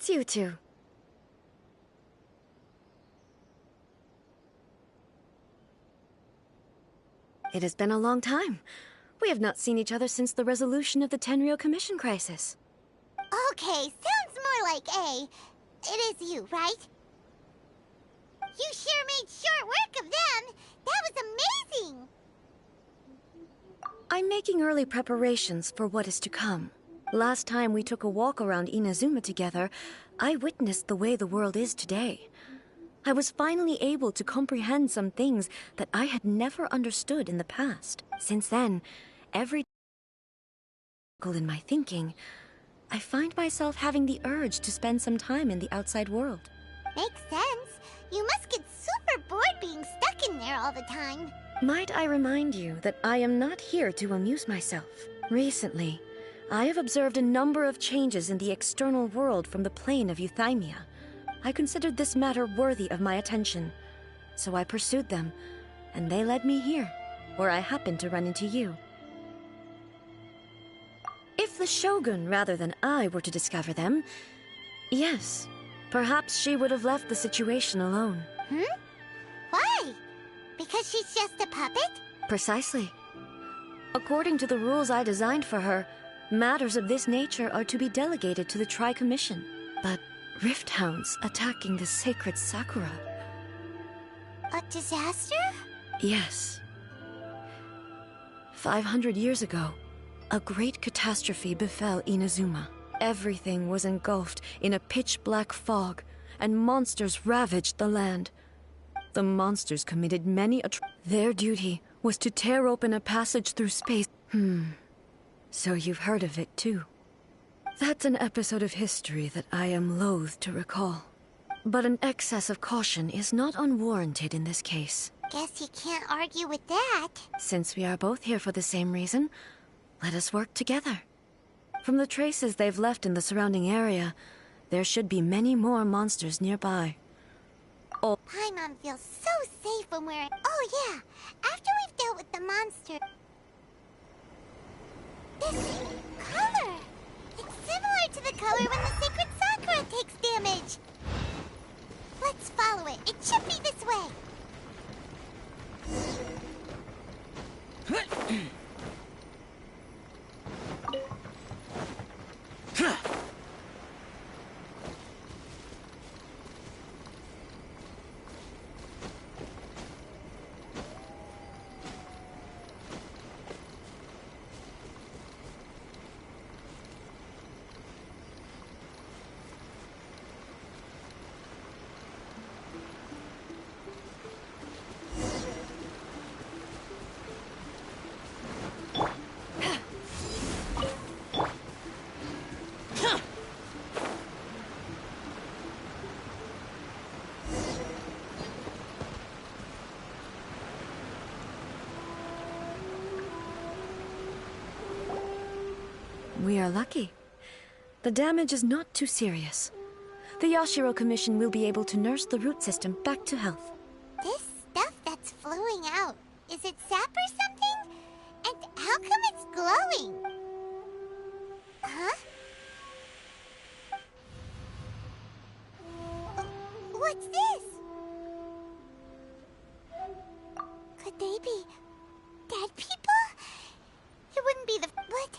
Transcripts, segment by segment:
it's you two. It has been a long time. We have not seen each other since the resolution of the Tenryo Commission crisis. Okay, sounds more like A. It is you, right? You sure made short work of them! That was amazing! I'm making early preparations for what is to come. Last time we took a walk around Inazuma together, I witnessed the way the world is today. I was finally able to comprehend some things that I had never understood in the past. Since then, every in my thinking, I find myself having the urge to spend some time in the outside world. Makes sense. You must get super bored being stuck in there all the time. Might I remind you that I am not here to amuse myself. Recently, I have observed a number of changes in the external world from the plane of Euthymia. I considered this matter worthy of my attention, so I pursued them, and they led me here, where I happened to run into you. If the Shogun rather than I were to discover them, yes, perhaps she would have left the situation alone. Why? Because she's just a puppet? Precisely. According to the rules I designed for her, matters of this nature are to be delegated to the Tri-Commission. But Rift Hounds attacking the sacred Sakura... A disaster? Yes. 500 years ago, a great catastrophe befell Inazuma. Everything was engulfed in a pitch-black fog, and monsters ravaged the land. The monsters committed many Their duty was to tear open a passage through space. So you've heard of it, too. That's an episode of history that I am loath to recall. But an excess of caution is not unwarranted in this case. Guess you can't argue with that. Since we are both here for the same reason, let us work together. From the traces they've left in the surrounding area, there should be many more monsters nearby. Paimon feels so safe when we're... Oh yeah, after we've dealt with the monster... This color! It's similar to the color when the sacred Sakura takes damage! Let's follow it. It should be this way. We are lucky. The damage is not too serious. The Yashiro Commission will be able to nurse the root system back to health. This stuff that's flowing out, is it sap or something? And how come it's glowing? Huh? What's this? Could they be dead people? It wouldn't be the... But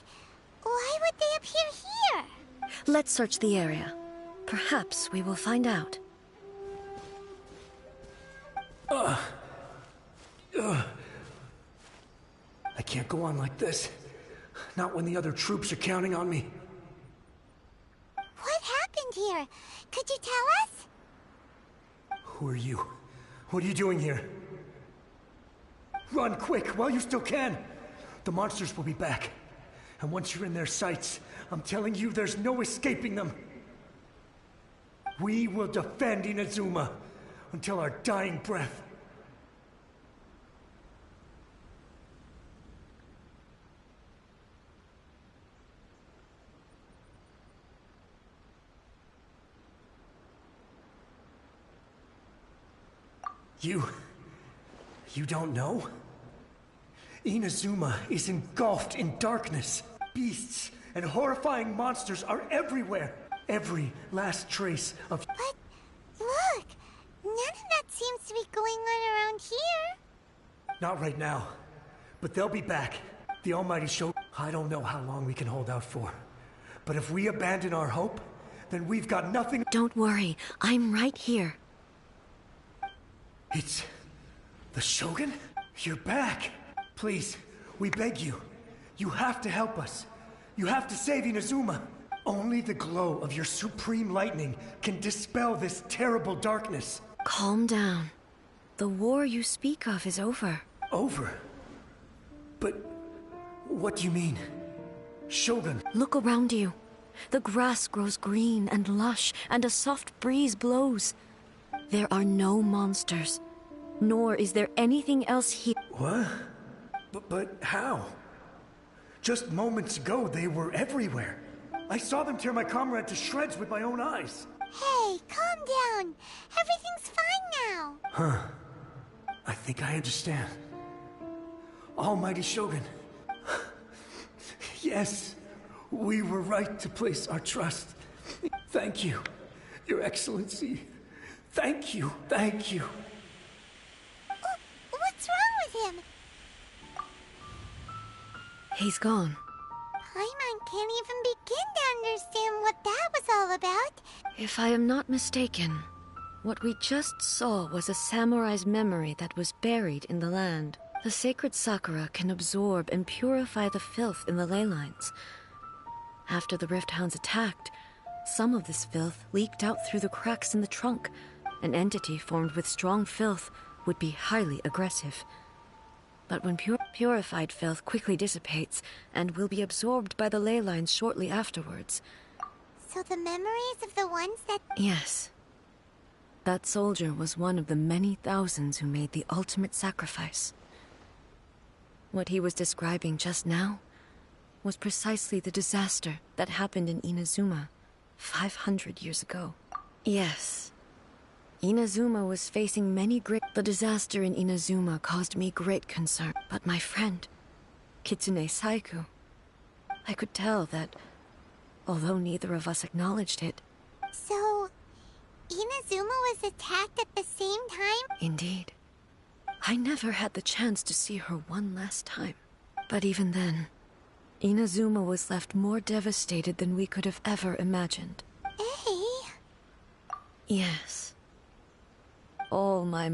why would they appear here? Let's search the area. Perhaps we will find out. I can't go on like this. Not when the other troops are counting on me. What happened here? Could you tell us? Who are you? What are you doing here? Run quick while you still can. The monsters will be back. And once you're in their sights, I'm telling you there's no escaping them. We will defend Inazuma until our dying breath. You don't know? Inazuma is engulfed in darkness. Beasts and horrifying monsters are everywhere. every last trace of... But look, none of that seems to be going on around here. Not right now, but they'll be back. The Almighty Show... I don't know how long we can hold out for. But if we abandon our hope, then we've got nothing... Don't worry, I'm right here. It's... the Shogun? You're back! Please, we beg you. You have to help us. You have to save Inazuma. Only the glow of your supreme lightning can dispel this terrible darkness. Calm down. The war you speak of is over. Over? But... what do you mean? Shogun? Look around you. The grass grows green and lush, and a soft breeze blows. There are no monsters, nor is there anything else here. What? But how? Just moments ago, they were everywhere. I saw them tear my comrade to shreds with my own eyes. Hey, calm down. Everything's fine now. Huh. I think I understand. Almighty Shogun. Yes, we were right to place our trust. Thank you, Your Excellency. Thank you, thank you. What's wrong with him? He's gone. Paimon can't even begin to understand what that was all about. If I am not mistaken, what we just saw was a samurai's memory that was buried in the land. The sacred sakura can absorb and purify the filth in the ley lines. After the Rift Hounds attacked, some of this filth leaked out through the cracks in the trunk. An entity formed with strong filth would be highly aggressive. But when purified filth quickly dissipates and will be absorbed by the ley lines shortly afterwards. So the memories of the ones that... Yes. That soldier was one of the many thousands who made the ultimate sacrifice. What he was describing just now was precisely the disaster that happened in Inazuma 500 years ago. Yes. Inazuma was facing many great... The disaster in Inazuma caused me great concern. But my friend, Kitsune Saiku, I could tell that, although neither of us acknowledged it... So, Inazuma was attacked at the same time? Indeed. I never had the chance to see her one last time. But even then, Inazuma was left more devastated than we could have ever imagined. Eh? Yes. All my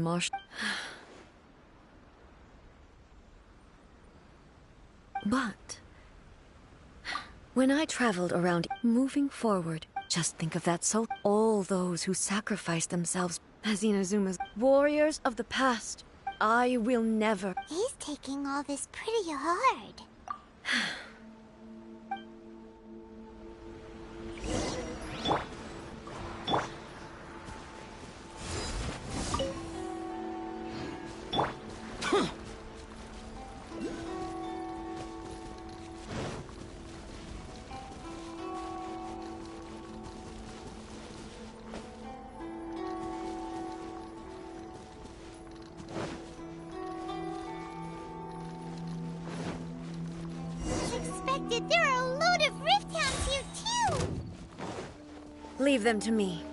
But when I traveled around, moving forward, just think of that soul. All those who sacrificed themselves as Inazuma's warriors of the past. I will never... He's taking all this pretty hard. There are a load of Rift Hounds here, too! Leave them to me.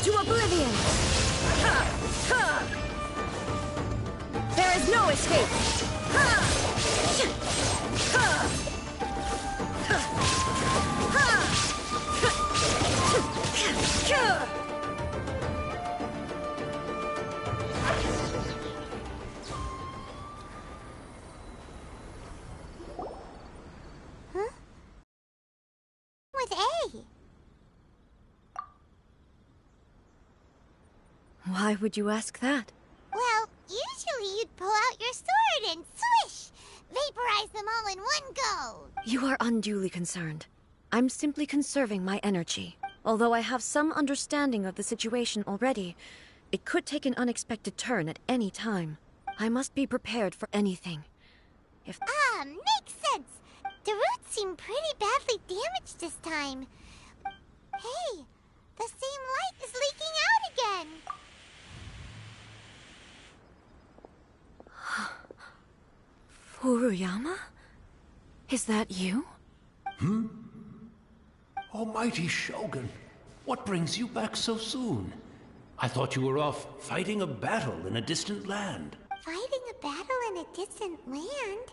To oblivion! There is no escape! Why would you ask that? Well, usually you'd pull out your sword and swish! Vaporize them all in one go! You are unduly concerned. I'm simply conserving my energy. Although I have some understanding of the situation already, it could take an unexpected turn at any time. I must be prepared for anything. Makes sense. The roots seem pretty badly damaged this time. Hey, the same light is leaking out again. Furuyama? Is that you? Almighty Shogun, what brings you back so soon? I thought you were off fighting a battle in a distant land. Fighting a battle in a distant land?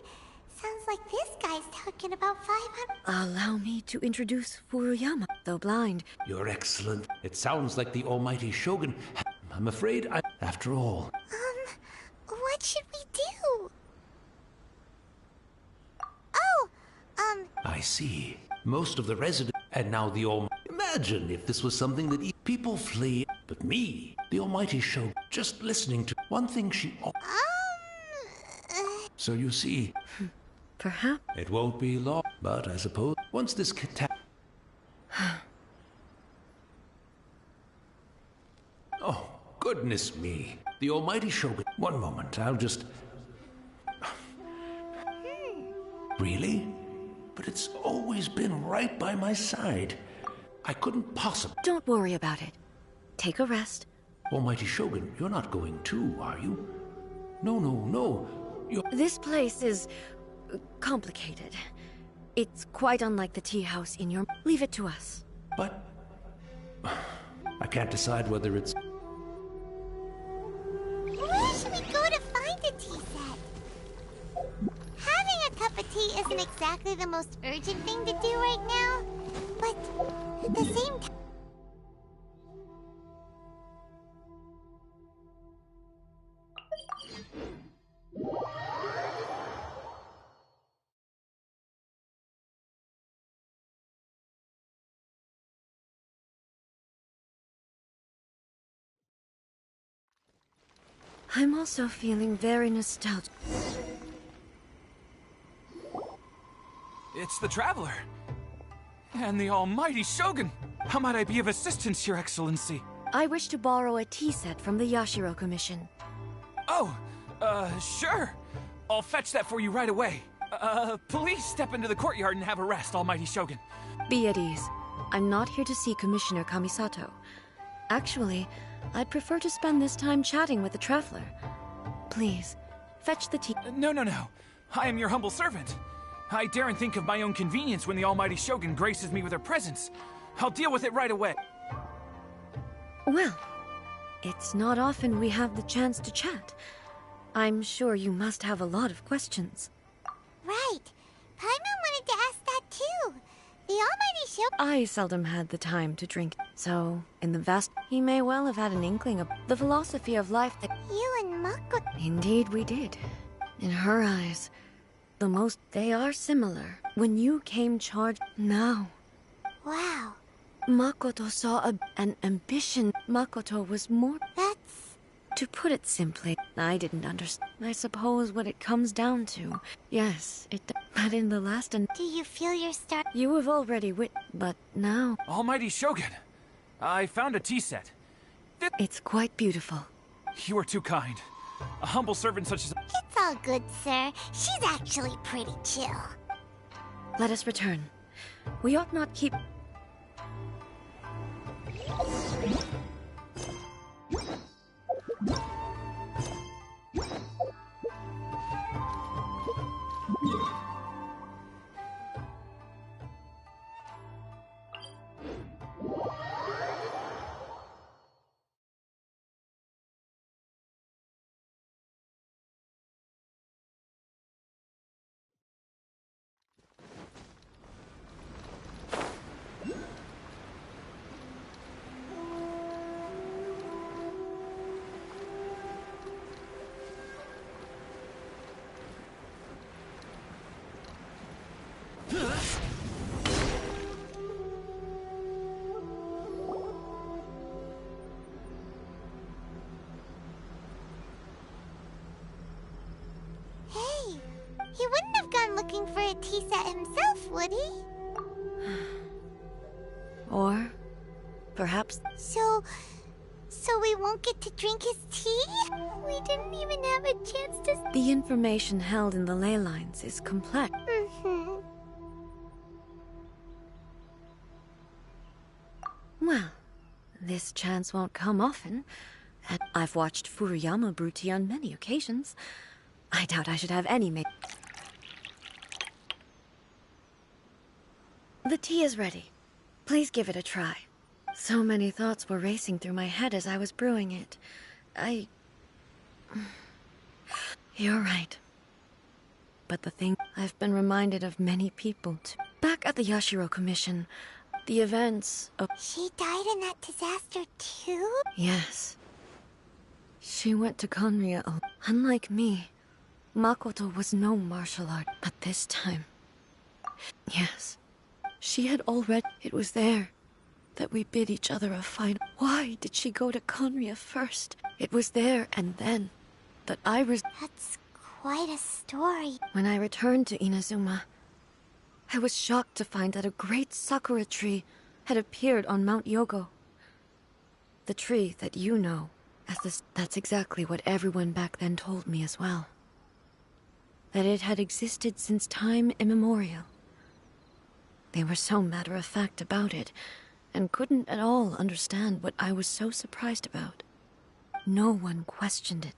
Sounds like this guy's talking about 500... Allow me to introduce Furuyama, though blind. You're excellent. It sounds like the Almighty Shogun. I'm afraid after all. What should we do? I see. Most of the residents, and now the Almighty. Imagine if this was something that people flee. But me, the Almighty Shogun, just listening to one thing she... So you see... Perhaps. It won't be long, but I suppose once this Oh, goodness me. The Almighty Shogun... One moment, I'll just... Really? But it's always been right by my side. I couldn't possibly... Don't worry about it. Take a rest. Almighty Shogun, you're not going too, are you? No. This place is... complicated. It's quite unlike the tea house in your... Leave it to us. But... I can't decide whether it's... Where should we go to find a tea set? Having a cup of tea isn't exactly the most urgent thing to do right now, but at the same time... I'm also feeling very nostalgic. It's the Traveler. And the Almighty Shogun. How might I be of assistance, Your Excellency? I wish to borrow a tea set from the Yashiro Commission. Oh, sure. I'll fetch that for you right away. Please step into the courtyard and have a rest, Almighty Shogun. Be at ease. I'm not here to see Commissioner Kamisato. Actually, I'd prefer to spend this time chatting with the Traveler. Please, fetch the tea. No. I am your humble servant. I daren't think of my own convenience when the Almighty Shogun graces me with her presence. I'll deal with it right away. Well, it's not often we have the chance to chat. I'm sure you must have a lot of questions. Right. Paimon wanted to ask that too. The Almighty Shogun... I seldom had the time to drink, so in the vast... He may well have had an inkling of the philosophy of life that... You and Makoto... Indeed we did. In her eyes, the most... They are similar. When you came charged... Now. Wow. Makoto saw an ambition. Makoto was more... That's... To put it simply, I didn't understand. I suppose what it comes down to. Yes, but in the last and... Do you feel your start... You have already but now... Almighty Shogun, I found a tea set. It's quite beautiful. You are too kind. A humble servant such as... It's all good, sir. She's actually pretty chill. Let us return. We ought not keep... He wouldn't have gone looking for a tea set himself, would he? Or perhaps So we won't get to drink his tea? We didn't even have a chance to... the information held in the ley lines is complex. Well, this chance won't come often. And I've watched Furuyama brew tea on many occasions. I doubt I should have any The tea is ready. Please give it a try. So many thoughts were racing through my head as I was brewing it. You're right. But the thing, I've been reminded of many people too. Back at the Yashiro Commission, the events of... She died in that disaster too? Yes. She went to Konria. Unlike me, Makoto was no martial art. But this time... Yes. She had already... It was there that we bid each other a final... Why did she go to Konria first? It was there and then that I That's quite a story. When I returned to Inazuma, I was shocked to find that a great sakura tree had appeared on Mount Yogo. The tree that you know as the... That's exactly what everyone back then told me as well. That it had existed since time immemorial. They were so matter-of-fact about it, and couldn't at all understand what I was so surprised about. No one questioned it,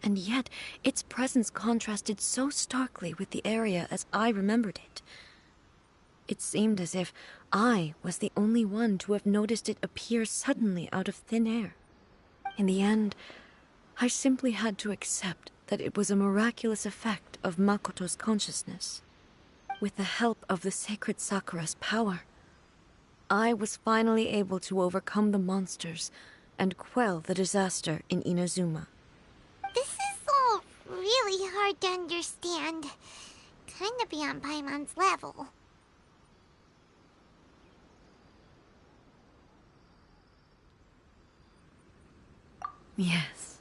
and yet its presence contrasted so starkly with the area as I remembered it. It seemed as if I was the only one to have noticed it appear suddenly out of thin air. In the end, I simply had to accept that it was a miraculous effect of Makoto's consciousness. With the help of the sacred Sakura's power, I was finally able to overcome the monsters and quell the disaster in Inazuma. This is all really hard to understand. Kinda beyond Paimon's level. Yes.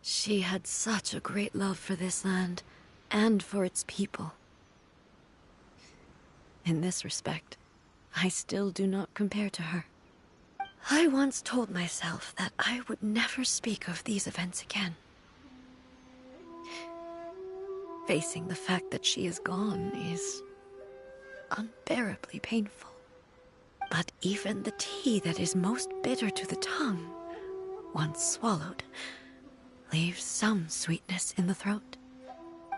She had such a great love for this land, and for its people. In this respect, I still do not compare to her. I once told myself that I would never speak of these events again. Facing the fact that she is gone is unbearably painful. But even the tea that is most bitter to the tongue, once swallowed, leaves some sweetness in the throat.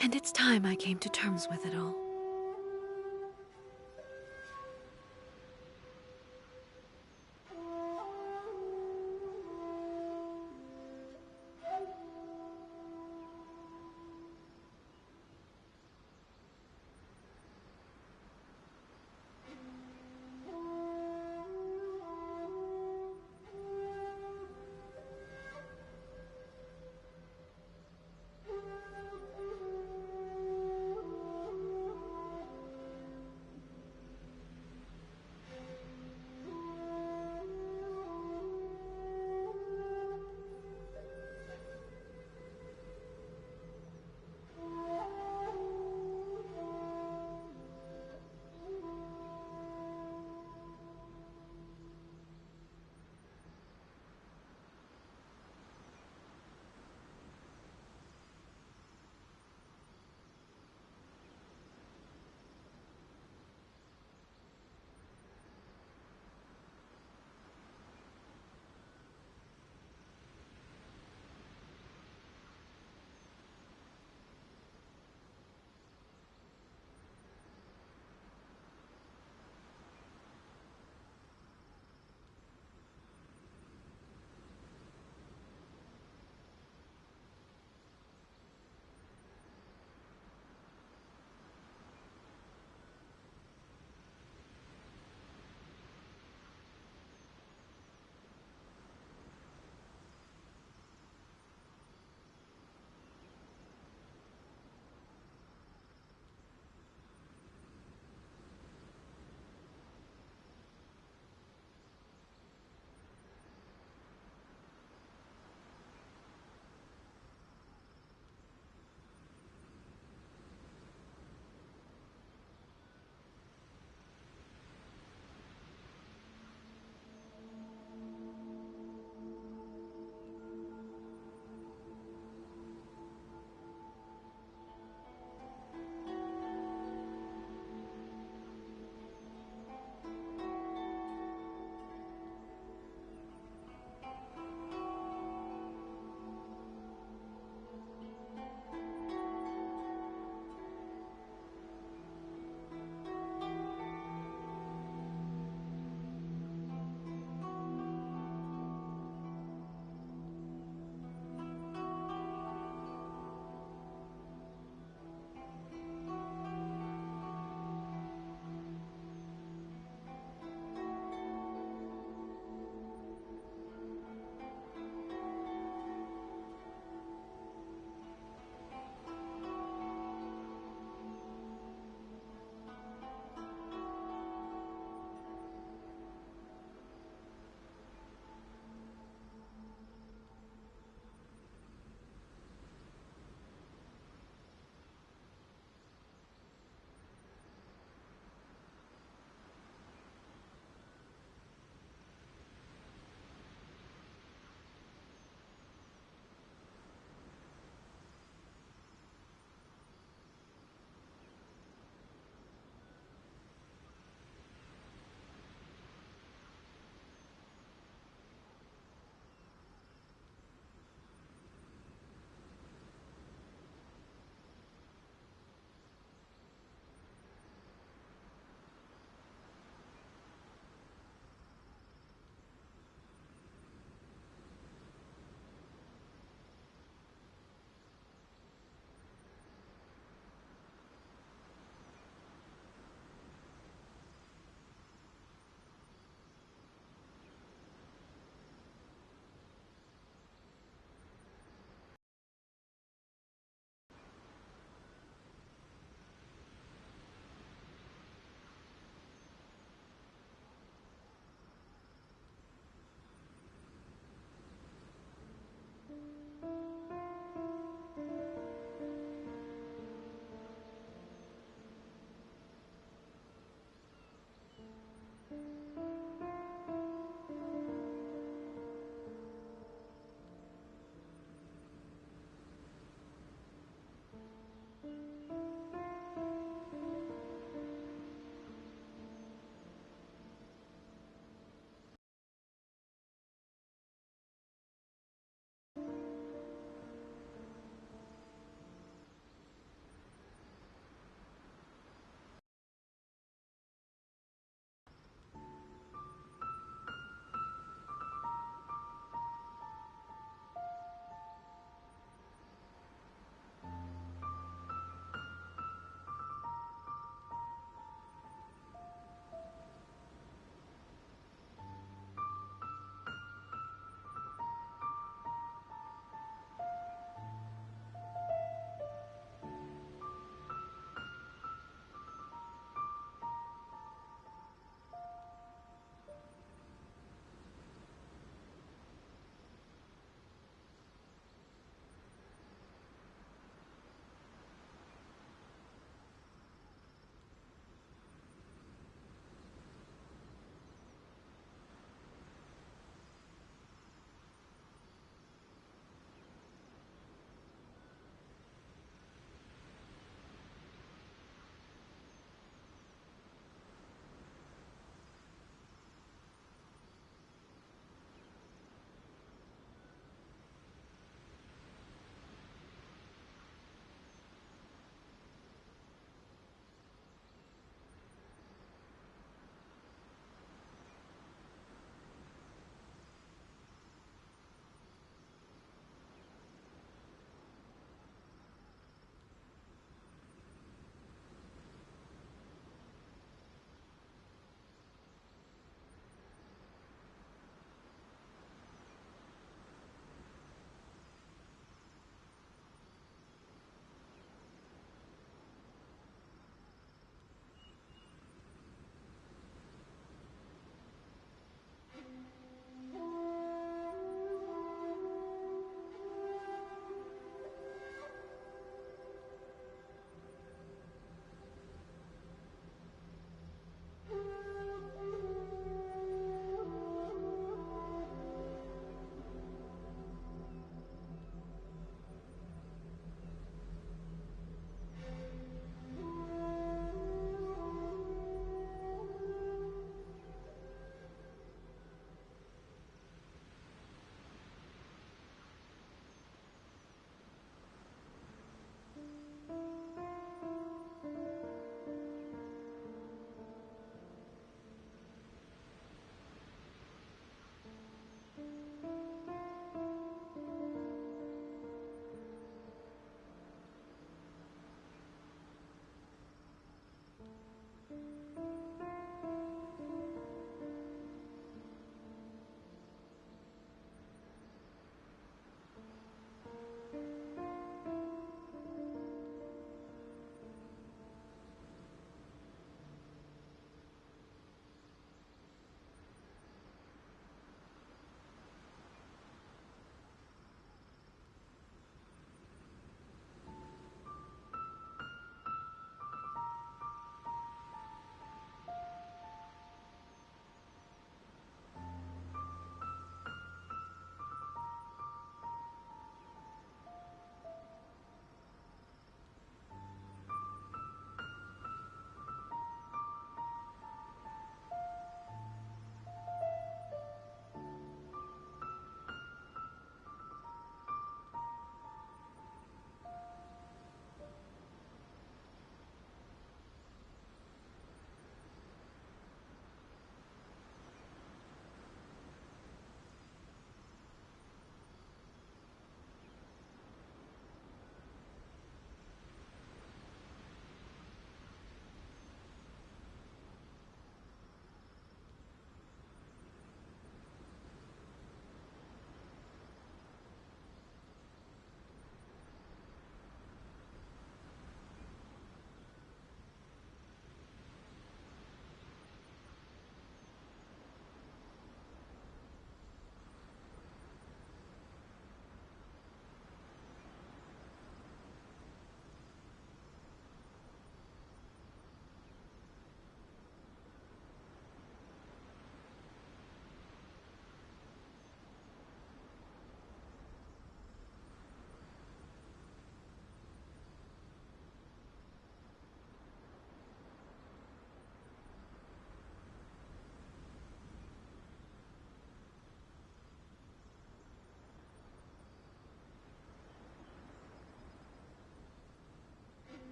And it's time I came to terms with it all.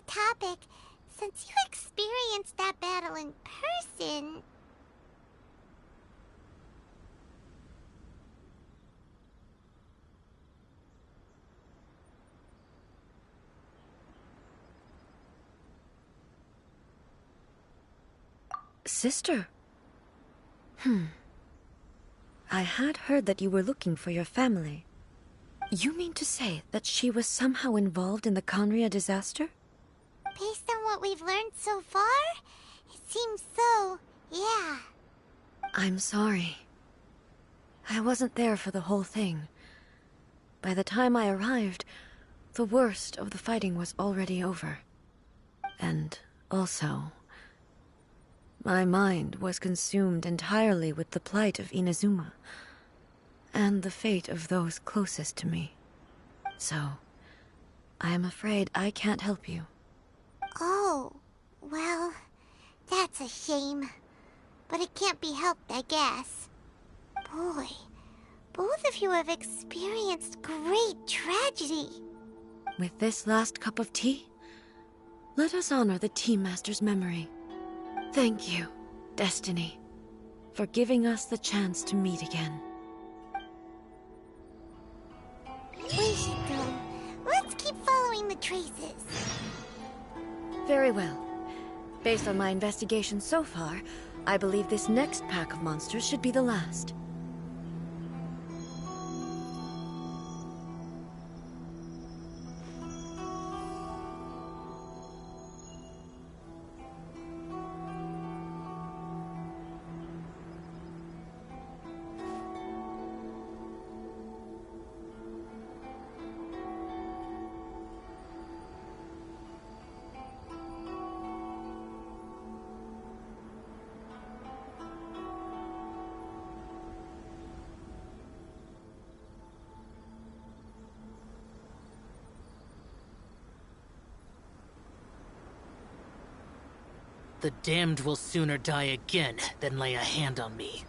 topic, since you experienced that battle in person... Sister? I had heard that you were looking for your family. You mean to say that she was somehow involved in the Conria disaster? Based on what we've learned so far, it seems so, yeah. I'm sorry. I wasn't there for the whole thing. By the time I arrived, the worst of the fighting was already over. And also, my mind was consumed entirely with the plight of Inazuma, and the fate of those closest to me. So, I am afraid I can't help you. Oh, well, that's a shame. But it can't be helped, I guess. Boy, both of you have experienced great tragedy. With this last cup of tea, let us honor the Tea Master's memory. Thank you, Destiny, for giving us the chance to meet again. We should go. Let's keep following the traces. Very well. Based on my investigation so far, I believe this next pack of monsters should be the last. The damned will sooner die again than lay a hand on me.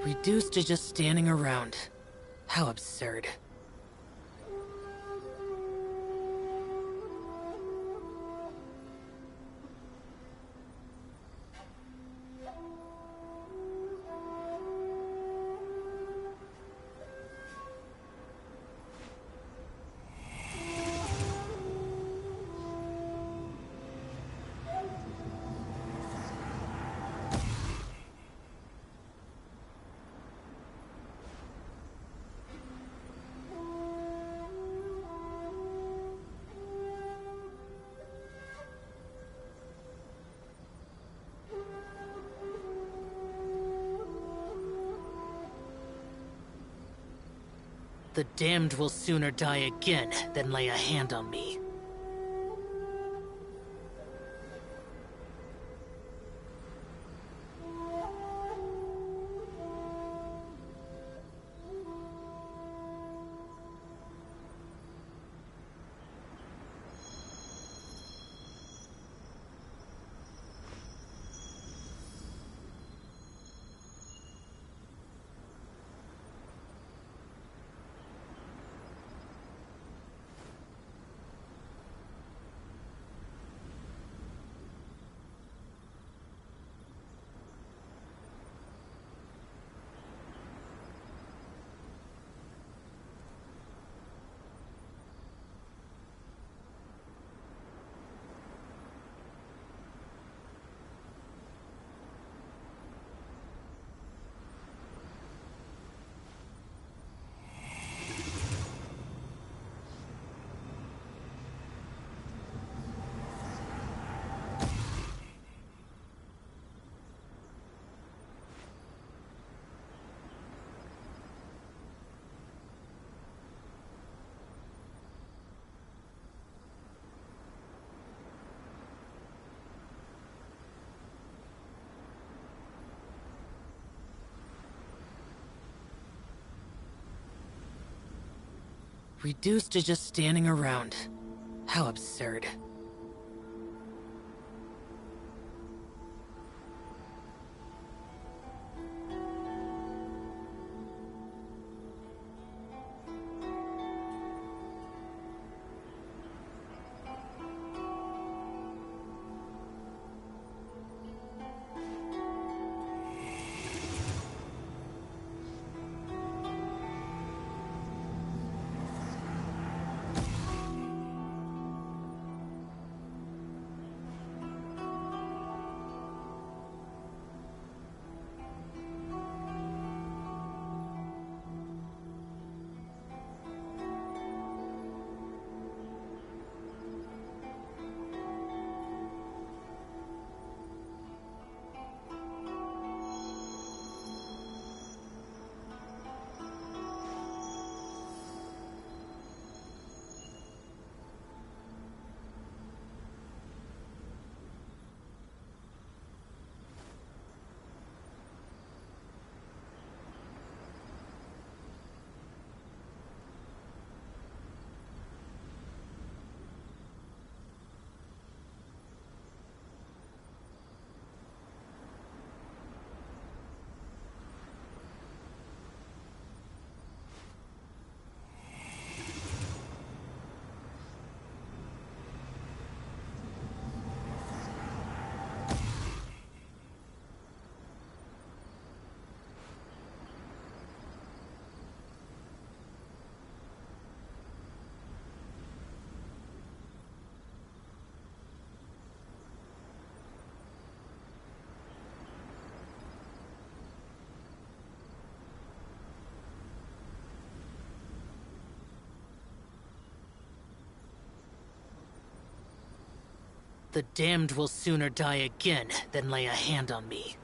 Reduced to just standing around. How absurd. The damned will sooner die again than lay a hand on me. Reduced to just standing around. How absurd. The damned will sooner die again than lay a hand on me.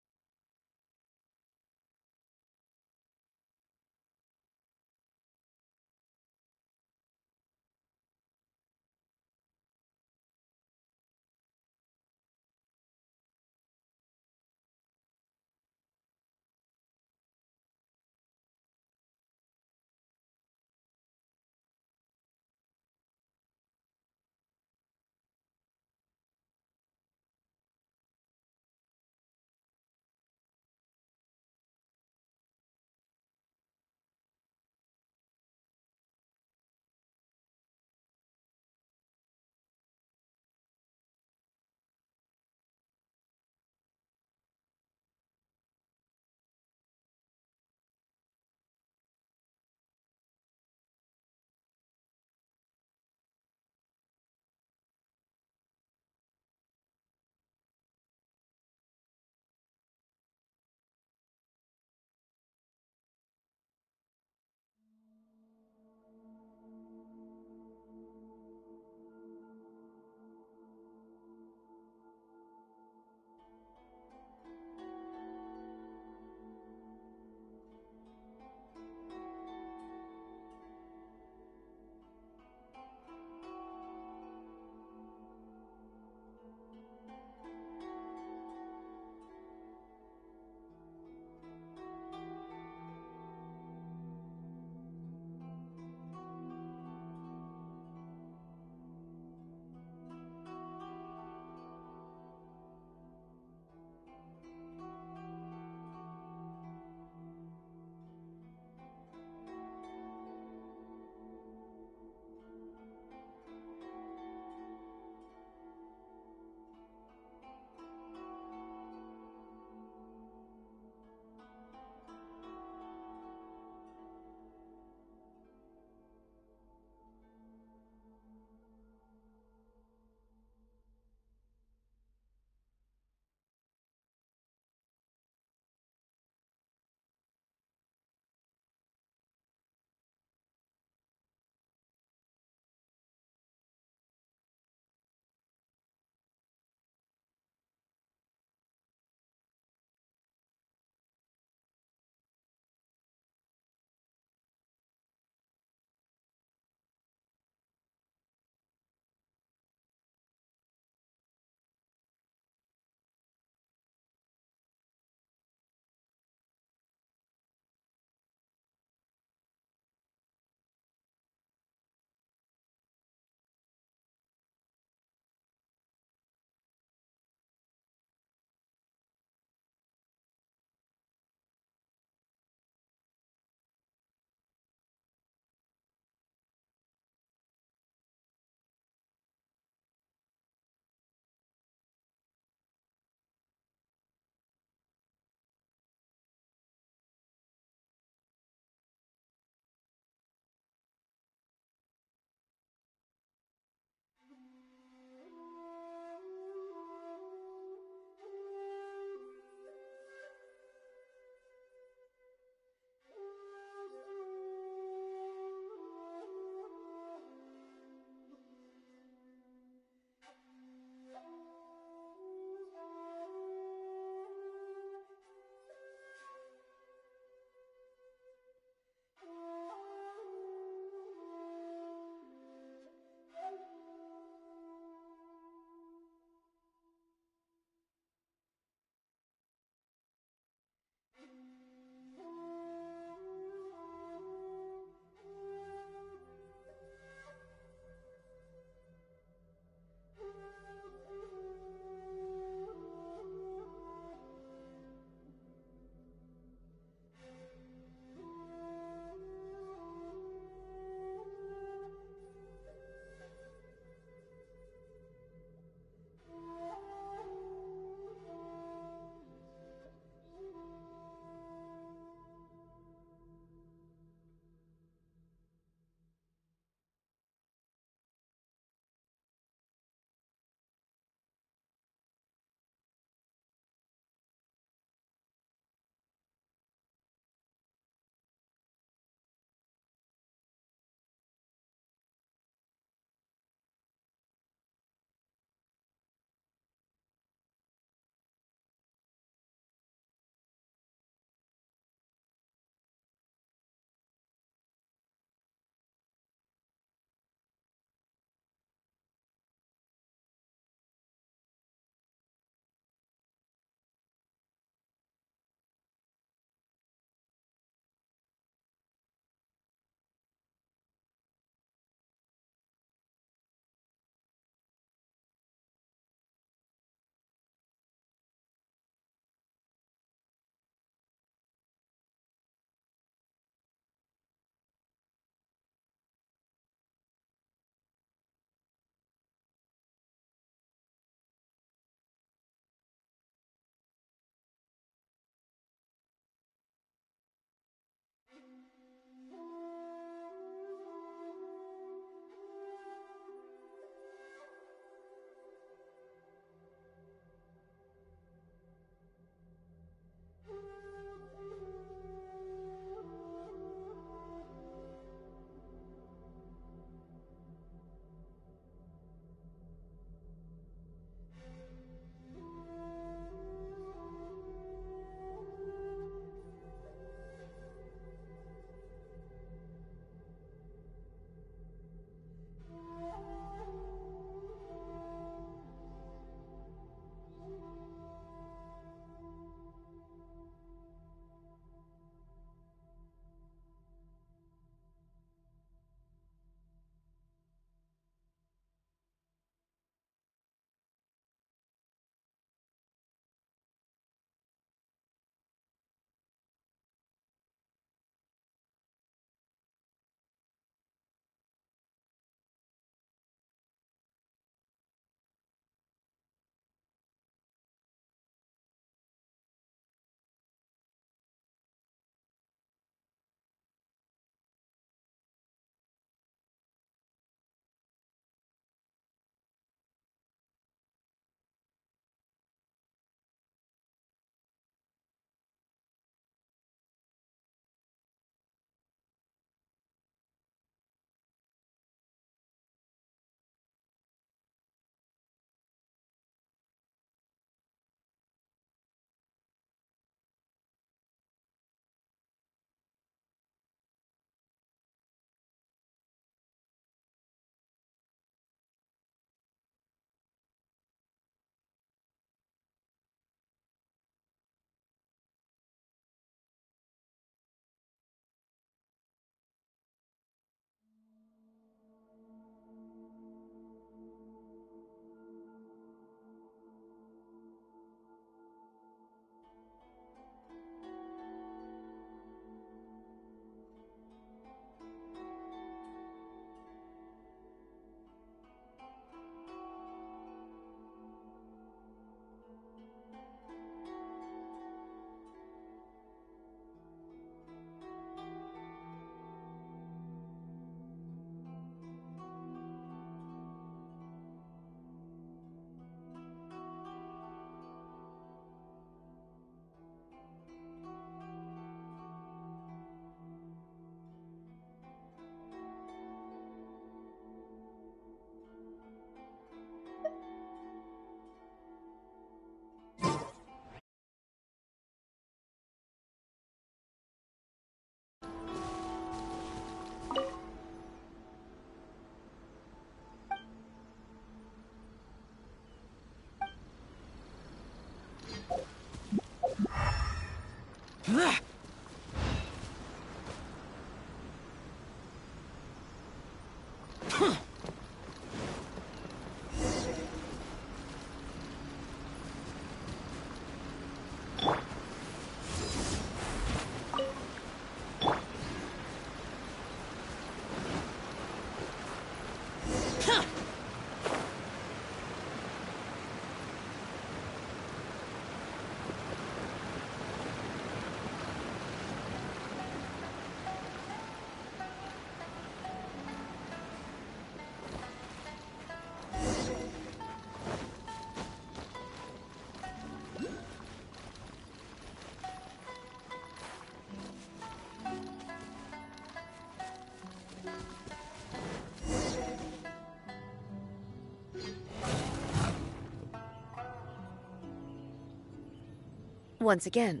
Once again,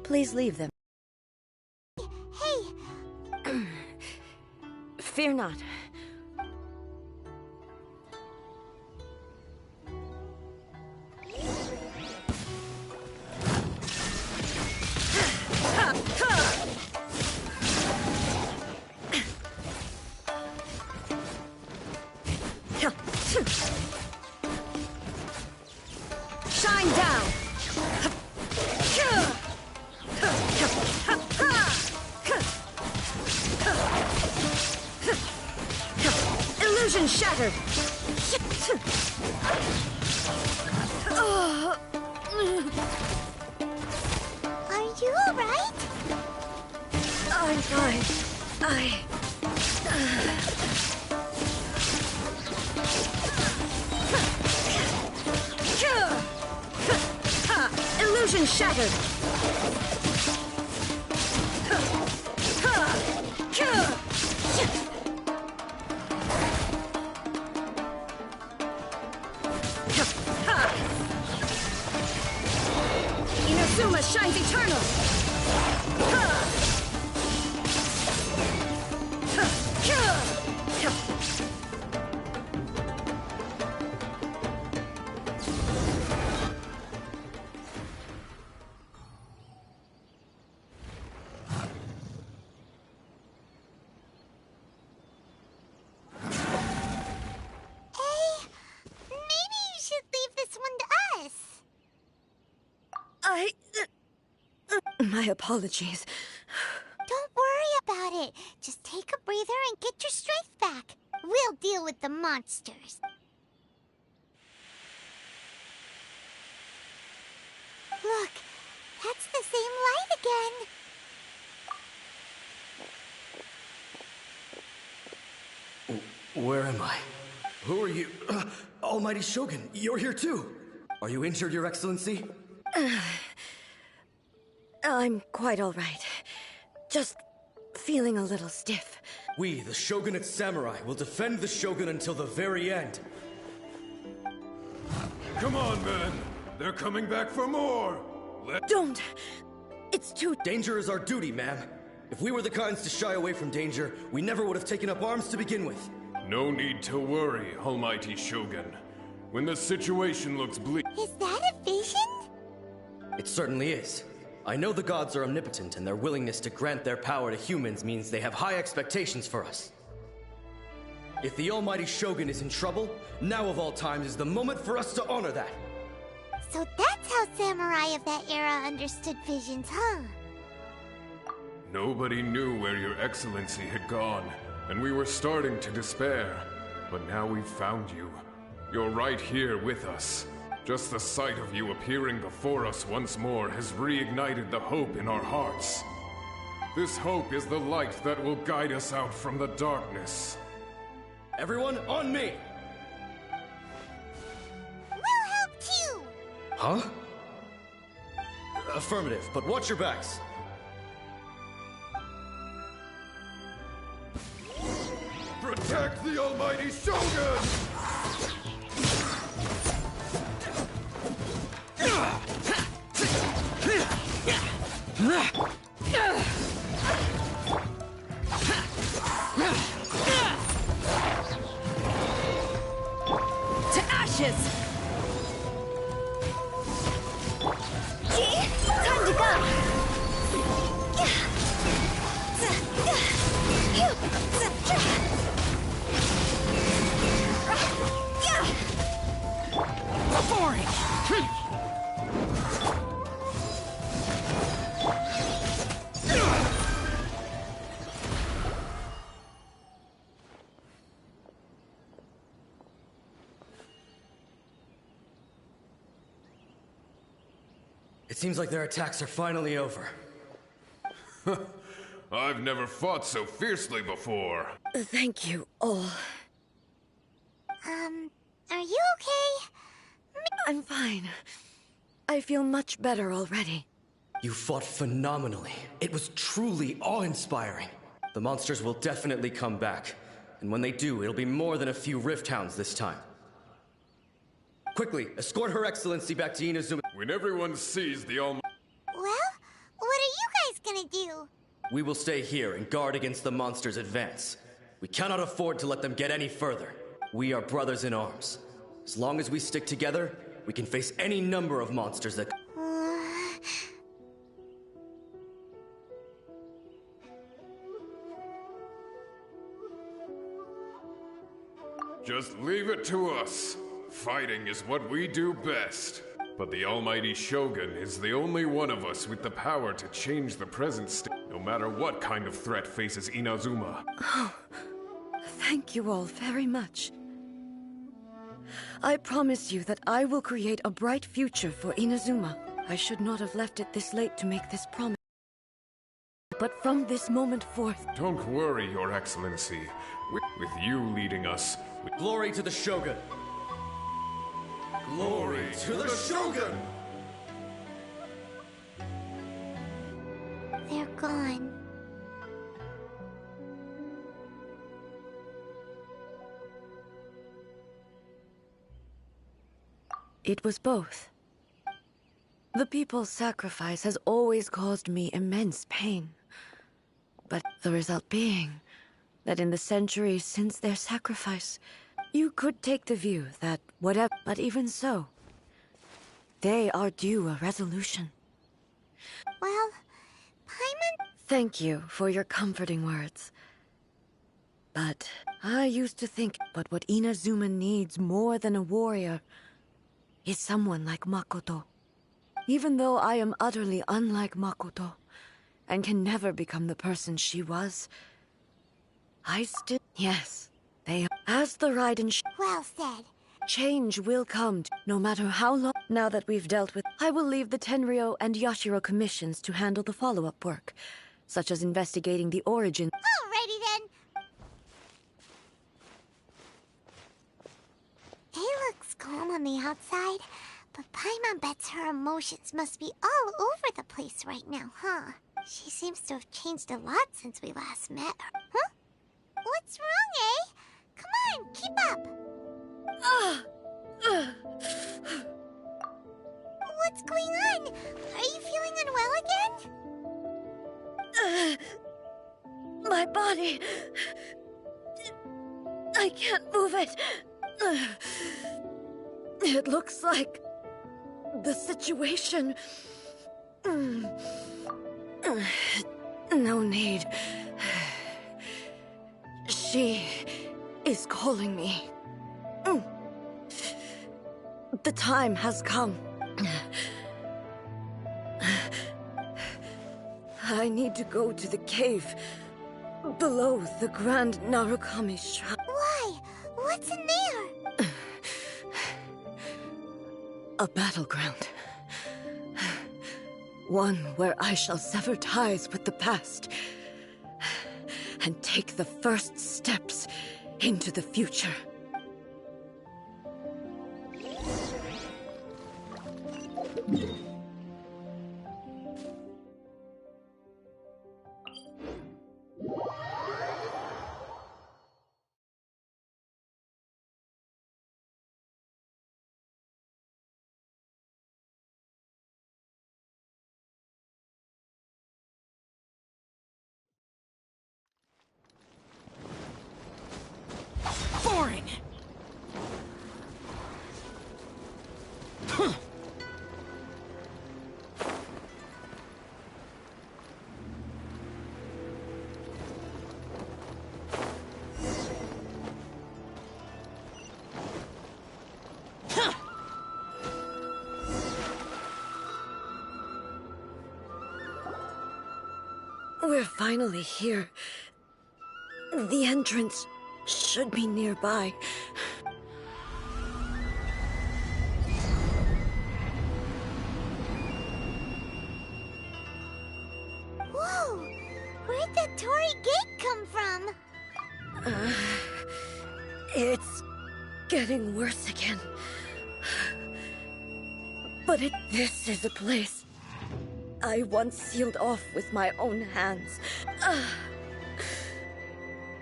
please leave them. Hey, Fear not. Shine down! Illusion shattered! are you alright? I'm fine. Illusion shattered! Inazuma shines eternal! Maybe you should leave this one to us. My apologies. Don't worry about it. Just take a breather and get your strength back. We'll deal with the monsters. Look, that's the same light again. Where am I? Who are you? Almighty Shogun, you're here too. Are you injured, Your Excellency? I'm quite all right. Just feeling a little stiff. We, the Shogunate Samurai, will defend the Shogun until the very end. Come on, men. They're coming back for more. Don't! It's too... Danger is our duty, ma'am. If we were the kinds to shy away from danger, we never would have taken up arms to begin with. No need to worry, Almighty Shogun. When the situation looks bleak... Is that a vision? It certainly is. I know the gods are omnipotent, and their willingness to grant their power to humans means they have high expectations for us. If the Almighty Shogun is in trouble, now of all times is the moment for us to honor that. So that's how samurai of that era understood visions, huh? Nobody knew where Your Excellency had gone, and we were starting to despair. But now we've found you. You're right here with us. Just the sight of you appearing before us once more has reignited the hope in our hearts. This hope is the light that will guide us out from the darkness. Everyone, on me! We'll help too! Huh? Affirmative, but watch your backs. Protect the Almighty Shogun! To ashes! Time to go! It seems like their attacks are finally over. I've never fought so fiercely before. Thank you all. Are you okay? I'm fine. I feel much better already. You fought phenomenally. It was truly awe-inspiring. The monsters will definitely come back. And when they do, it'll be more than a few Rift Hounds this time. Quickly, escort Her Excellency back to Inazuma. When everyone sees the Almighty... Well, what are you guys gonna do? We will stay here and guard against the monsters' advance. We cannot afford to let them get any further. We are brothers in arms. As long as we stick together, we can face any number of monsters that... Just leave it to us. Fighting is what we do best. But the Almighty Shogun is the only one of us with the power to change the present state, no matter what kind of threat faces Inazuma. Oh, thank you all very much. I promise you that I will create a bright future for Inazuma. I should not have left it this late to make this promise. But from this moment forth... Don't worry, Your Excellency. With you leading us... Glory to the Shogun! Glory to the Shogun! They're gone. It was both. The people's sacrifice has always caused me immense pain. But the result being that in the centuries since their sacrifice, you could take the view that whatever... But even so, they are due a resolution. Well, Paimon... Thank you for your comforting words. But I used to think, but what Inazuma needs more than a warrior is someone like Makoto. Even though I am utterly unlike Makoto, and can never become the person she was, I still... Yes, they... As the Raiden... Well said. Change will come, no matter how long... Now that we've dealt with... I will leave the Tenryo and Yashiro commissions to handle the follow-up work, such as investigating the origin... Alrighty then. He looks calm on the outside, but Paimon bets her emotions must be all over the place right now, huh? She seems to have changed a lot since we last met her. Huh? What's wrong, eh? Come on, keep up. What's going on? Are you feeling unwell again? My body... I can't move it. It looks like... the situation... No need. She is calling me. The time has come. I need to go to the cave below the Grand Narukami Shrine. Why? What's in there? A battleground. One where I shall sever ties with the past and take the first steps into the future. Boring! We're finally here. The entrance should be nearby. Whoa! Where'd the Torii Gate come from? It's getting worse again. But this is a place I once sealed off with my own hands.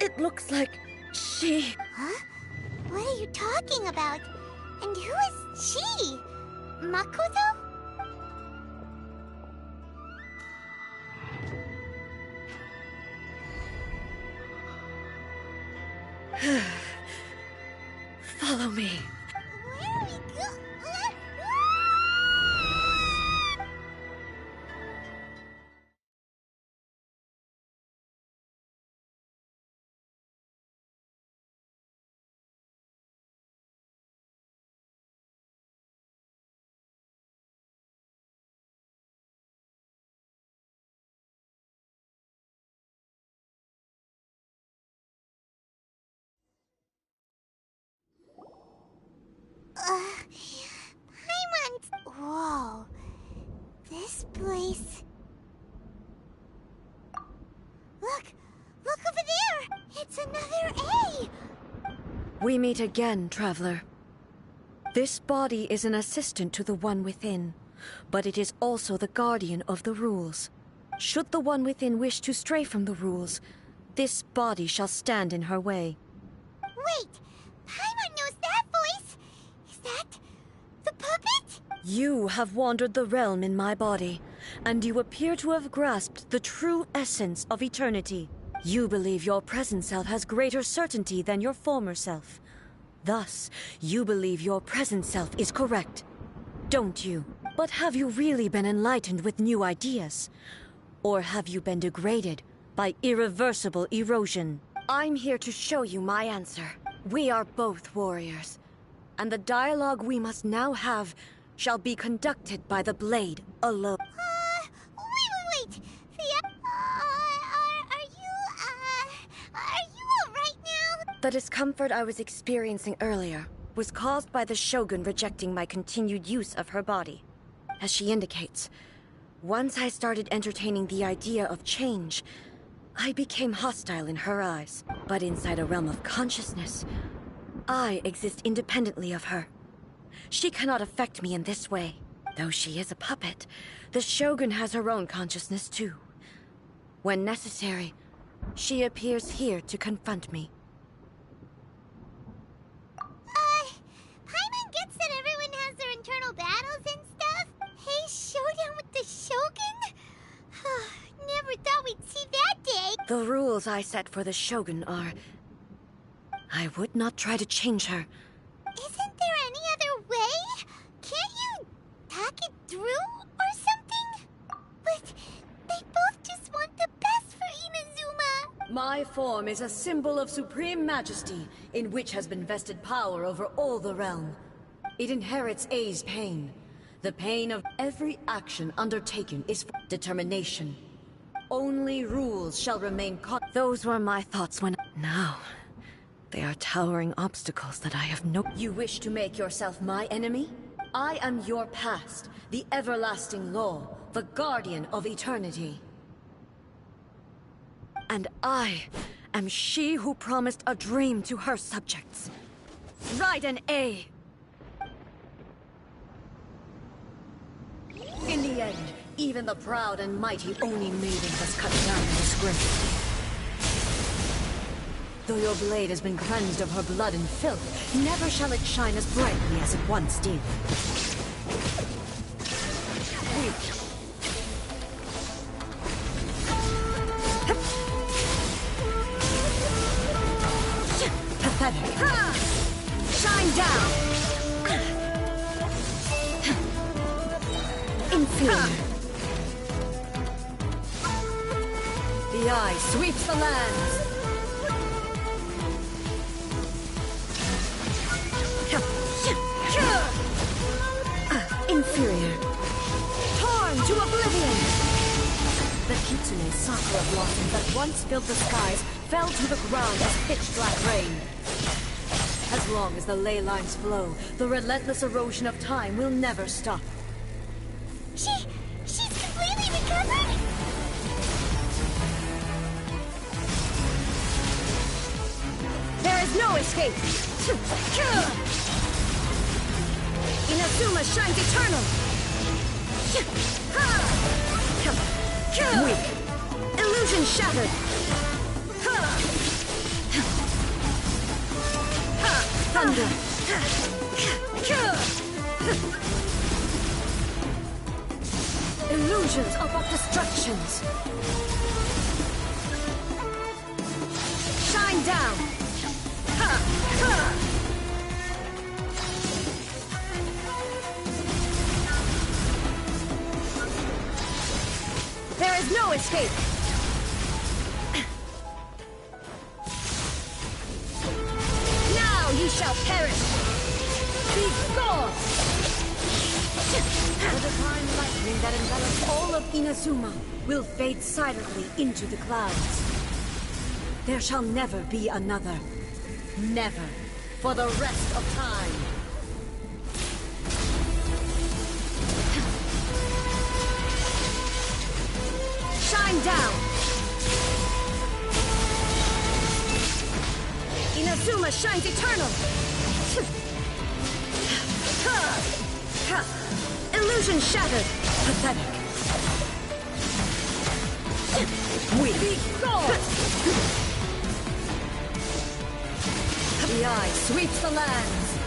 It looks like she... Huh? What are you talking about? And who is she? Makoto? Follow me. Where are we go? Paimon! Whoa. This place... Look! Look over there! It's another A! We meet again, traveler. This body is an assistant to the One Within, but it is also the guardian of the rules. Should the One Within wish to stray from the rules, this body shall stand in her way. Wait! Paimon knows that voice! Is that... the puppet? You have wandered the realm in my body, and you appear to have grasped the true essence of eternity. You believe your present self has greater certainty than your former self. Thus, you believe your present self is correct, don't you? But have you really been enlightened with new ideas? Or have you been degraded by irreversible erosion? I'm here to show you my answer. We are both warriors, and the dialogue we must now have shall be conducted by the blade alone. Wait! Are you alright now? The discomfort I was experiencing earlier was caused by the Shogun rejecting my continued use of her body. As she indicates, once I started entertaining the idea of change, I became hostile in her eyes. But inside a realm of consciousness, I exist independently of her. She cannot affect me in this way. Though she is a puppet, the Shogun has her own consciousness too. When necessary, she appears here to confront me. Paimon gets that everyone has their internal battles and stuff. Hey, showdown with the Shogun? Never thought we'd see that day. The rules I set for the Shogun are... I would not try to change her. Isn't there any other way? Can't you talk it through or something? But they both just want the best for Inazuma. My form is a symbol of supreme majesty, in which has been vested power over all the realm. It inherits A's pain. The pain of every action undertaken is for determination. Only rules shall remain Those were my thoughts when... Now, they are towering obstacles that I have no... You wish to make yourself my enemy? I am your past, the everlasting law, the guardian of eternity. And I am she who promised a dream to her subjects. Ride an A! In the end, even the proud and mighty Oni maiden was cut down in disgrace. Though your blade has been cleansed of her blood and filth, never shall it shine as brightly as it once did. Weak. Pathetic. Shine down! Inferior. The eye sweeps the lands. Inferior. Torn to oblivion. The kitsune sakura blossoms that once filled the skies fell to the ground as pitch-black rain. As long as the ley lines flow, the relentless erosion of time will never stop. She's completely recovered? There is no escape! Inazuma shines eternal! Weak. Illusion shattered! Thunder! Illusions are but distractions! Shine down! There is no escape! Now you shall perish! Be gone! The divine lightning that envelops all of Inazuma will fade silently into the clouds. There shall never be another. Never. For the rest of time. Shine down! Inazuma shines eternal! Illusion shattered! Pathetic! Weak! Be gone! The eye sweeps the lands!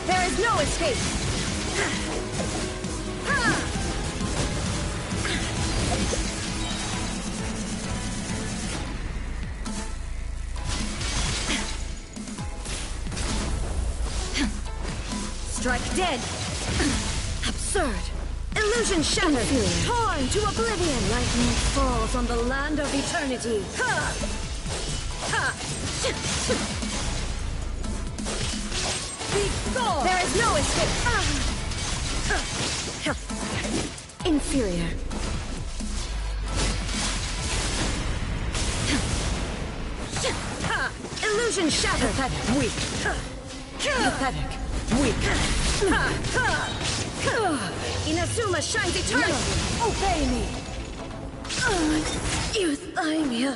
There is no escape! Strike dead! Absurd! Illusion shattered! Torn to oblivion! Lightning falls on the land of eternity! Be gone! There is no escape! Inferior. Illusion shattered! Pathetic. Weak. Pathetic. Weak. Inazuma shines eternal! Obey me! Euthymia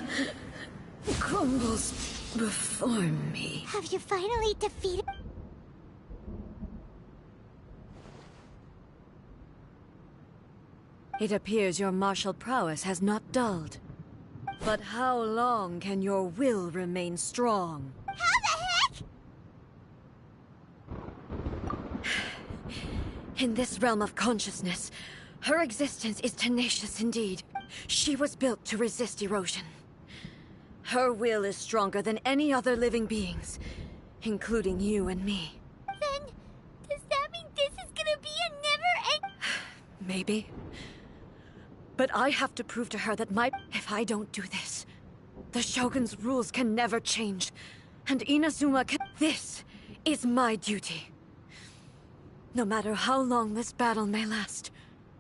crumbles before me. Have you finally defeated... It appears your martial prowess has not dulled. But how long can your will remain strong? How the heck? In this realm of consciousness, her existence is tenacious indeed. She was built to resist erosion. Her will is stronger than any other living being's, including you and me. Then, does that mean this is gonna be a never-end... Maybe. But I have to prove to her that if I don't do this, the Shogun's rules can never change. And Inazuma can... This is my duty. No matter how long this battle may last.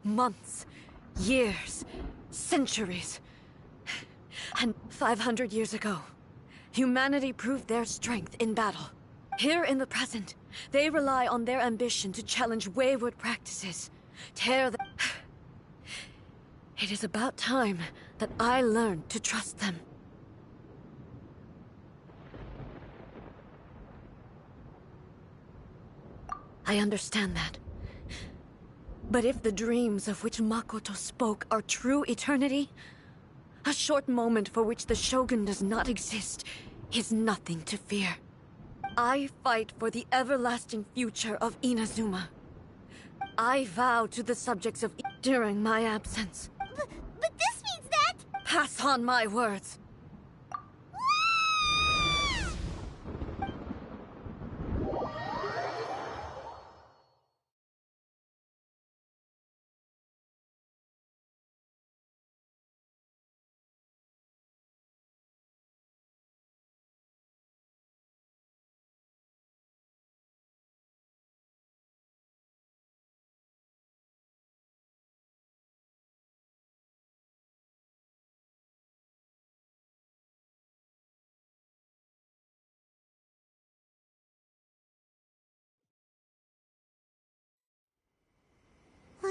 Months, years, centuries. And 500 years ago, humanity proved their strength in battle. Here in the present, they rely on their ambition to challenge wayward practices. Tear the... It is about time that I learned to trust them. I understand that. But if the dreams of which Makoto spoke are true eternity, a short moment for which the Shogun does not exist is nothing to fear. I fight for the everlasting future of Inazuma. I vow to the subjects of during my absence. But this means that... Pass on my words.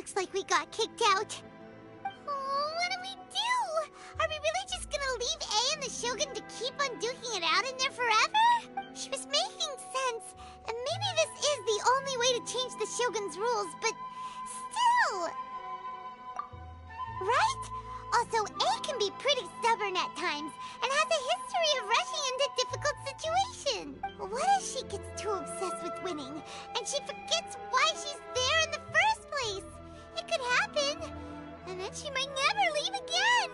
looks like we got kicked out. Oh, what do we do? Are we really just gonna leave A and the Shogun to keep on duking it out in there forever? She was making sense, and maybe this is the only way to change the Shogun's rules, but still... Right? Also, A can be pretty stubborn at times, and has a history of rushing into difficult situations. What if she gets too obsessed with winning, and she forgets why she's there in the first place? It could happen, and then she might never leave again.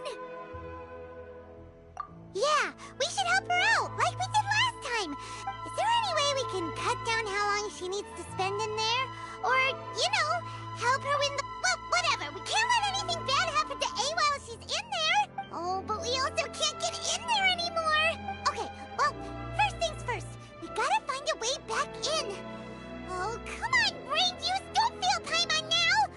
Yeah, we should help her out, like we did last time. Is there any way we can cut down how long she needs to spend in there? Or, you know, help her win the... Well, whatever. We can't let anything bad happen to A while she's in there. Oh, but we also can't get in there anymore. Okay, well, first things first. We gotta find a way back in. Oh, come on, brain juice. Don't fail Paimon now.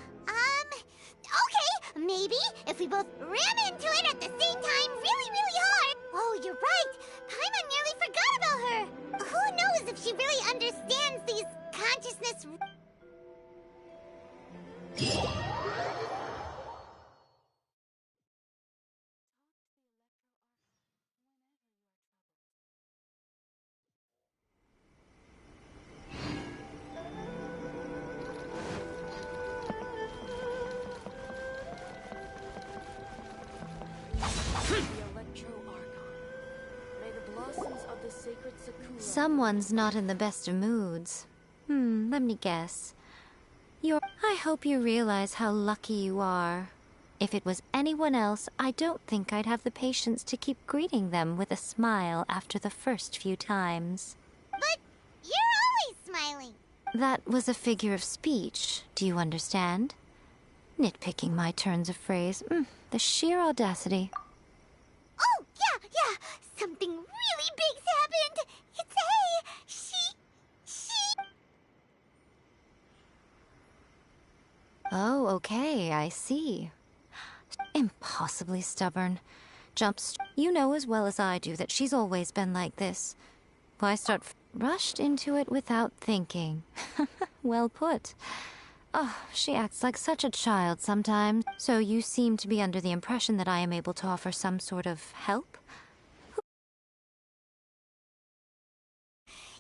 Okay, maybe if we both ram into it at the same time really, really hard. Oh, you're right. Paimon nearly forgot about her. Who knows if she really understands these consciousness... Someone's not in the best of moods. Let me guess. I hope you realize how lucky you are. If it was anyone else, I don't think I'd have the patience to keep greeting them with a smile after the first few times. But you're always smiling. That was a figure of speech, do you understand? Nitpicking my turns of phrase. The sheer audacity. Oh, yeah. Something really big's happened. It's A. She... Oh, okay, I see. Impossibly stubborn. You know as well as I do that she's always been like this. Why rushed into it without thinking. Well put. Oh, she acts like such a child sometimes. So you seem to be under the impression that I am able to offer some sort of help?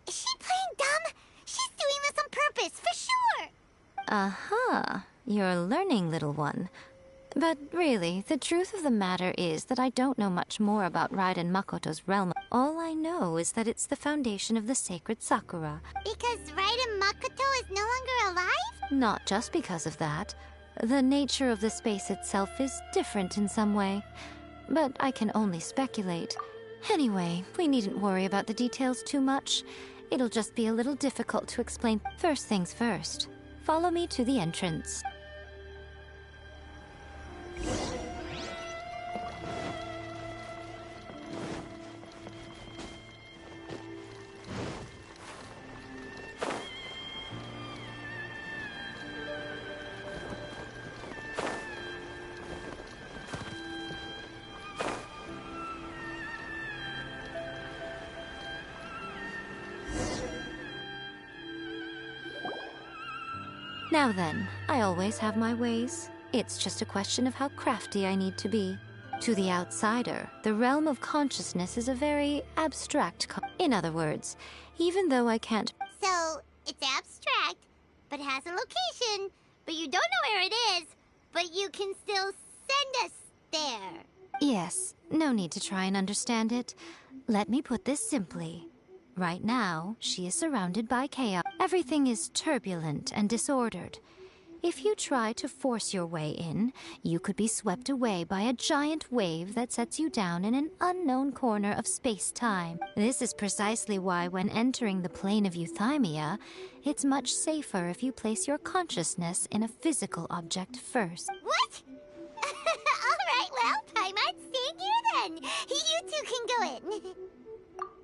Is she playing dumb? She's doing this on purpose, for sure! Uh-huh. You're learning, little one. But really, the truth of the matter is that I don't know much more about Raiden Makoto's realm. All I know is that it's the foundation of the sacred Sakura. Because Raiden Makoto is no longer alive? Not just because of that. The nature of the space itself is different in some way. But I can only speculate. Anyway, we needn't worry about the details too much. It'll just be a little difficult to explain. First things first. Follow me to the entrance. Now then, I always have my ways. It's just a question of how crafty I need to be. To the outsider, the realm of consciousness is a very abstract in other words, even though I can't... So, it's abstract, but has a location, but you don't know where it is, but you can still send us there. Yes, no need to try and understand it. Let me put this simply. Right now, she is surrounded by chaos. Everything is turbulent and disordered. If you try to force your way in, you could be swept away by a giant wave that sets you down in an unknown corner of space-time. This is precisely why when entering the plane of euthymia, it's much safer if you place your consciousness in a physical object first. What? Alright, well, Paimon, stay here then. You two can go in.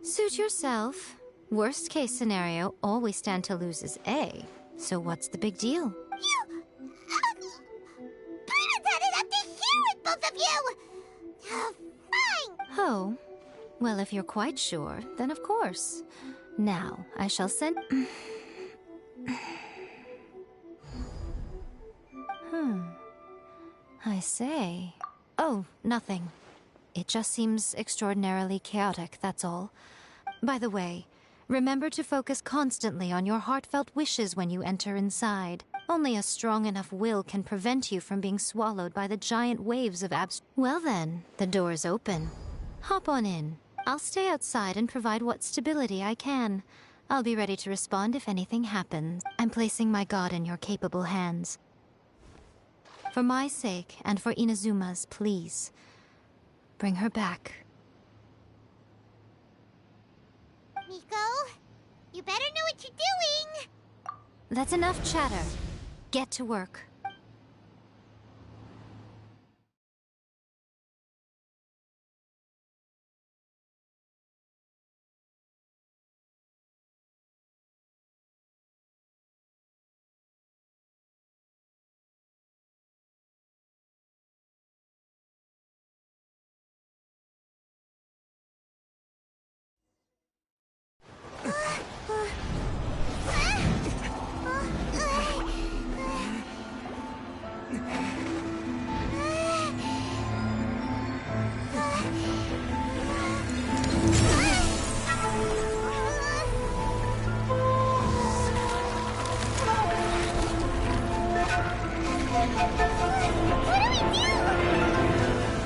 Suit yourself. Worst case scenario, all we stand to lose is A. So what's the big deal? Paimon had it up to here with both of you! Fine! Oh. Well, if you're quite sure, then of course. Now, I shall send... I say. Oh, nothing. It just seems extraordinarily chaotic, that's all. By the way, remember to focus constantly on your heartfelt wishes when you enter inside. Only a strong enough will can prevent you from being swallowed by the giant waves of Well then, the door's open. Hop on in. I'll stay outside and provide what stability I can. I'll be ready to respond if anything happens. I'm placing my god in your capable hands. For my sake, and for Inazuma's, please. Bring her back. Miko, you better know what you're doing! That's enough chatter. Get to work.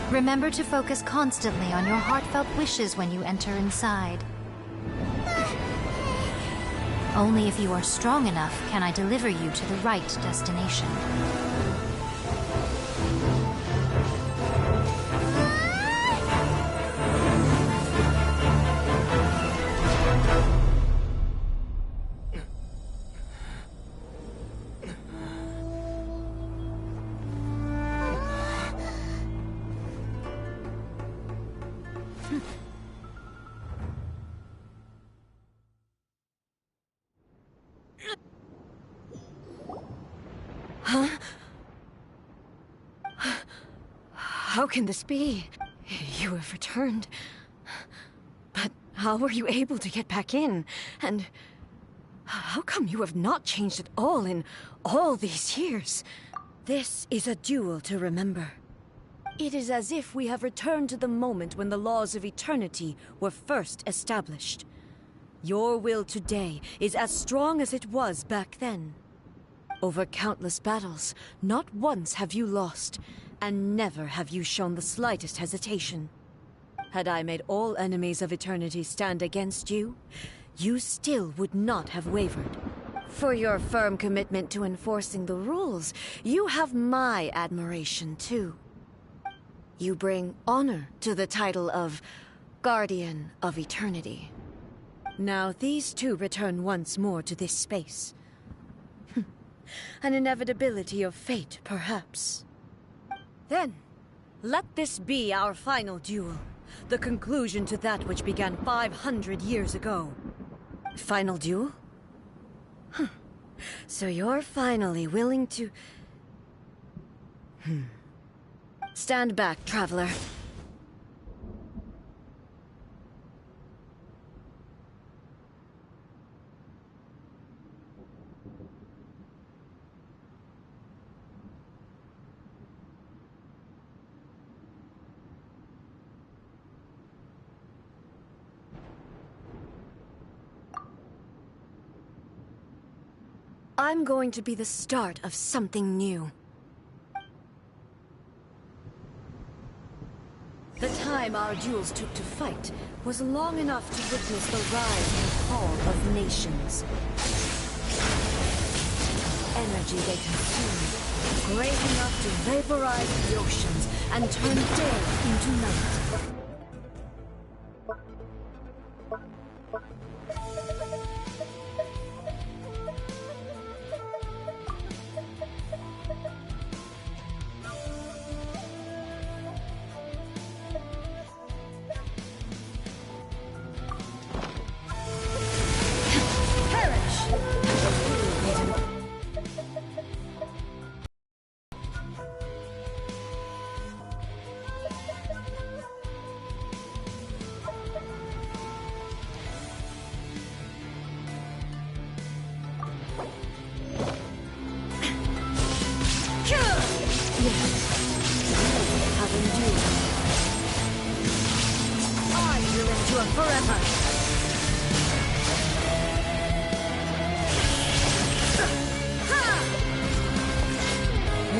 Remember to focus constantly on your heartfelt wishes when you enter inside. Only if you are strong enough can I deliver you to the right destination. Huh? How can this be? You have returned. But how were you able to get back in? And how come you have not changed at all in all these years? This is a duel to remember. It is as if we have returned to the moment when the laws of eternity were first established. Your will today is as strong as it was back then. Over countless battles, not once have you lost, and never have you shown the slightest hesitation. Had I made all enemies of eternity stand against you, you still would not have wavered. For your firm commitment to enforcing the rules, you have my admiration too. You bring honor to the title of Guardian of Eternity. Now these two return once more to this space. An inevitability of fate, perhaps. Then, let this be our final duel. The conclusion to that which began 500 years ago. Final duel? Huh. So you're finally willing to... Stand back, traveler. I'm going to be the start of something new. The time our duels took to fight was long enough to witness the rise and fall of nations. Energy they consumed, great enough to vaporize the oceans and turn day into night. Yes. have endured. I will endure forever.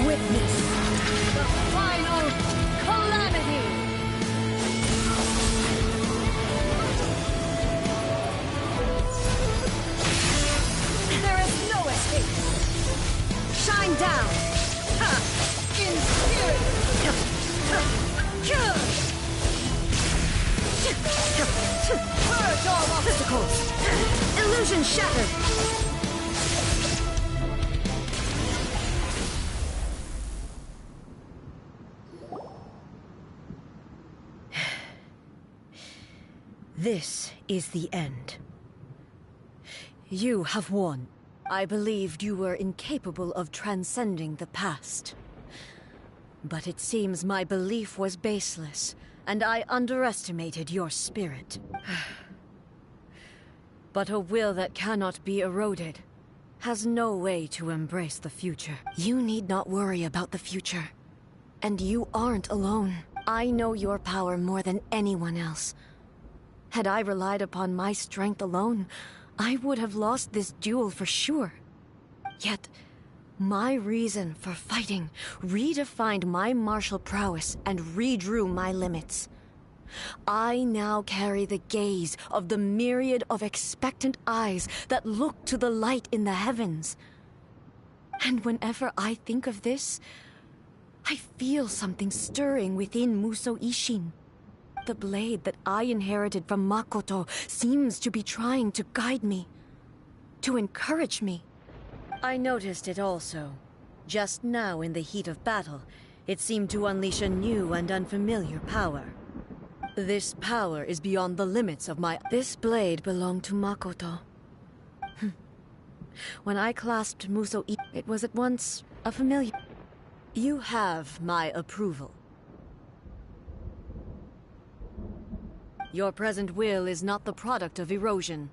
Witness the final calamity! There is no escape! Shine down! In spirit! Purge all obstacles! Illusion shattered! This is the end. You have won. I believed you were incapable of transcending the past. But it seems my belief was baseless, and I underestimated your spirit. But a will that cannot be eroded has no way to embrace the future. You need not worry about the future. And you aren't alone. I know your power more than anyone else. Had I relied upon my strength alone, I would have lost this duel for sure. Yet, my reason for fighting redefined my martial prowess and redrew my limits. I now carry the gaze of the myriad of expectant eyes that look to the light in the heavens. And whenever I think of this, I feel something stirring within Musou Ishin. The blade that I inherited from Makoto seems to be trying to guide me, to encourage me. I noticed it also. Just now in the heat of battle, it seemed to unleash a new and unfamiliar power. This power is beyond the limits of my... This blade belonged to Makoto. When I clasped Musou Ishin, it was at once a familiar... You have my approval. Your present will is not the product of erosion.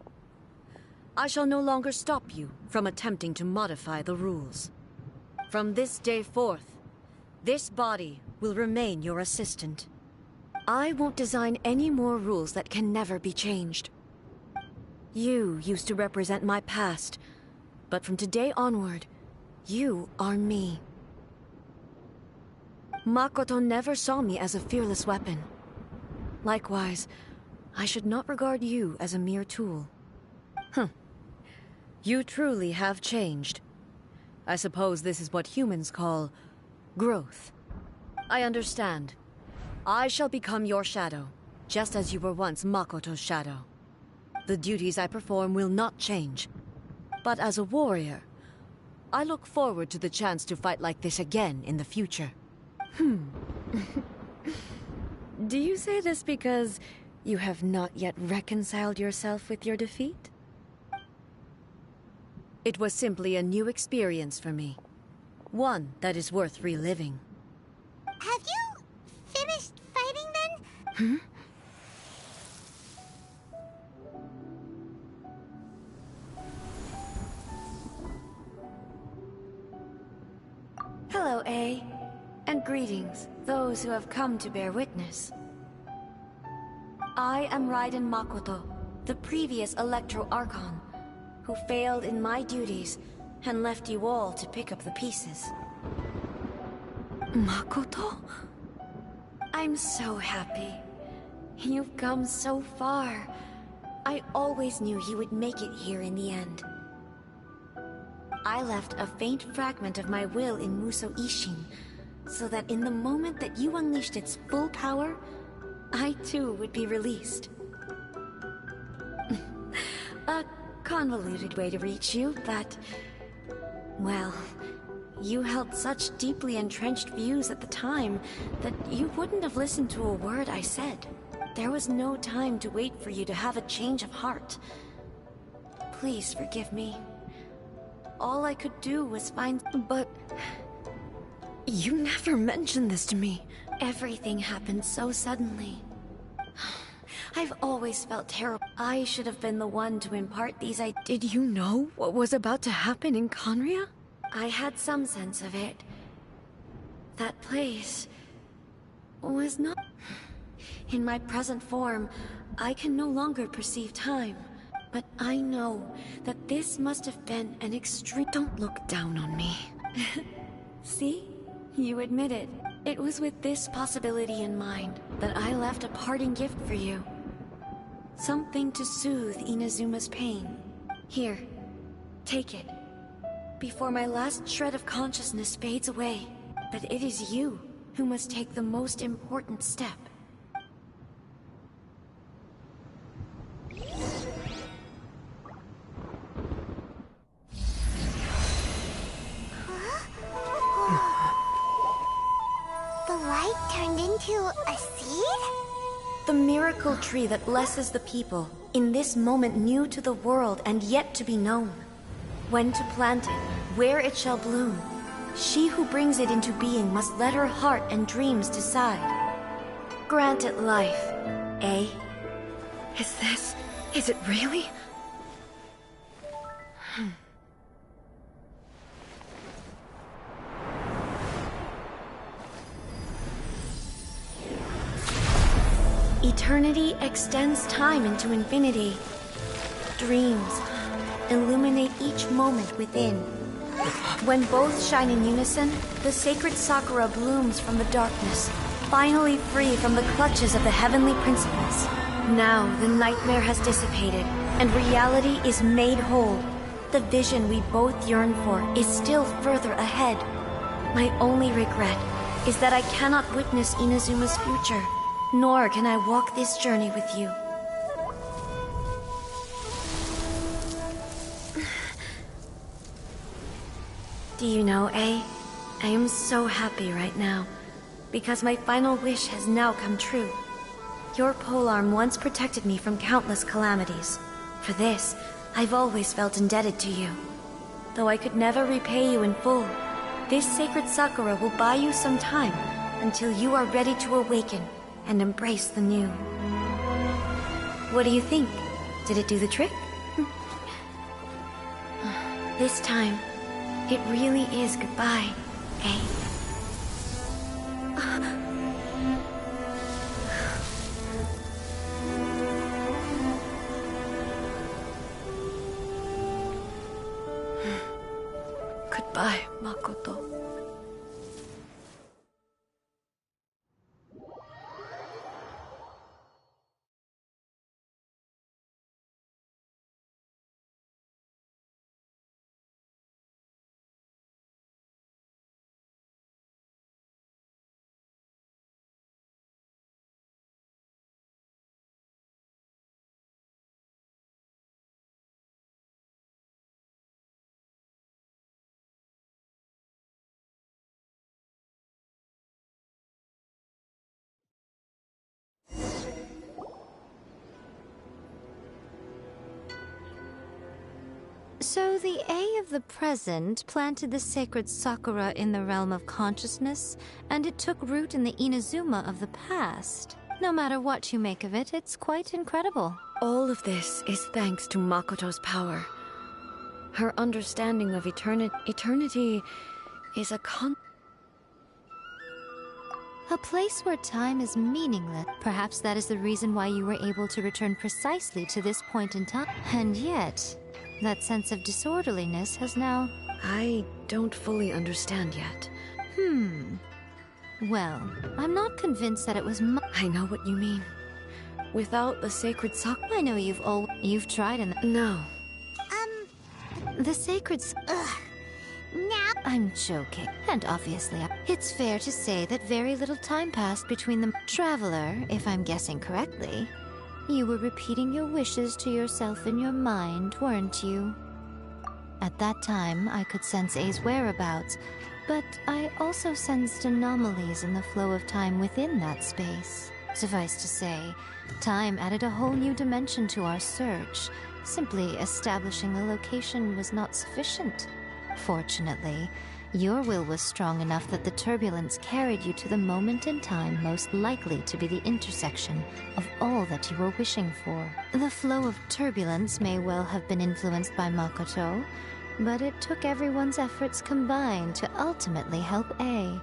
I shall no longer stop you from attempting to modify the rules. From this day forth, this body will remain your assistant. I won't design any more rules that can never be changed. You used to represent my past, but from today onward, you are me. Makoto never saw me as a fearless weapon. Likewise, I should not regard you as a mere tool. You truly have changed. I suppose this is what humans call growth. I understand. I shall become your shadow, just as you were once Makoto's shadow. The duties I perform will not change. But as a warrior, I look forward to the chance to fight like this again in the future. Do you say this because you have not yet reconciled yourself with your defeat? It was simply a new experience for me. One that is worth reliving. Have you finished fighting then? Hello, A. And greetings, those who have come to bear witness. I am Raiden Makoto, the previous Electro Archon, who failed in my duties and left you all to pick up the pieces. Makoto? I'm so happy. You've come so far. I always knew you would make it here in the end. I left a faint fragment of my will in Musou Ishin, so that in the moment that you unleashed its full power, I too would be released. A convoluted way to reach you, but... well, you held such deeply entrenched views at the time that you wouldn't have listened to a word I said. There was no time to wait for you to have a change of heart. Please forgive me. All I could do was find... But... you never mentioned this to me. Everything happened so suddenly. I've always felt terrible. I should have been the one to impart these ideas. Did you know what was about to happen in Conria? I had some sense of it. That place... was not... In my present form, I can no longer perceive time. But I know that this must have been an extreme... Don't look down on me. See? You admit it. It was with this possibility in mind that I left a parting gift for you. Something to soothe Inazuma's pain. Here, take it. Before my last shred of consciousness fades away. But it is you who must take the most important step. The light turned into a seed? The miracle tree that blesses the people, in this moment new to the world and yet to be known. When to plant it, where it shall bloom. She who brings it into being must let her heart and dreams decide. Grant it life, eh? Is it really? Eternity extends time into infinity. Dreams illuminate each moment within. When both shine in unison, the sacred Sakura blooms from the darkness, finally free from the clutches of the heavenly principles. Now the nightmare has dissipated, and reality is made whole. The vision we both yearn for is still further ahead. My only regret is that I cannot witness Inazuma's future, nor can I walk this journey with you. Do you know, I am so happy right now, because my final wish has now come true. Your polearm once protected me from countless calamities. For this, I've always felt indebted to you. Though I could never repay you in full, this sacred Sakura will buy you some time until you are ready to awaken and embrace the new. What do you think? Did it do the trick? This time, it really is goodbye, eh? Goodbye, Makoto. So the A of the present planted the sacred Sakura in the realm of consciousness, and it took root in the Inazuma of the past. No matter what you make of it, it's quite incredible. All of this is thanks to Makoto's power. Her understanding of eternity is a place where time is meaningless. Perhaps that is the reason why you were able to return precisely to this point in time. And yet, that sense of disorderliness has now... I don't fully understand yet. Well, I'm not convinced that it was I know what you mean. Without the sacred Sakura... I know you've tried and... No. The sacred... Now... I'm joking. And obviously, it's fair to say that very little time passed between them. Traveler, if I'm guessing correctly, you were repeating your wishes to yourself in your mind, weren't you? At that time, I could sense A's whereabouts, but I also sensed anomalies in the flow of time within that space. Suffice to say, time added a whole new dimension to our search. Simply establishing the location was not sufficient. Fortunately, your will was strong enough that the turbulence carried you to the moment in time most likely to be the intersection of all that you were wishing for. The flow of turbulence may well have been influenced by Makoto, but it took everyone's efforts combined to ultimately help A.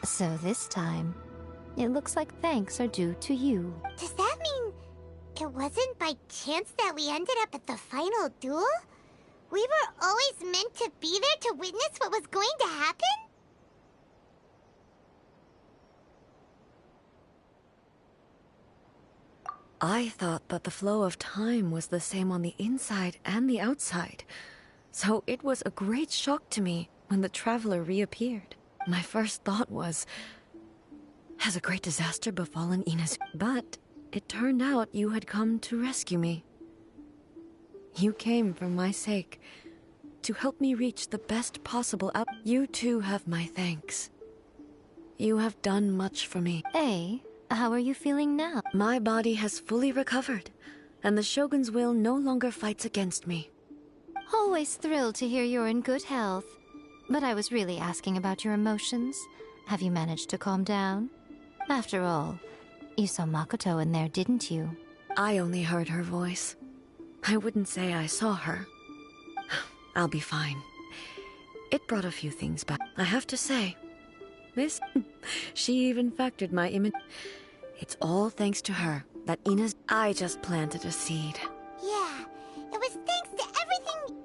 So this time, It looks like thanks are due to you. Does that mean it wasn't by chance that we ended up at the final duel? We were always meant to be there to witness what was going to happen? I thought that the flow of time was the same on the inside and the outside. So it was a great shock to me when the traveler reappeared. My first thought was, has a great disaster befallen Inazuma? But it turned out you had come to rescue me. You came for my sake, to help me reach the best possible out. You too have my thanks. You have done much for me. Hey, how are you feeling now? My body has fully recovered, and the Shogun's will no longer fights against me. Always thrilled to hear you're in good health. But I was really asking about your emotions. Have you managed to calm down? After all, you saw Makoto in there, didn't you? I only heard her voice. I wouldn't say I saw her. I'll be fine. It brought a few things back. I have to say, she even factored my image. It's all thanks to her that I just planted a seed. Yeah, it was thanks to everything.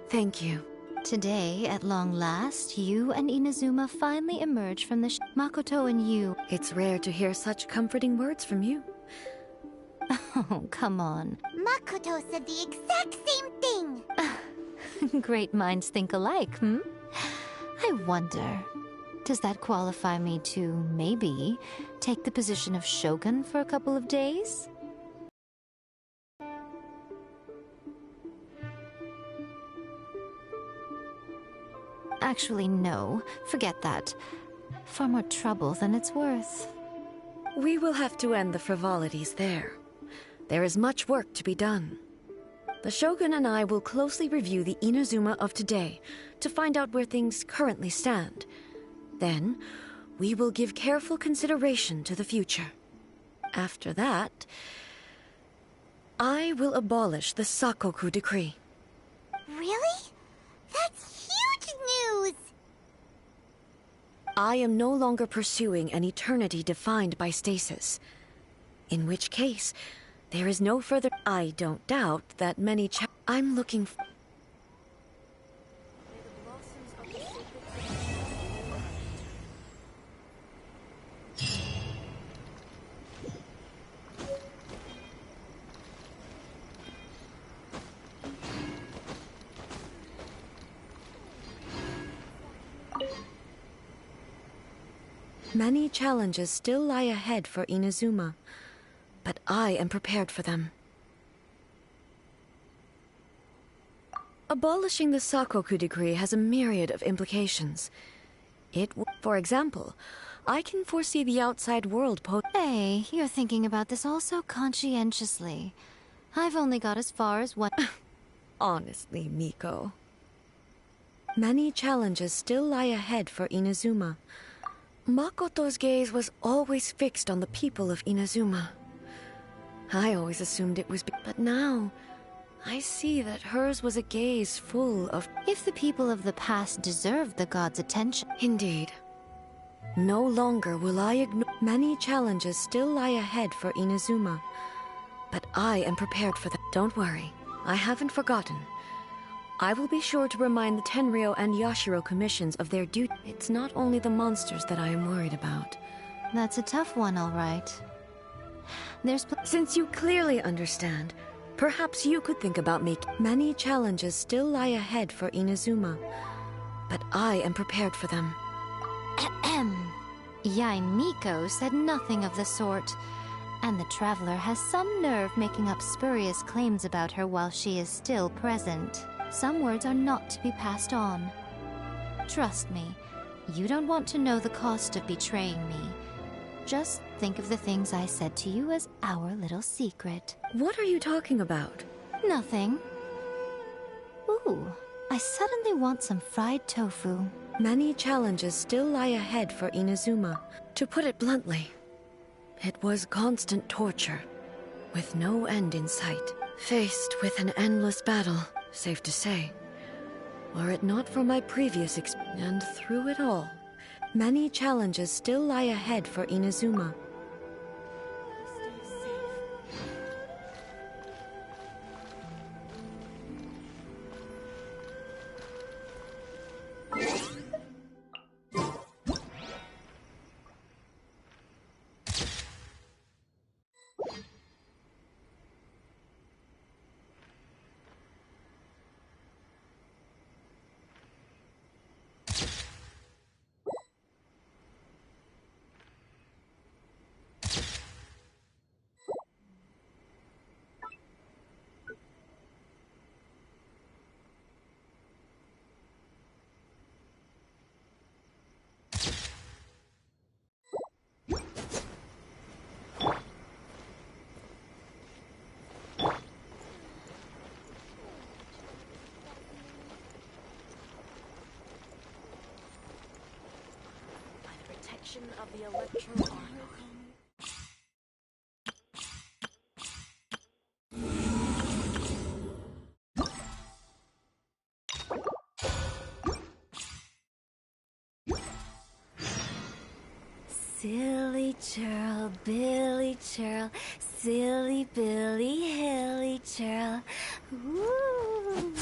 Thank you. Today, at long last, you and Inazuma finally emerge from the Makoto and you. It's rare to hear such comforting words from you. Oh, come on. Makoto said the exact same thing. Great minds think alike, hmm? I wonder, does that qualify me to, maybe, take the position of Shogun for a couple of days? Actually, no. Forget that. Far more trouble than it's worth. We will have to end the frivolities there. There is much work to be done. The Shogun and I will closely review the Inazuma of today to find out where things currently stand. Then, we will give careful consideration to the future. After that, I will abolish the Sakoku decree. Really? That's huge news! I am no longer pursuing an eternity defined by stasis. In which case, there is no further... I don't doubt that many I'm looking for... Many challenges still lie ahead for Inazuma, but I am prepared for them. Abolishing the Sakoku decree has a myriad of implications. For example, I can foresee the outside world Hey, you're thinking about this all so conscientiously. I've only got as far as one... Honestly, Miko. Many challenges still lie ahead for Inazuma. Makoto's gaze was always fixed on the people of Inazuma. I always assumed it was... But now, I see that hers was a gaze full of... If the people of the past deserved the god's attention... Indeed. No longer will I ignore... Many challenges still lie ahead for Inazuma, but I am prepared for them. Don't worry, I haven't forgotten. I will be sure to remind the Tenryo and Yashiro commissions of their duty. It's not only the monsters that I am worried about. That's a tough one, all right. Since you clearly understand, perhaps you could think about making... Many challenges still lie ahead for Inazuma, but I am prepared for them. Yae Miko said nothing of the sort, and the traveler has some nerve making up spurious claims about her while she is still present. Some words are not to be passed on. Trust me, you don't want to know the cost of betraying me. Just think of the things I said to you as our little secret. What are you talking about? Nothing. Ooh, I suddenly want some fried tofu. Many challenges still lie ahead for Inazuma. To put it bluntly, it was constant torture, with no end in sight. Faced with an endless battle, safe to say. Were it not for my previous experience, and through it all, Many challenges still lie ahead for Inazuma. Of the electro armor. Silly churl, Billy churl, silly Billy, hilly churl. Woo!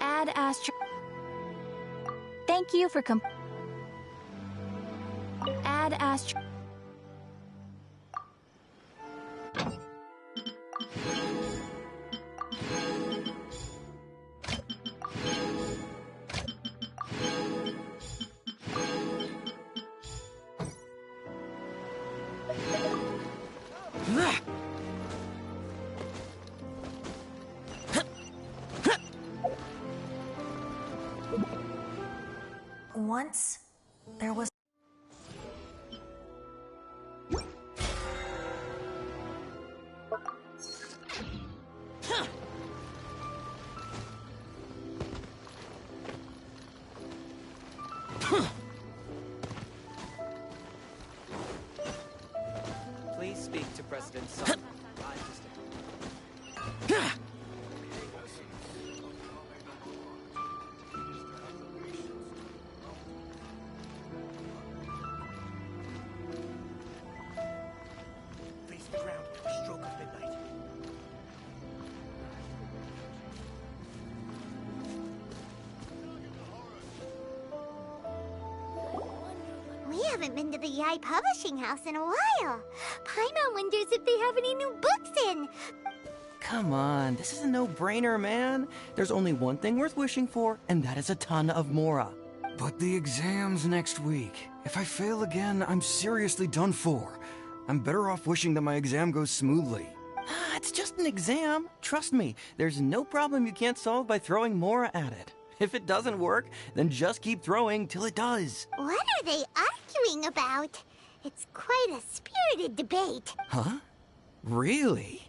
Add Astro. Thank you for Add Astro. Once, there was... Please speak to President Sun. Face the ground at the stroke of midnight. We haven't been to the Yai Publishing House in a while. Paimon wonders if they have any new books in. Come on, this is a no-brainer, man. There's only one thing worth wishing for, and that is a ton of Mora. But the exam's next week. If I fail again, I'm seriously done for. I'm better off wishing that my exam goes smoothly. Ah, it's just an exam. Trust me, there's no problem you can't solve by throwing Mora at it. If it doesn't work, then just keep throwing till it does. What are they arguing about? It's quite a spirited debate. Huh? Really?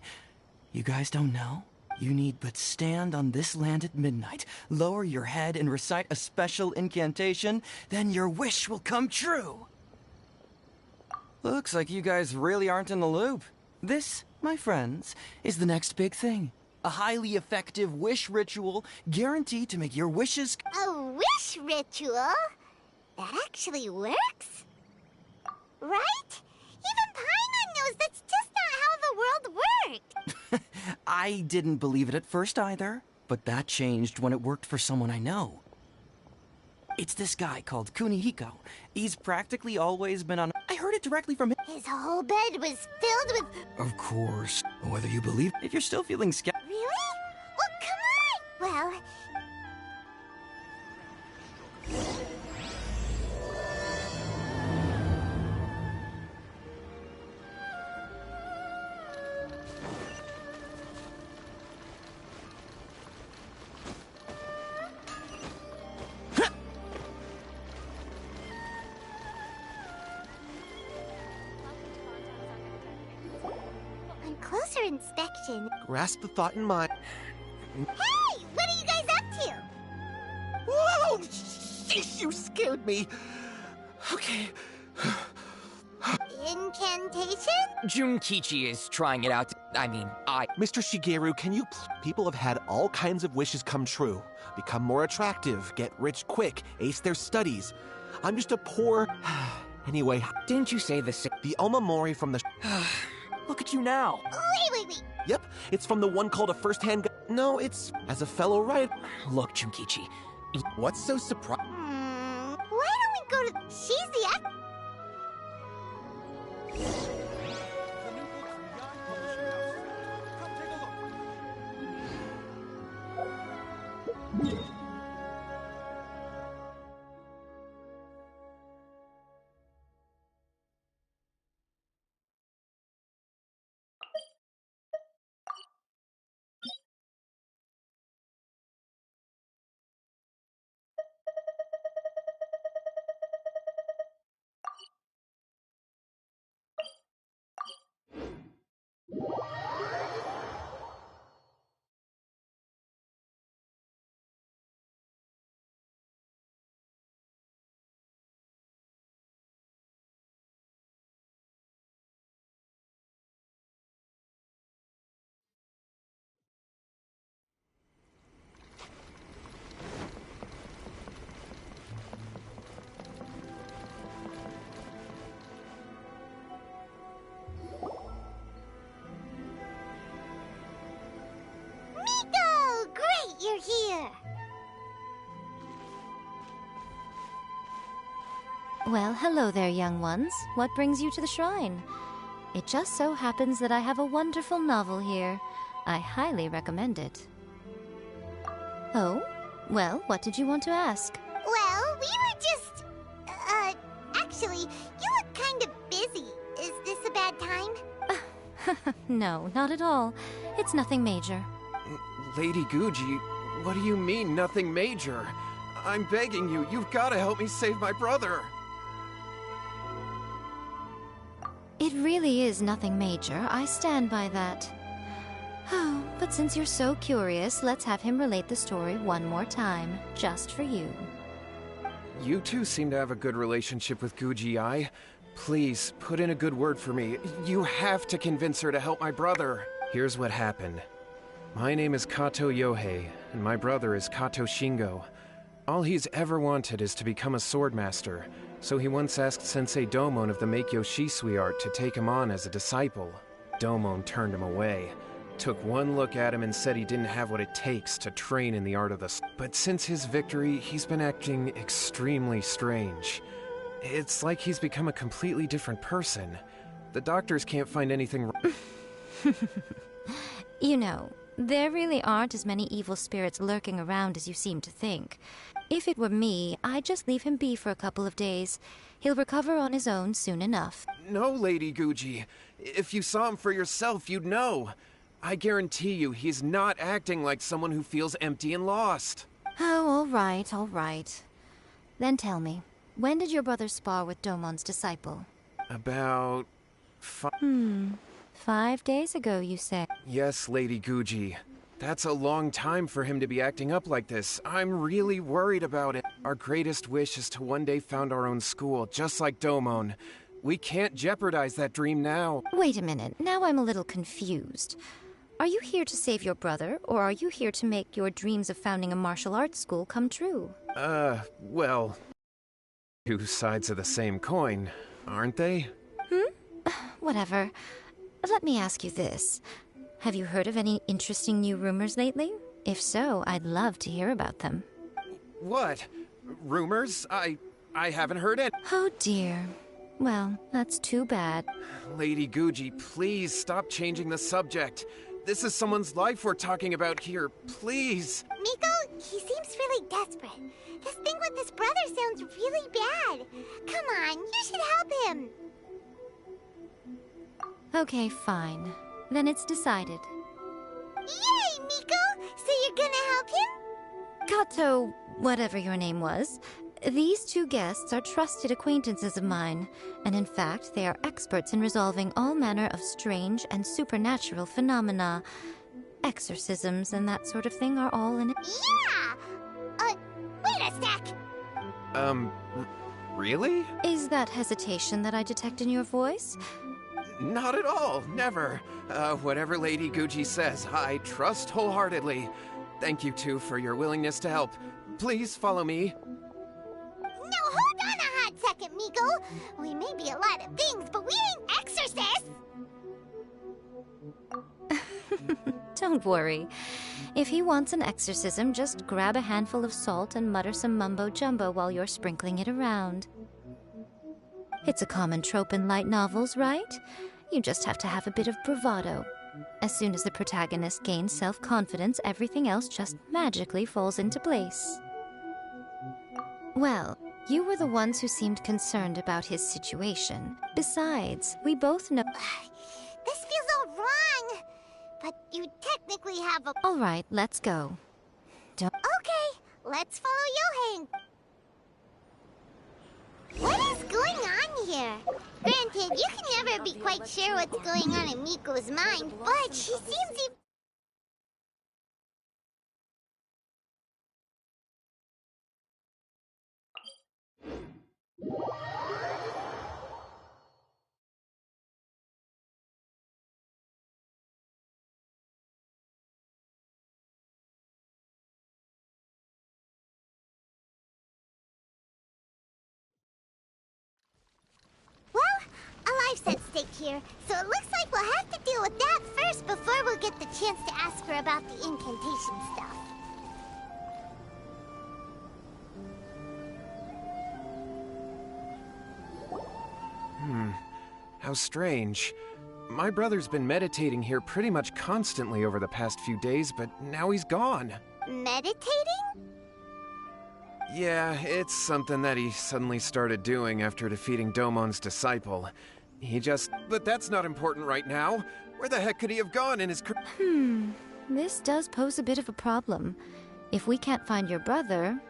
You guys don't know? You need but stand on this land at midnight, lower your head and recite a special incantation, then your wish will come true. Looks like you guys really aren't in the loop. This, my friends, is the next big thing. A highly effective wish ritual guaranteed to make your wishes... A wish ritual? That actually works? Right? Even Paimon knows that's just not how the world worked. I didn't believe it at first either, but that changed when it worked for someone I know. It's this guy called Kunihiko. He's practically always been on... I heard it directly from him. His whole bed was filled with... Of course. Whether you believe... If you're still feeling skeptical... Really? Well, come on! Well... On closer inspection... Grasp the thought in mind. Hey! What are you guys up to? Whoa! Sheesh, you scared me. Okay. Incantation? Junkichi is trying it out. Mr. Shigeru, can you people have had all kinds of wishes come true. Become more attractive, get rich quick, ace their studies. I'm just a poor... Anyway... Didn't you say the same? The Omamori from the... Look at you now. Wait. Yep, it's from the one called a first-hand... No, it's as a fellow writer. Look, Junkichi. What's so surprising? Why don't we go to... She's the act... You're here! Well, hello there, young ones. What brings you to the shrine? It just so happens that I have a wonderful novel here. I highly recommend it. Oh? Well, what did you want to ask? Well, we were just... actually, you look kind of busy. Is this a bad time? No, not at all. It's nothing major. Lady Guji, what do you mean, nothing major? I'm begging you, you've got to help me save my brother. It really is nothing major. I stand by that. Oh, but since you're so curious, let's have him relate the story one more time, just for you. You two seem to have a good relationship with Guji-ai. Please, put in a good word for me. You have to convince her to help my brother. Here's what happened. My name is Kato Yohei, and my brother is Kato Shingo. All he's ever wanted is to become a swordmaster, so he once asked Sensei Domon of the Meikyo Shisui art to take him on as a disciple. Domon turned him away, took one look at him and said he didn't have what it takes to train in the art of the But since his victory, he's been acting extremely strange. It's like he's become a completely different person. The doctors can't find anything wrong. You know, there really aren't as many evil spirits lurking around as you seem to think. If it were me, I'd just leave him be for a couple of days. He'll recover on his own soon enough. No, Lady Guji. If you saw him for yourself, you'd know. I guarantee you, he's not acting like someone who feels empty and lost. Oh, all right. Then tell me, when did your brother spar with Domon's disciple? About... 5 days ago, you say? Yes, Lady Guji. That's a long time for him to be acting up like this. I'm really worried about it. Our greatest wish is to one day found our own school, just like Domon. We can't jeopardize that dream now. Wait a minute, now I'm a little confused. Are you here to save your brother, or are you here to make your dreams of founding a martial arts school come true? Well... two sides of the same coin, aren't they? Whatever. Let me ask you this. Have you heard of any interesting new rumors lately? If so, I'd love to hear about them. What? Rumors? I haven't heard it. Oh dear. Well, that's too bad. Lady Guji, please stop changing the subject. This is someone's life we're talking about here. Please. Miko, he seems really desperate. This thing with his brother sounds really bad. Come on, you should help him. Okay, fine. Then it's decided. Yay, Miko! So you're gonna help him? Kato, whatever your name was, these two guests are trusted acquaintances of mine, and in fact, they are experts in resolving all manner of strange and supernatural phenomena. Exorcisms and that sort of thing are all in it. Yeah! Wait a sec! Really? Is that hesitation that I detect in your voice? Not at all, never. Whatever Lady Guji says, I trust wholeheartedly. Thank you two for your willingness to help. Please follow me. No, hold on a hot second, Miko. We may be a lot of things, but we ain't exorcists! Don't worry. If he wants an exorcism, just grab a handful of salt and mutter some mumbo-jumbo while you're sprinkling it around. It's a common trope in light novels, right? You just have to have a bit of bravado. As soon as the protagonist gains self-confidence, everything else just magically falls into place. Well, you were the ones who seemed concerned about his situation. Besides, we both know... This feels all wrong! But you technically have a... All right, let's go. Don't... Okay, let's follow Yohane. What is going on here? Granted, you can never be quite sure what's going on in Miko's mind, but she seems life's at stake here, so it looks like we'll have to deal with that first before we'll get the chance to ask her about the incantation stuff. How strange. My brother's been meditating here pretty much constantly over the past few days, but now he's gone. Meditating? Yeah, it's something that he suddenly started doing after defeating Domon's disciple. But that's not important right now. Where the heck could he have gone in his... This does pose a bit of a problem. If we can't find your brother,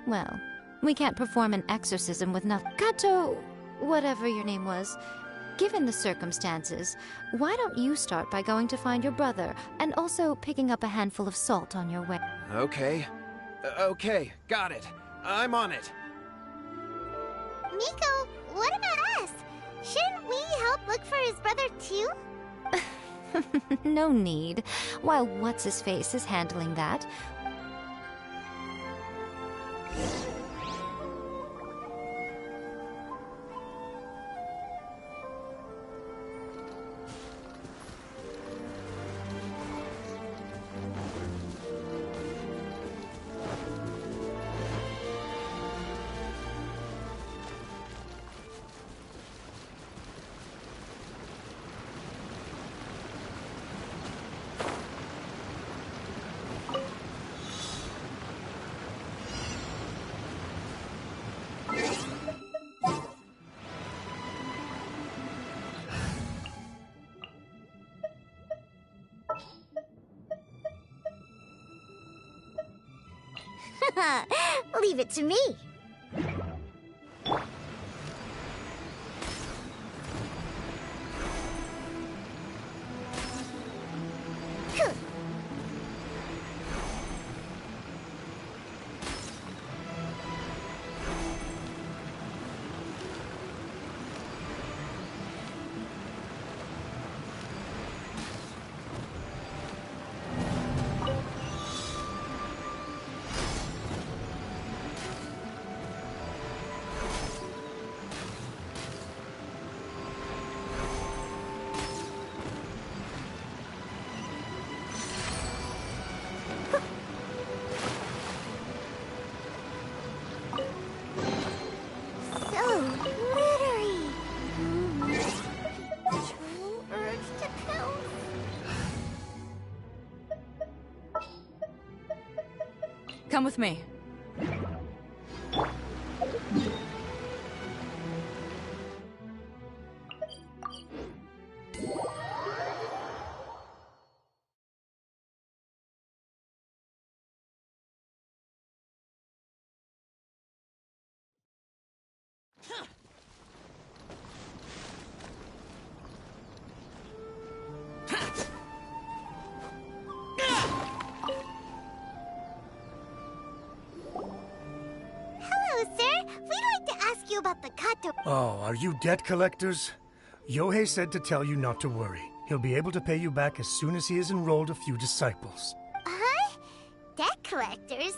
well, we can't perform an exorcism with nothing. Kato, whatever your name was, given the circumstances, why don't you start by going to find your brother, and also picking up a handful of salt on your way? Okay. Okay, got it. I'm on it. Miko, what about us? Shouldn't we help look for his brother too? No need. While What's-His-Face is handling that, leave it to me. Come with me. Hello, sir. We'd like to ask you about the Kato. Oh, are you debt collectors? Yohei said to tell you not to worry. He'll be able to pay you back as soon as he has enrolled a few disciples. Huh? Debt collectors?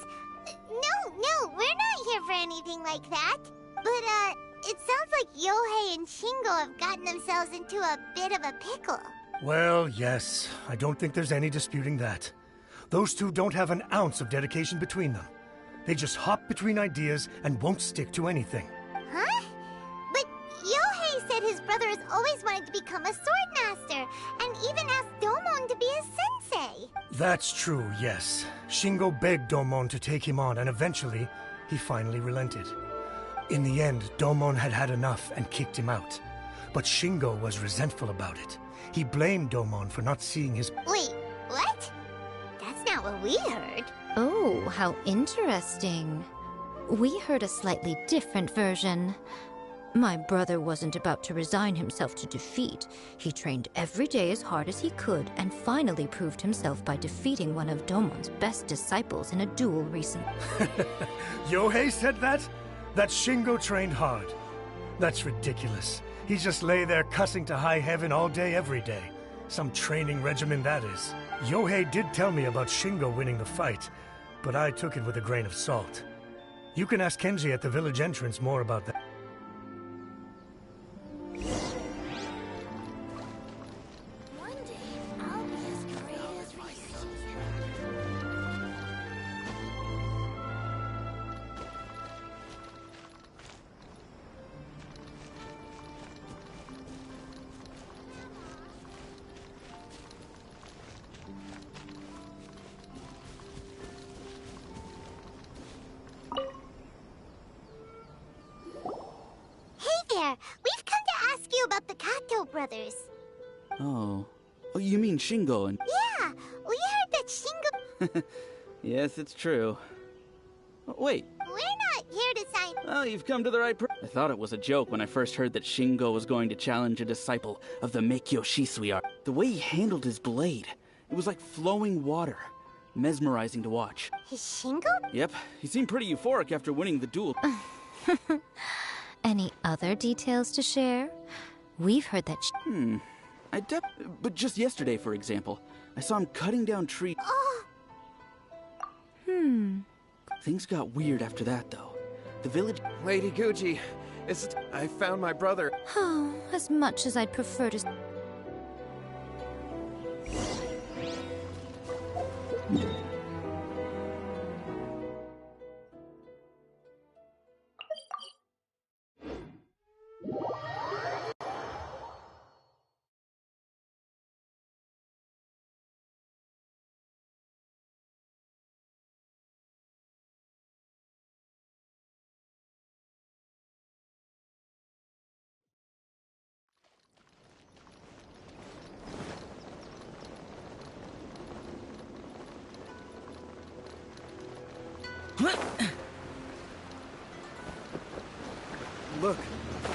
No, we're not here for anything like that. But, it sounds like Yohei and Shingo have gotten themselves into a bit of a pickle. Well, yes. I don't think there's any disputing that. Those two don't have an ounce of dedication between them. They just hop between ideas and won't stick to anything. Huh? But Yohei said his brother has always wanted to become a sword master, and even asked Domon to be his sensei. That's true, yes. Shingo begged Domon to take him on, and eventually, he finally relented. In the end, Domon had had enough and kicked him out. But Shingo was resentful about it. He blamed Domon for not seeing his... Wait, what? That's not what we heard. Oh, how interesting. We heard a slightly different version. My brother wasn't about to resign himself to defeat. He trained every day as hard as he could and finally proved himself by defeating one of Domon's best disciples in a duel recently. Yohei said that? That Shingo trained hard. That's ridiculous. He just lay there cussing to high heaven all day, every day. Some training regimen, that is. Yohei did tell me about Shingo winning the fight, but I took it with a grain of salt. You can ask Kenji at the village entrance more about that. We've come to ask you about the Kato brothers. Oh, you mean Shingo and... Yeah, we heard that Shingo... Yes, it's true. Wait. We're not here to sign... Well, you've come to the right I thought it was a joke when I first heard that Shingo was going to challenge a disciple of the Meikyo Shisui art. The way he handled his blade, it was like flowing water. Mesmerizing to watch. Is Shingo? Yep, he seemed pretty euphoric after winning the duel. Any other details to share? We've heard that But just yesterday, for example, I saw him cutting down trees. Oh. Things got weird after that, though. The village... Lady Guji, I found my brother. Oh, as much as I'd prefer to...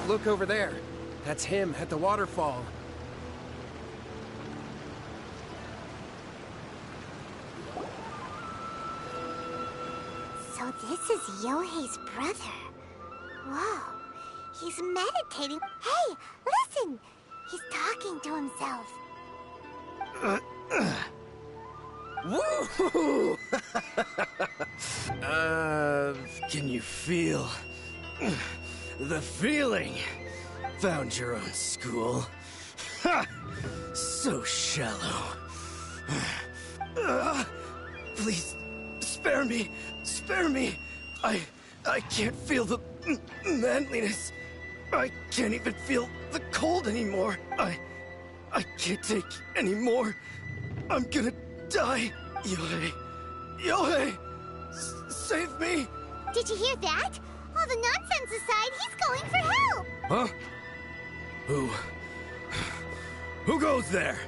Look over there. That's him at the waterfall. So this is Yohei's brother. Whoa, he's meditating. Hey, listen! He's talking to himself. Woohoo! Can you feel the feeling? Found your own school. Ha! So shallow. Please, spare me. Spare me. I can't feel the manliness. I can't even feel the cold anymore. I can't take any more. I'm gonna die. Yohei. Yohei! Save me! Did you hear that? All the nonsense aside, he's going for help! Huh? Who goes there?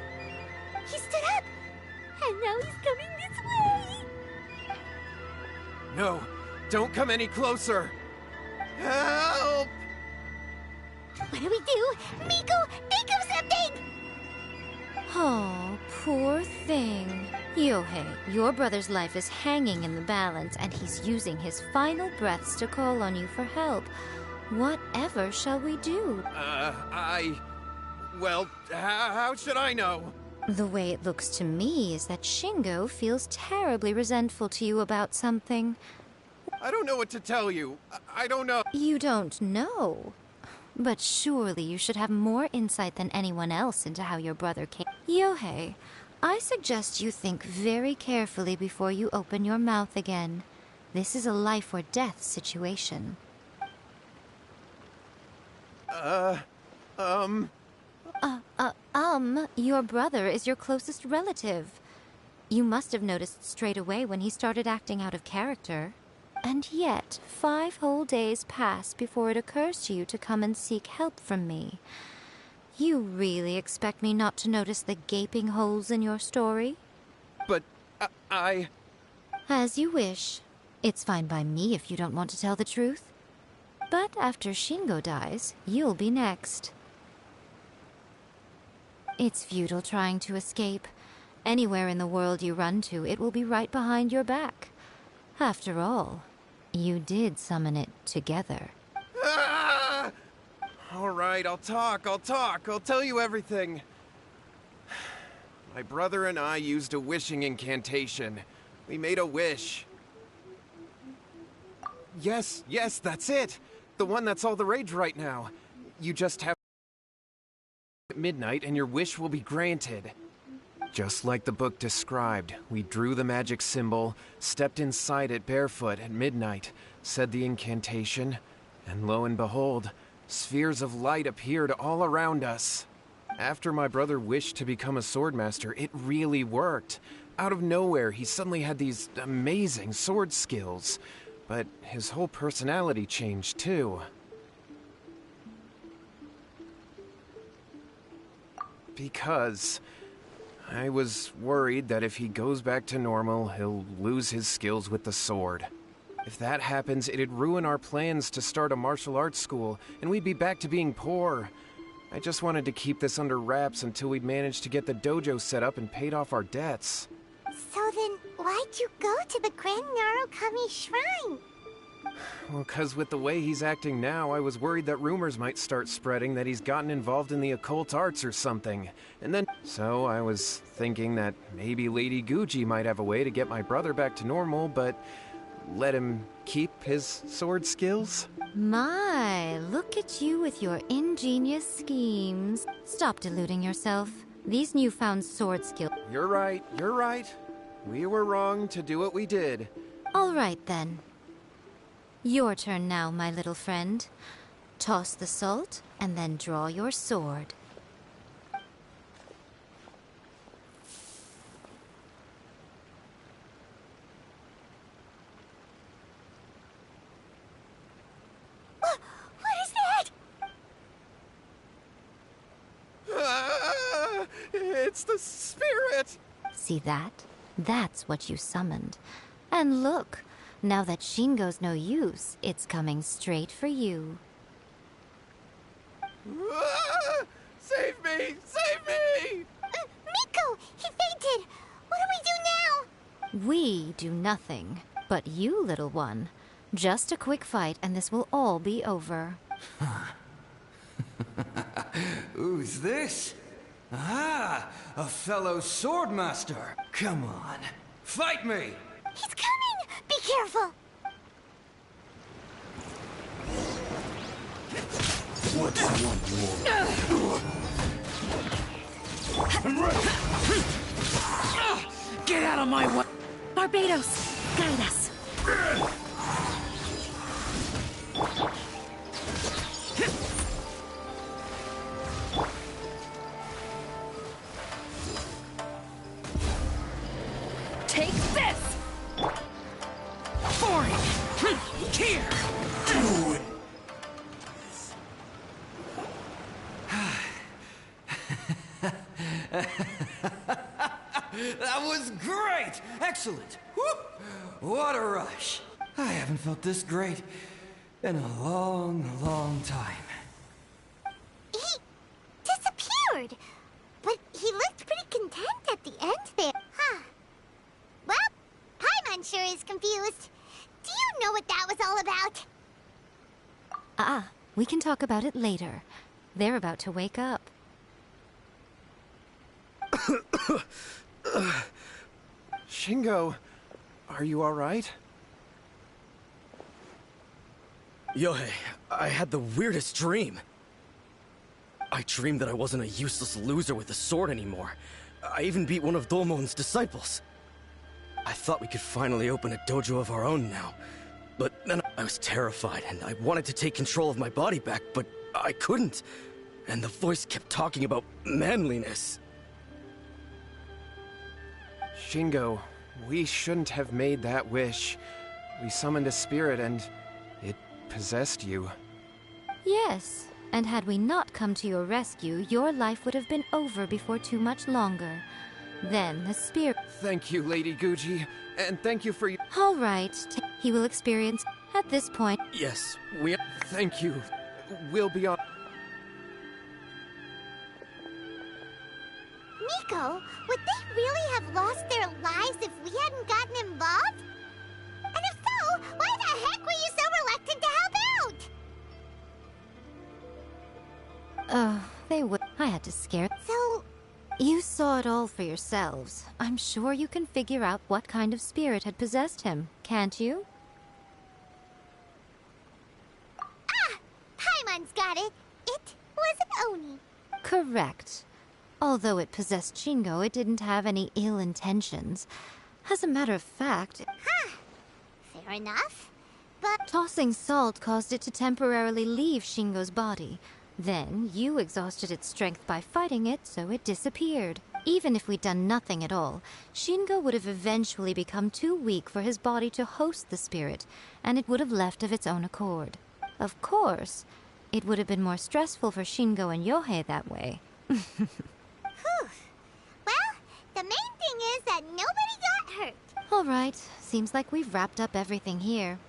He stood up! And now he's coming this way! No, don't come any closer! Help! What do we do? Miko, think of something! Oh, poor thing. Yohei, your brother's life is hanging in the balance, and he's using his final breaths to call on you for help. Whatever shall we do? Well, how should I know? The way it looks to me is that Shingo feels terribly resentful to you about something. I don't know what to tell you. I don't know. You don't know? But surely you should have more insight than anyone else into how your brother came. Yohei, I suggest you think very carefully before you open your mouth again. This is a life or death situation. Your brother is your closest relative. You must have noticed straight away when he started acting out of character. And yet, 5 whole days pass before it occurs to you to come and seek help from me. You really expect me not to notice the gaping holes in your story? But, I... As you wish. It's fine by me if you don't want to tell the truth. But after Shingo dies, you'll be next. It's futile trying to escape. Anywhere in the world you run to, it will be right behind your back. After all, you did summon it together. Ah! All right, I'll talk. I'll tell you everything. My brother and I used a wishing incantation. We made a wish. Yes, that's it. The one that's all the rage right now. You just have at midnight and your wish will be granted. Just like the book described, we drew the magic symbol, stepped inside it barefoot at midnight, said the incantation, and lo and behold, spheres of light appeared all around us. After my brother wished to become a swordmaster, it really worked. Out of nowhere, he suddenly had these amazing sword skills, but his whole personality changed too. Because I was worried that if he goes back to normal, he'll lose his skills with the sword. If that happens, it'd ruin our plans to start a martial arts school, and we'd be back to being poor. I just wanted to keep this under wraps until we'd managed to get the dojo set up and paid off our debts. So then, why'd you go to the Grand Narukami Shrine? Well, 'cause with the way he's acting now, I was worried that rumors might start spreading that he's gotten involved in the occult arts or something. So I was thinking that maybe Lady Guji might have a way to get my brother back to normal, but let him keep his sword skills? My, look at you with your ingenious schemes. Stop deluding yourself. These newfound sword skills... You're right. We were wrong to do what we did. All right, then. Your turn now, my little friend. Toss the salt, and then draw your sword. What is that? It's the spirit! See that? That's what you summoned. And look, now that Shingo's no use, it's coming straight for you. Save me! Miko! He fainted! What do we do now? We do nothing. But you, little one, just a quick fight and this will all be over. Who's this? Ah, a fellow swordmaster. Come on, fight me! He's coming! Be careful! What do you want more? I'm ready! Get out of my way! Barbados, guide us! Take this! was great! Excellent! Woo! What a rush! I haven't felt this great in a long, long time. He disappeared, but he looked pretty content at the end there. Huh. Well, Paimon sure is confused. Do you know what that was all about? We can talk about it later. They're about to wake up. Shingo, are you alright? Yohei, I had the weirdest dream. I dreamed that I wasn't a useless loser with a sword anymore. I even beat one of Domon's disciples. I thought we could finally open a dojo of our own now. But then I was terrified, and I wanted to take control of my body back, but I couldn't. And the voice kept talking about manliness. Shingo, we shouldn't have made that wish. We summoned a spirit and it possessed you. Yes, and had we not come to your rescue, your life would have been over before too much longer. Then the spirit... Thank you, Lady Guji, and thank you for your... All right, he will experience... At this point... Yes, we... Thank you. We'll be on... Nico, would they really have lost their lives if we hadn't gotten involved? And if so, why the heck were you so reluctant to help out? They would... I had to scare... So... You saw it all for yourselves. I'm sure you can figure out what kind of spirit had possessed him, can't you? Paimon's got it. It was an Oni. Correct. Although it possessed Shingo, it didn't have any ill intentions. As a matter of fact... Fair enough, but... Tossing salt caused it to temporarily leave Shingo's body. Then, you exhausted its strength by fighting it, so it disappeared. Even if we'd done nothing at all, Shingo would have eventually become too weak for his body to host the spirit, and it would have left of its own accord. Of course, it would have been more stressful for Shingo and Yohei that way. Whew. Well, the main thing is that nobody got hurt. All right, seems like we've wrapped up everything here.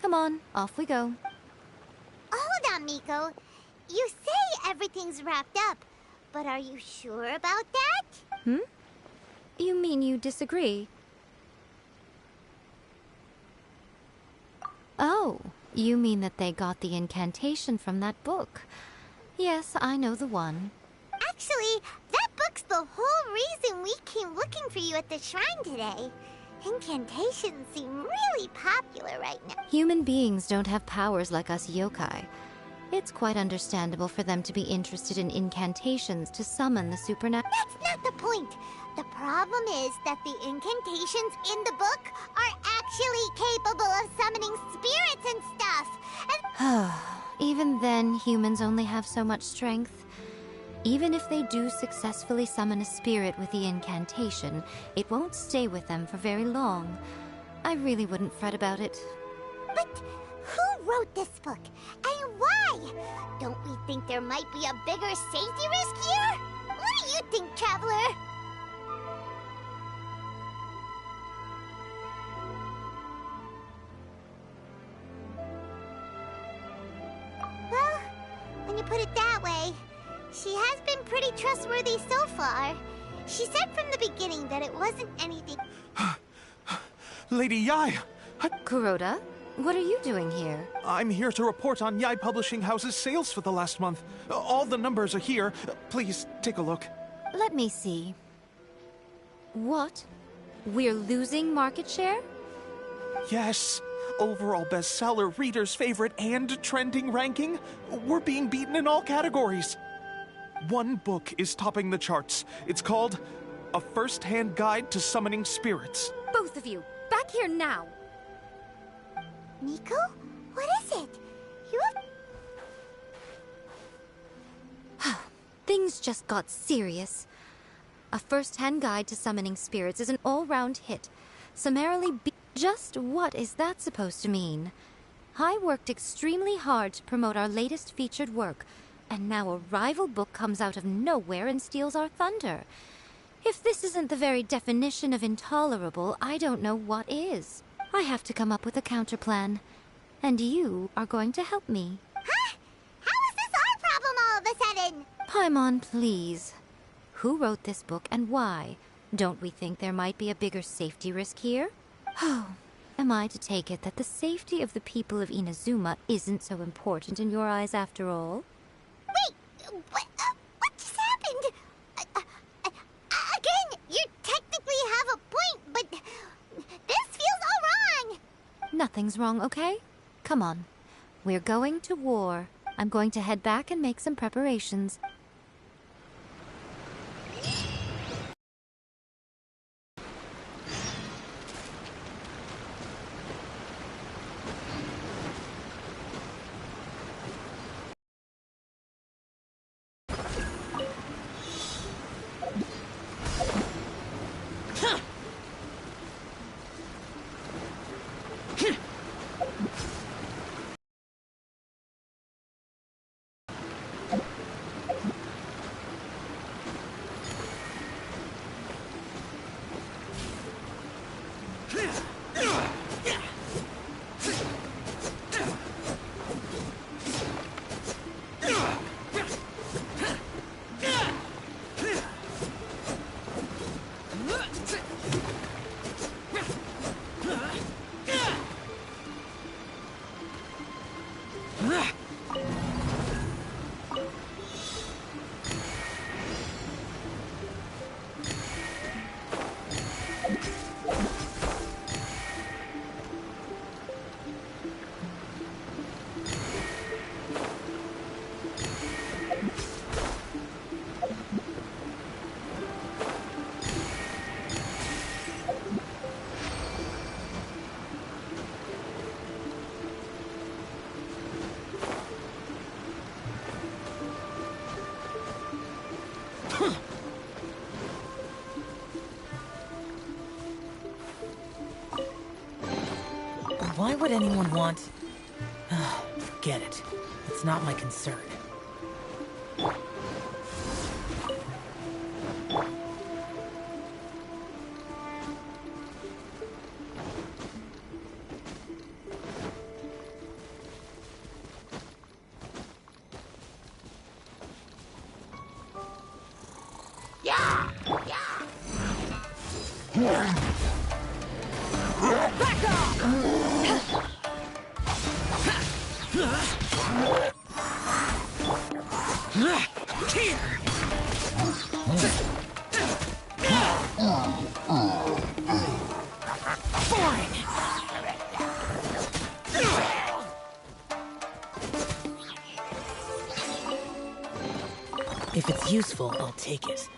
Come on, off we go. Hold on, Miko. You say everything's wrapped up, but are you sure about that? You mean you disagree? Oh, you mean that they got the incantation from that book. Yes, I know the one. Actually, that book's the whole reason we came looking for you at the shrine today. Incantations seem really popular right now. Human beings don't have powers like us yokai. It's quite understandable for them to be interested in incantations to summon the supernatural. That's not the point. The problem is that the incantations in the book are actually capable of summoning spirits and stuff. And Even then, humans only have so much strength. Even if they do successfully summon a spirit with the incantation, it won't stay with them for very long. I really wouldn't fret about it. But who wrote this book? And why? Don't we think there might be a bigger safety risk here? What do you think, Traveler? Well, when you put it that way, she has been pretty trustworthy so far. She said from the beginning that it wasn't anything... Lady Yai! Kuroda, what are you doing here? I'm here to report on Yai Publishing House's sales for the last month. All the numbers are here. Please, take a look. Let me see. What? We're losing market share? Yes. Overall bestseller, readers' favorite, and trending ranking. We're being beaten in all categories. One book is topping the charts. It's called A First-Hand Guide to Summoning Spirits. Both of you, back here now! Nico? What is it? You have... Things just got serious. A First-Hand Guide to Summoning Spirits is an all-round hit. Summarily Just what is that supposed to mean? I worked extremely hard to promote our latest featured work, and now a rival book comes out of nowhere and steals our thunder. If this isn't the very definition of intolerable, I don't know what is. I have to come up with a counterplan. And you are going to help me. Huh? How is this our problem all of a sudden? Paimon, please. Who wrote this book and why? Don't we think there might be a bigger safety risk here? Oh, am I to take it that the safety of the people of Inazuma isn't so important in your eyes after all? Wait, what just happened? Again, you technically have a point, but this feels all wrong. Nothing's wrong, okay? Come on. We're going to war. I'm going to head back and make some preparations. Why would anyone want... Forget it. It's not my concern. If it's useful, I'll take it.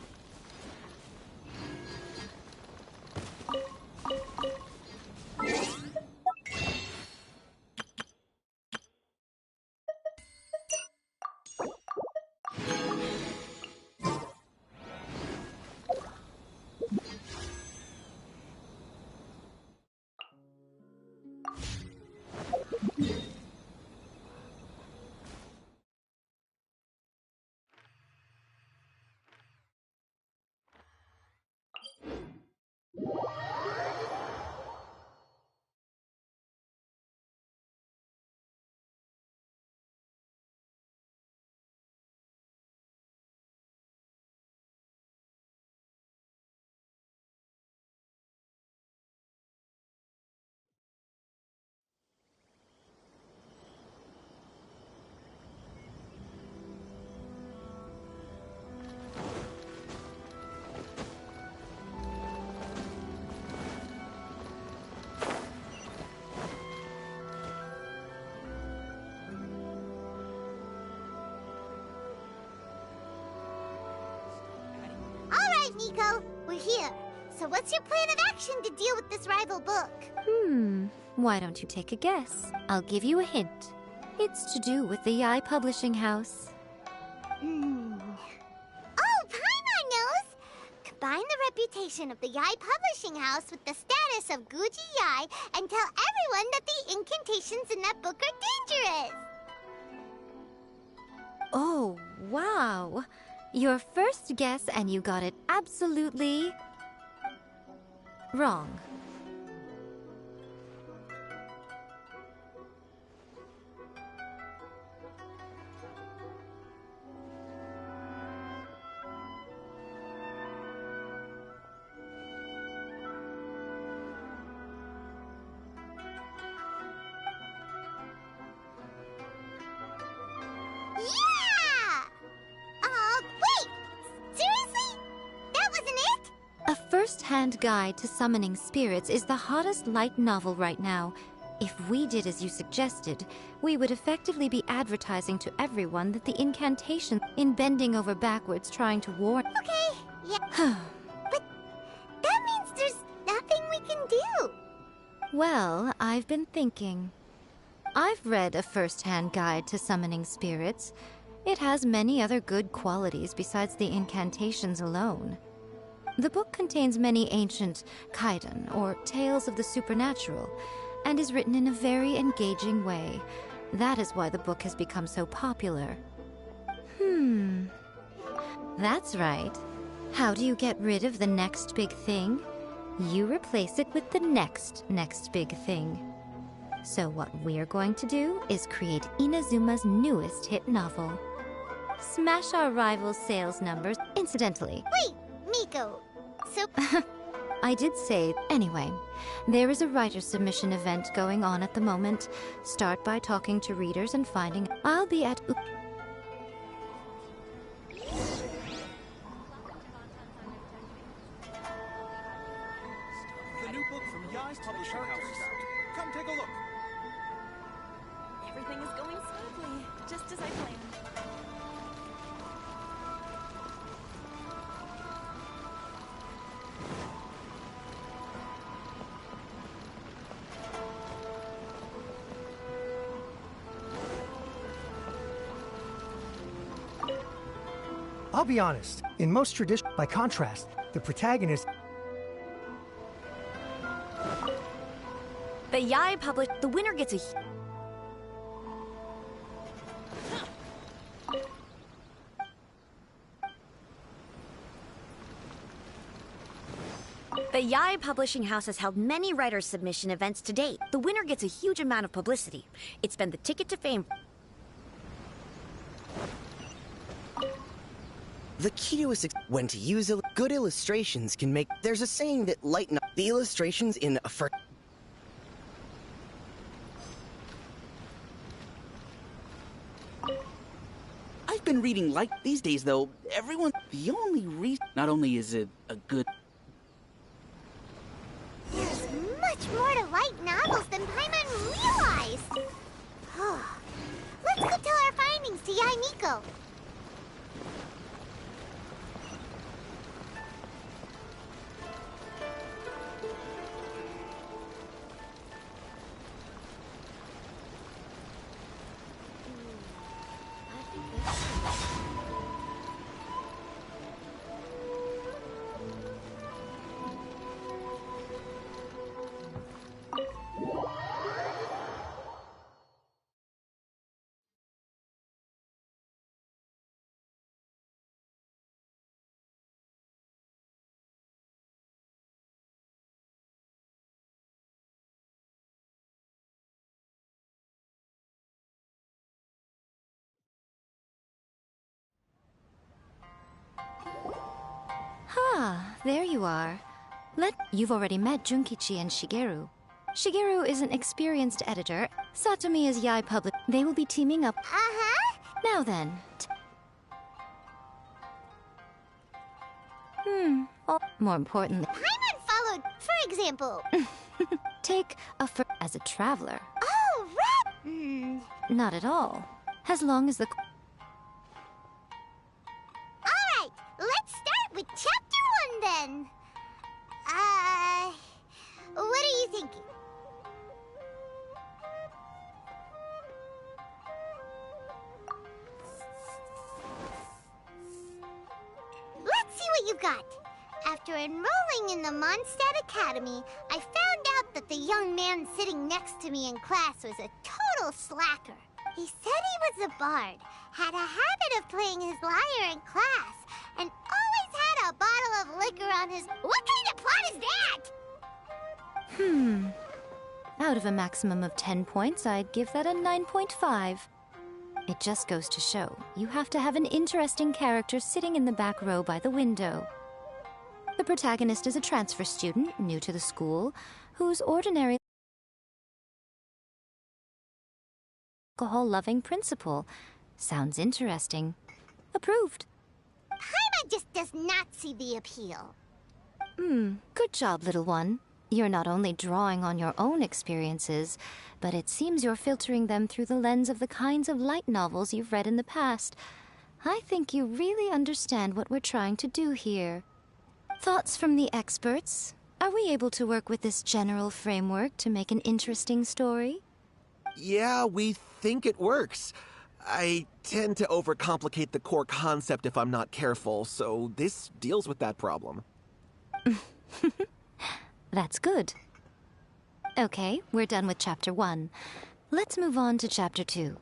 Nico, we're here. So what's your plan of action to deal with this rival book? Why don't you take a guess? I'll give you a hint. It's to do with the Yai Publishing House. Oh, Paimon knows! Combine the reputation of the Yai Publishing House with the status of Guji Yai and tell everyone that the incantations in that book are dangerous! Oh, wow! Your first guess, and you got it absolutely wrong. Yeah! Wait! Seriously? That wasn't it? A first-hand guide to summoning spirits is the hottest light novel right now. If we did as you suggested, we would effectively be advertising to everyone that the incantation in bending over backwards trying to warn. Okay, yeah. But that means there's nothing we can do. Well, I've been thinking. I've read a first-hand guide to summoning spirits. It has many other good qualities besides the incantations alone. The book contains many ancient kaidan, or tales of the supernatural, and is written in a very engaging way. That is why the book has become so popular. That's right. How do you get rid of the next big thing? You replace it with the next big thing. So what we're going to do is create Inazuma's newest hit novel. Smash our rival's sales numbers. Incidentally. Wait, Miko. So... I did say... Anyway, there is a writer's submission event going on at the moment. Start by talking to readers and finding... I'll be at... The new book from Yai's publishing house is out. Come take a look. Everything is going smoothly, just as I planned. I'll be honest. In most traditions, by contrast, the protagonist... The Yai published... The winner gets a... The Yai Publishing House has held many writers' submission events to date. The winner gets a huge amount of publicity. It's been the ticket to fame. The key to when to use good illustrations can make... There's a saying that lighten up the illustrations in a I've been reading light these days, though. Everyone... The only reason... Not only is it a good... There's much more to light novels than Paimon realized. Let's go tell our findings to Yai Miko. There you are. You've already met Junkichi and Shigeru. Shigeru is an experienced editor. Satomi is Yai Public. They will be teaming up. Now then. More importantly... Paimon followed, for example. Take a as a traveler. Oh, right! Not at all. As long as the... Alright, let's start with Chapter 1 then. What are you thinking? Let's see what you got. After enrolling in the Mondstadt Academy, I found out that the young man sitting next to me in class was a total slacker. He said he was a bard, had a habit of playing his lyre in class, bottle of liquor on his... What kind of plot is that? Out of a maximum of 10 points, I'd give that a 9.5. It just goes to show, you have to have an interesting character sitting in the back row by the window. The protagonist is a transfer student, new to the school, whose ordinary alcohol-loving principal. Sounds interesting. Approved. Paimon just does not see the appeal. Good job, little one. You're not only drawing on your own experiences, but it seems you're filtering them through the lens of the kinds of light novels you've read in the past. I think you really understand what we're trying to do here. Thoughts from the experts? Are we able to work with this general framework to make an interesting story? Yeah, we think it works. I tend to overcomplicate the core concept if I'm not careful, so this deals with that problem. That's good. Okay, we're done with Chapter 1. Let's move on to Chapter 2.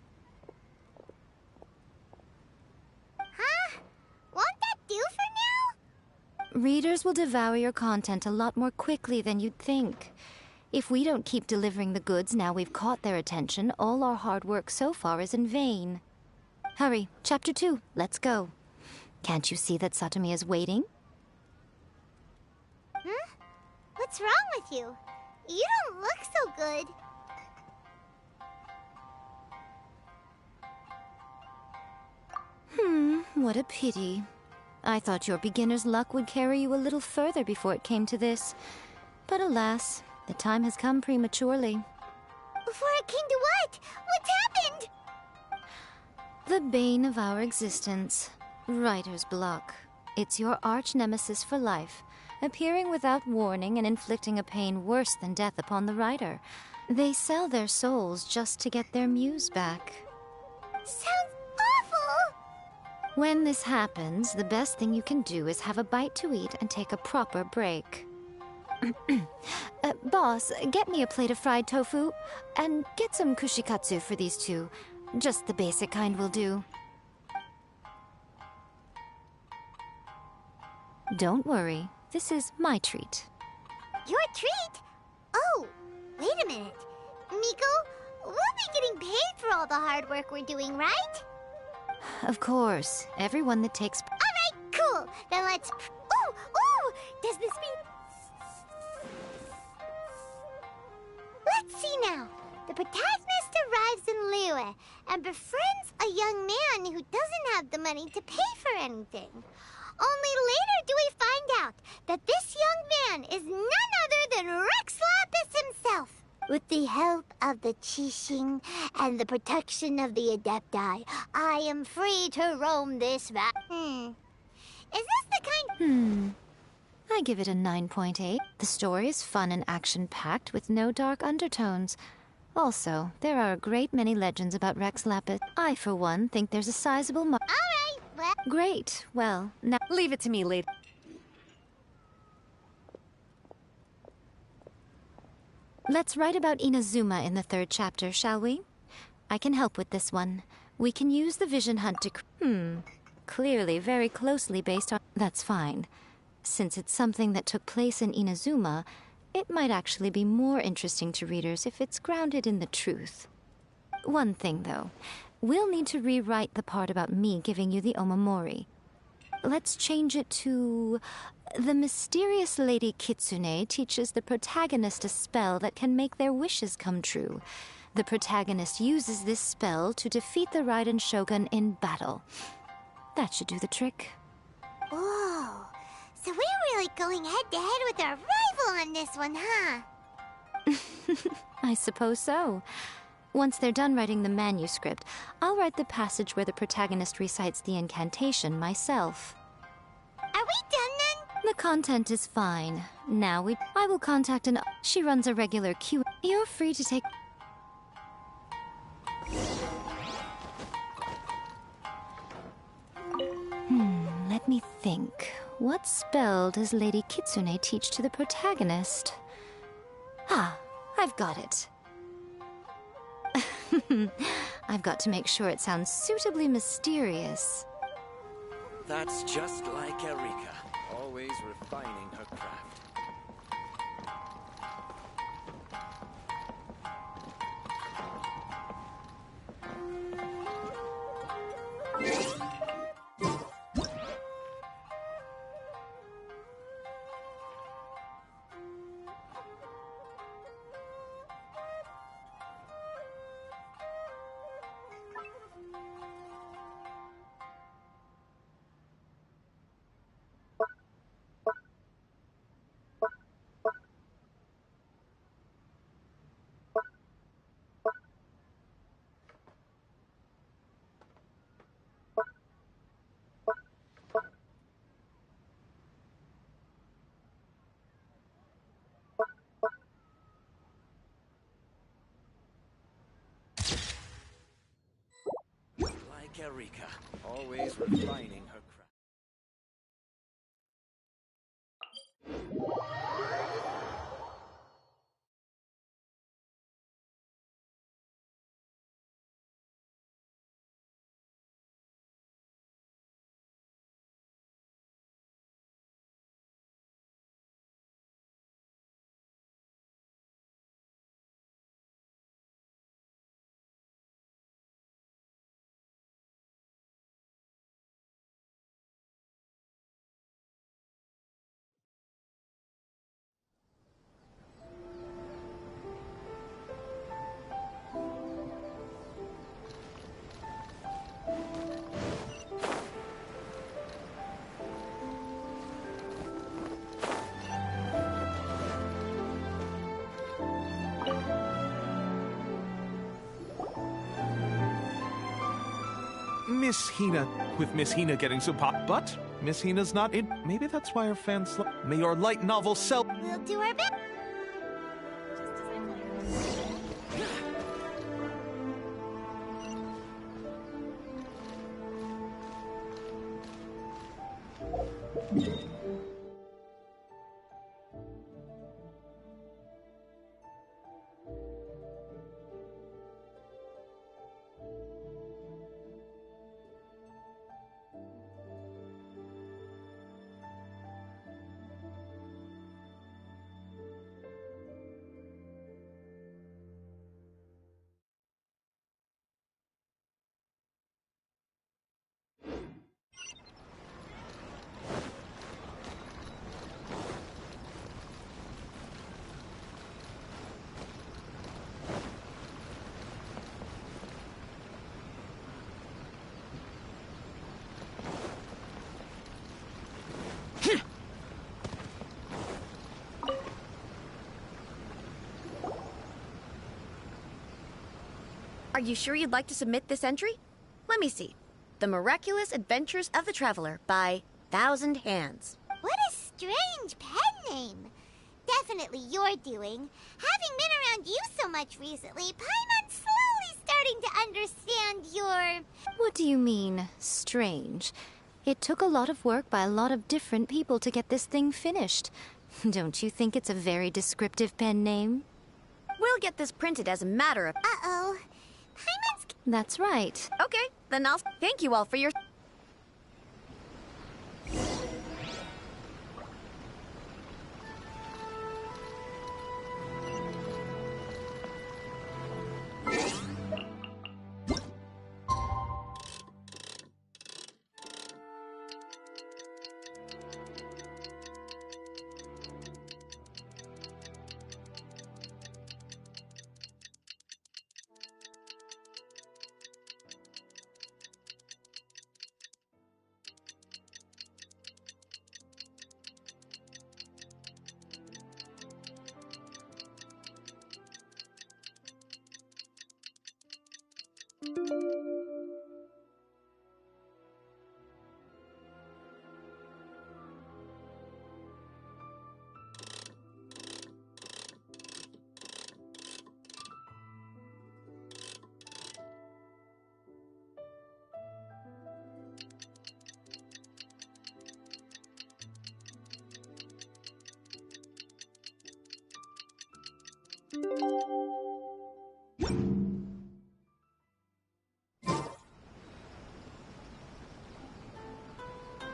Huh? Won't that do for now? Readers will devour your content a lot more quickly than you'd think. If we don't keep delivering the goods now we've caught their attention, all our hard work so far is in vain. Hurry, Chapter 2, let's go. Can't you see that Satomi is waiting? Huh? What's wrong with you? You don't look so good. What a pity. I thought your beginner's luck would carry you a little further before it came to this. But alas, the time has come prematurely. Before it came to what? What's happened? The bane of our existence. Writer's block. It's your arch-nemesis for life, appearing without warning and inflicting a pain worse than death upon the writer. They sell their souls just to get their muse back. Sounds awful! When this happens, the best thing you can do is have a bite to eat and take a proper break. Boss, get me a plate of fried tofu, and get some kushikatsu for these two. Just the basic kind will do. Don't worry, this is my treat. Your treat? Oh, wait a minute. Miko, we'll be getting paid for all the hard work we're doing, right? Of course, everyone that takes... Alright, cool. Then let's... Ooh! Does this mean... Let's see now. The protagonist arrives in Liyue and befriends a young man who doesn't have the money to pay for anything. Only later do we find out that this young man is none other than Rex Lapis himself. With the help of the Qixing and the protection of the Adepti, I am free to roam this Is this the kind... I give it a 9.8. The story is fun and action-packed with no dark undertones. Also, there are a great many legends about Rex Lapis. I, for one, think there's a sizable Alright, well... Great. Well, now... Leave it to me, lady. Let's write about Inazuma in the 3rd chapter, shall we? I can help with this one. We can use the vision hunt to... Clearly very closely based on... That's fine. Since it's something that took place in Inazuma, it might actually be more interesting to readers if it's grounded in the truth. One thing, though. We'll need to rewrite the part about me giving you the omamori. Let's change it to... The mysterious Lady Kitsune teaches the protagonist a spell that can make their wishes come true. The protagonist uses this spell to defeat the Raiden Shogun in battle. That should do the trick. Whoa. So we're really going head-to-head with our rival on this one, huh? I suppose so. Once they're done writing the manuscript, I'll write the passage where the protagonist recites the incantation myself. Are we done then? The content is fine. Now I will contact an... She runs a regular queue. You're free to take... Let me think. What spell does Lady Kitsune teach to the protagonist? Ah, I've got it. I've got to make sure it sounds suitably mysterious. That's just like Erika. Always refining her craft. Like Erika, always refining her craft. Miss Hina, with Miss Hina getting so pop, but Miss Hina's not in. Maybe that's why her fans may your light novel sell. We'll do our best. Are you sure you'd like to submit this entry? Let me see. The Miraculous Adventures of the Traveler by Thousand Hands. What a strange pen name. Definitely your doing. Having been around you so much recently, Paimon's slowly starting to understand your... What do you mean, strange? It took a lot of work by a lot of different people to get this thing finished. Don't you think it's a very descriptive pen name? We'll get this printed as a matter of... Uh-oh. Paimon's... That's right. Okay, then I'll thank you all for your...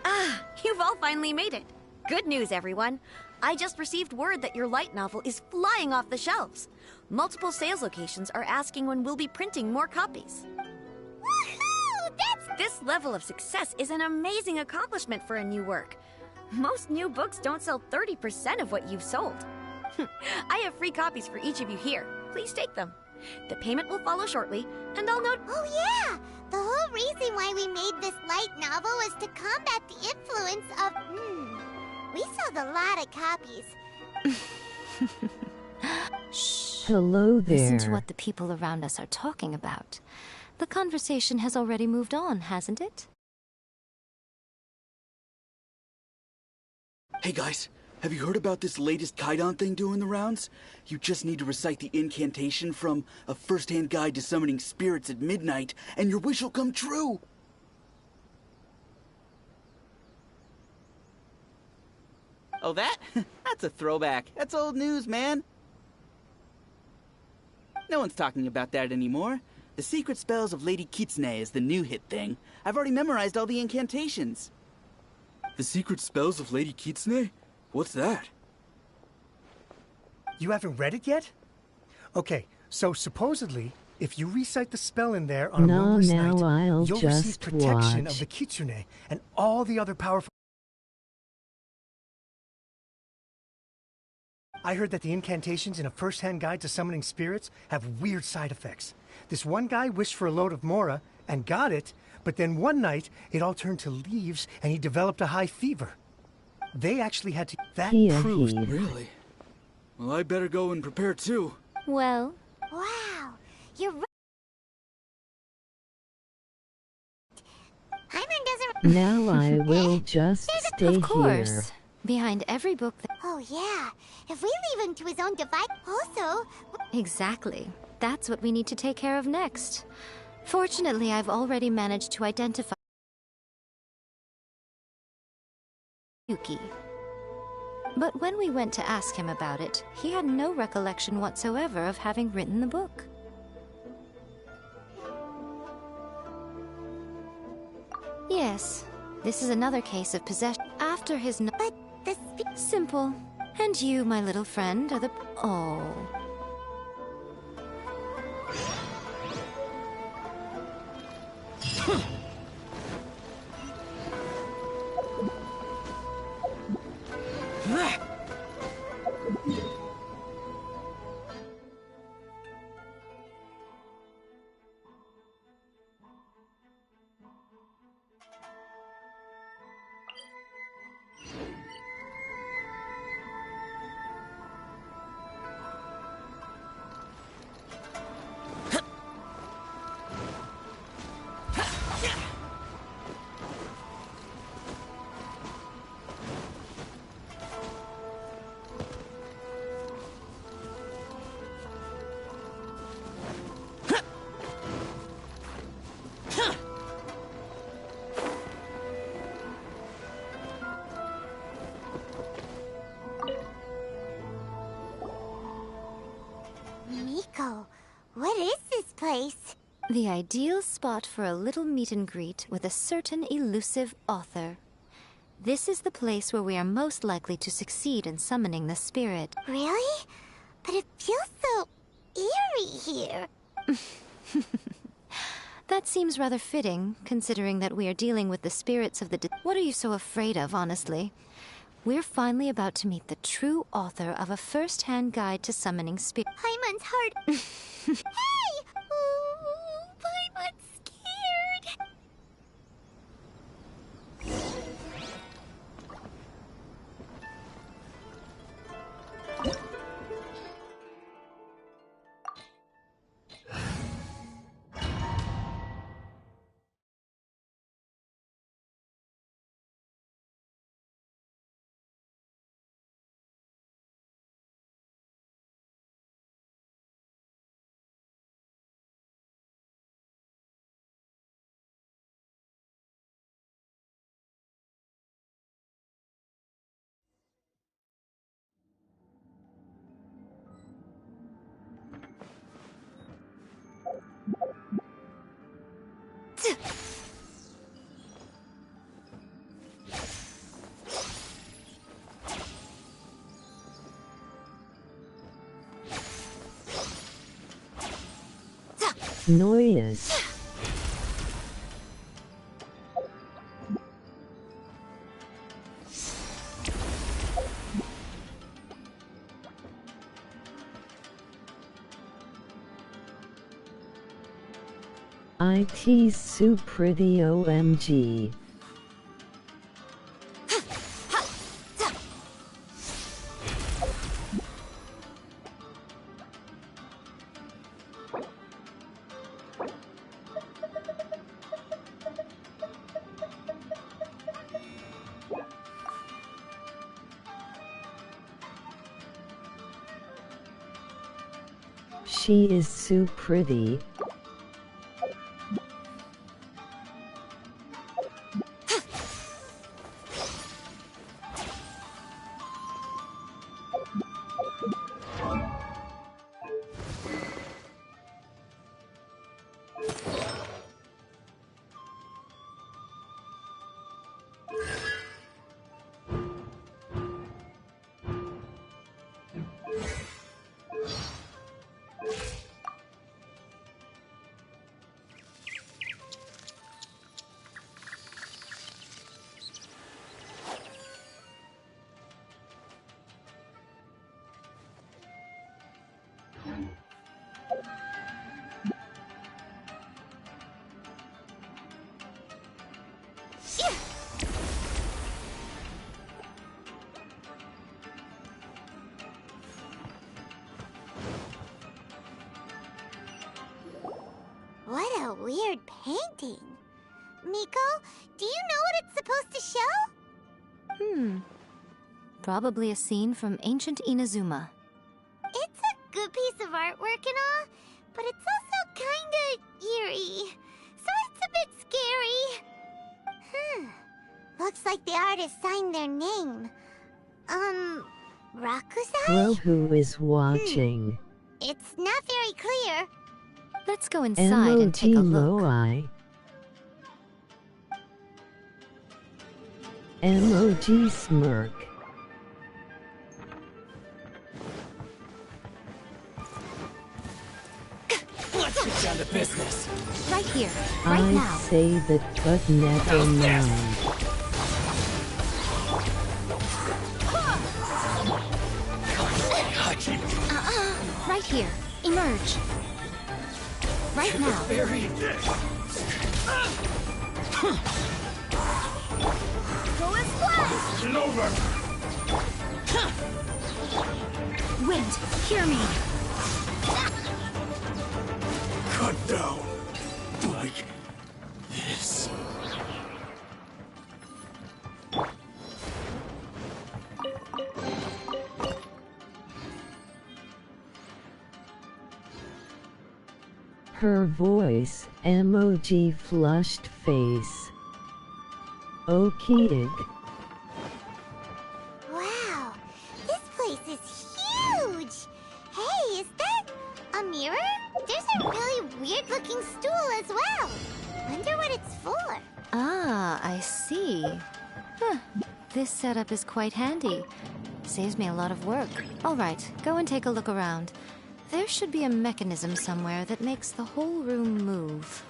Ah, you've all finally made it. Good news, everyone. I just received word that your light novel is flying off the shelves. Multiple sales locations are asking when we'll be printing more copies. Woohoo! This level of success is an amazing accomplishment for a new work. Most new books don't sell 30% of what you've sold. I have free copies for each of you here. Please take them. The payment will follow shortly, and I'll note— Oh yeah! The whole reason why we made this light novel was to combat the influence of... We sold a lot of copies. Shh. Hello there. Listen to what the people around us are talking about. The conversation has already moved on, hasn't it? Hey guys, have you heard about this latest Kaidan thing doing the rounds? You just need to recite the incantation from A First-Hand Guide to Summoning Spirits at Midnight, and your wish will come true! Oh, that? That's a throwback. That's old news, man. No one's talking about that anymore. The Secret Spells of Lady Kitsune is the new hit thing. I've already memorized all the incantations. The Secret Spells of Lady Kitsune? What's that? You haven't read it yet? Okay, so supposedly, if you recite the spell in there on a moonless night, I'll you'll just receive protection watch. of the Kitsune and all the other powerful... I heard that the incantations in A First-Hand Guide to Summoning Spirits have weird side effects. This one guy wished for a load of Mora and got it, but then one night it all turned to leaves and he developed a high fever. They actually had to... That proves... Really? Well, I better go and prepare too. Well... Wow, you're right. Hyman doesn't... Now I will just stay Of course. here. Behind every book that... Oh yeah, if we leave him to his own device... Also... Exactly. That's what we need to take care of next. Fortunately, I've already managed to identify Yuki. But when we went to ask him about it, he had no recollection whatsoever of having written the book. Yes, this is another case of possession. After his But the Simple. And you, my little friend, are the... Oh... Miko, what is this place? The ideal spot for a little meet and greet with a certain elusive author. This is the place where we are most likely to succeed in summoning the spirit. Really? But it feels so eerie here. That seems rather fitting, considering that we are dealing with the spirits of the What are you so afraid of, honestly? We're finally about to meet the true author of A First-Hand Guide to Summoning Spirits. Hyman's heart. Hey! noise. It's so pretty, OMG. She is so pretty. What a weird painting. Miko, do you know what it's supposed to show? Probably a scene from ancient Inazuma. It's a good piece of artwork and all, but it's also kinda eerie. So it's a bit scary. Looks like the artist signed their name. Rakusai? Bro, who is watching? It's not very clear. Let's go inside and take a look. MOG smirk. Let's get down to business. Right here, right now. I say that, but never mind. Right here, emerge. Right now. Go and splash! It's over! Wind, hear me. Cut down. Like this. Her voice, emoji flushed face. Okey-ik. Wow, this place is huge! Hey, is that a mirror? There's a really weird-looking stool as well. Wonder what it's for. Ah, I see. This setup is quite handy. Saves me a lot of work. All right, go and take a look around. There should be a mechanism somewhere that makes the whole room move.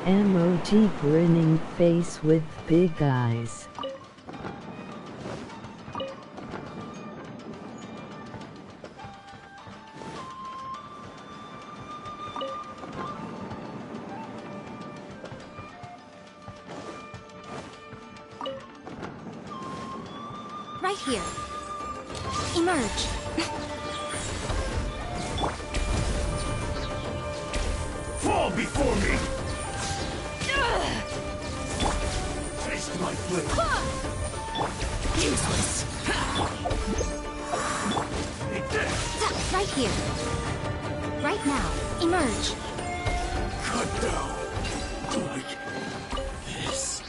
Emoji grinning face with big eyes. Right here. Emerge. Fall before me! Taste my flavor. Useless. Right here. Right now, emerge. Cut down. Like this.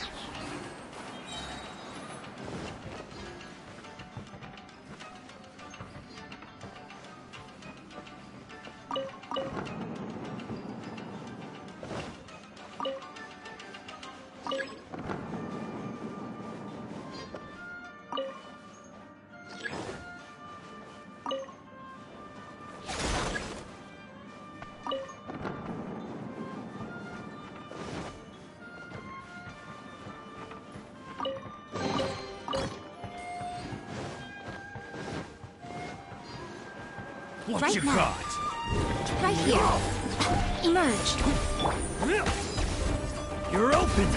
What right you now. Got? Right here. Emerge. You're open.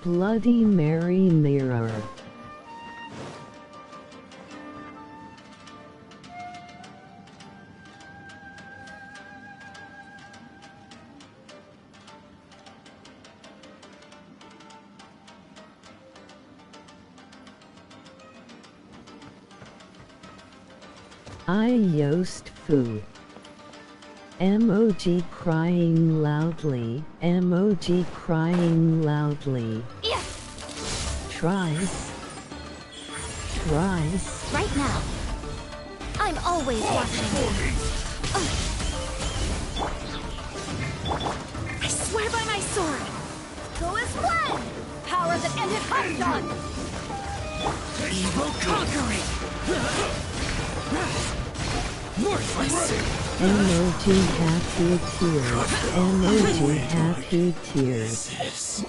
Bloody Mary mirror. I Yost Fu. Emoji crying loudly. Emoji crying loudly. Tries. Tries. Right now. I'm always watching. I swear by my sword. Go as one. Power that ended Hamdan. Evil conquering. Worthless. Emoji happy tears. Emoji happy tears.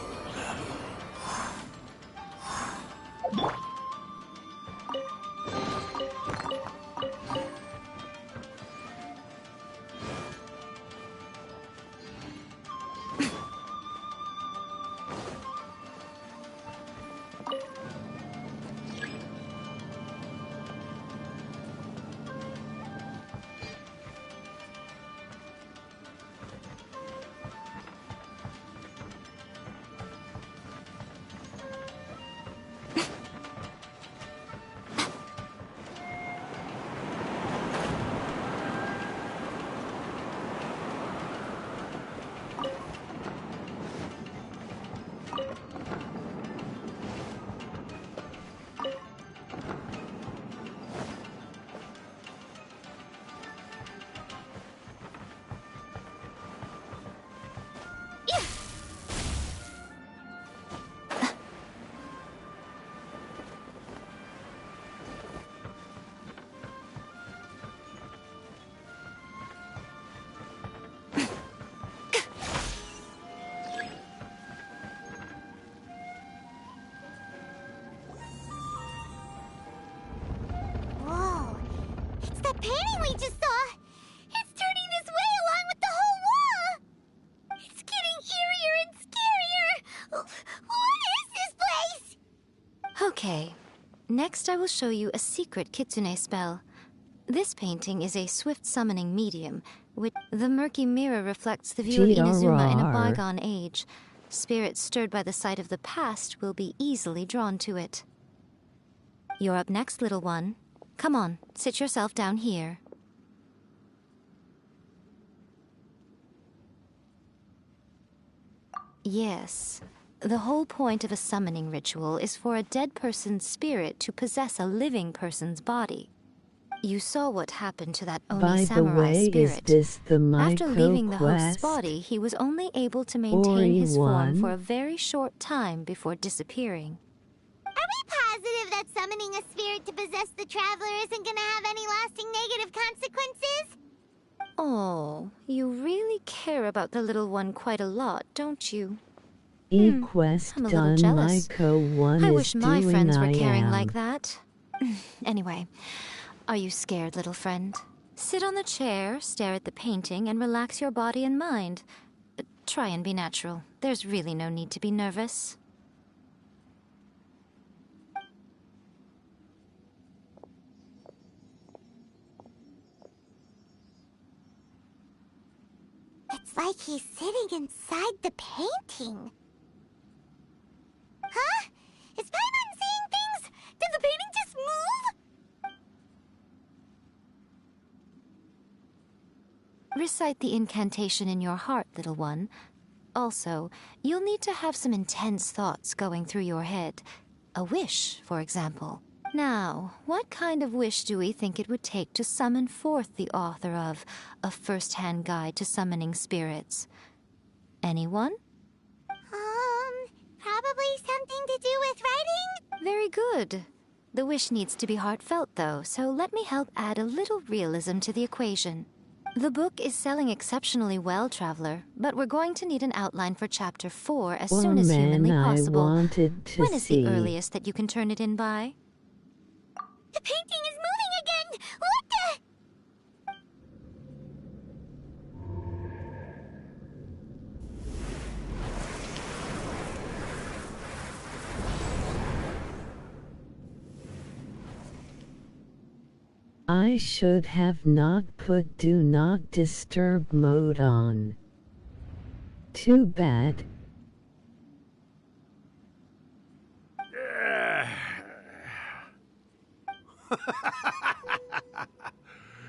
painting we just saw! It's turning this way along with the whole wall! It's getting eerier and scarier! What is this place? Okay. Next I will show you a secret kitsune spell. This painting is a swift summoning medium, which the murky mirror reflects the view of Inazuma in a bygone age. Spirits stirred by the sight of the past will be easily drawn to it. You're up next, little one. Come on, sit yourself down here. Yes. The whole point of a summoning ritual is for a dead person's spirit to possess a living person's body. You saw what happened to that Oni By the samurai way, spirit. is this the After leaving the host's micro-quest? body, he was only able to maintain his form Ori for a very short time before disappearing. Are we positive that summoning a spirit to possess the Traveler isn't gonna have any lasting negative consequences? Oh, you really care about the little one quite a lot, don't you? E-quest I'm a little done jealous. Myco 1 I is wish my doing friends were I caring am. like that. Anyway, are you scared, little friend? Sit on the chair, stare at the painting, and relax your body and mind. But try and be natural. There's really no need to be nervous. It's like he's sitting inside the painting. Huh? Is Paimon seeing things? Did the painting just move? Recite the incantation in your heart, little one. Also, you'll need to have some intense thoughts going through your head. A wish, for example. Now, what kind of wish do we think it would take to summon forth the author of A First-Hand Guide to Summoning Spirits? Anyone? Probably something to do with writing? Very good. The wish needs to be heartfelt, though, so let me help add a little realism to the equation. The book is selling exceptionally well, Traveler, but we're going to need an outline for Chapter 4 as soon as humanly possible. wanted to When is see. the earliest that you can turn it in by? The painting is moving again! What the? I should have not put Do Not Disturb mode on. Too bad.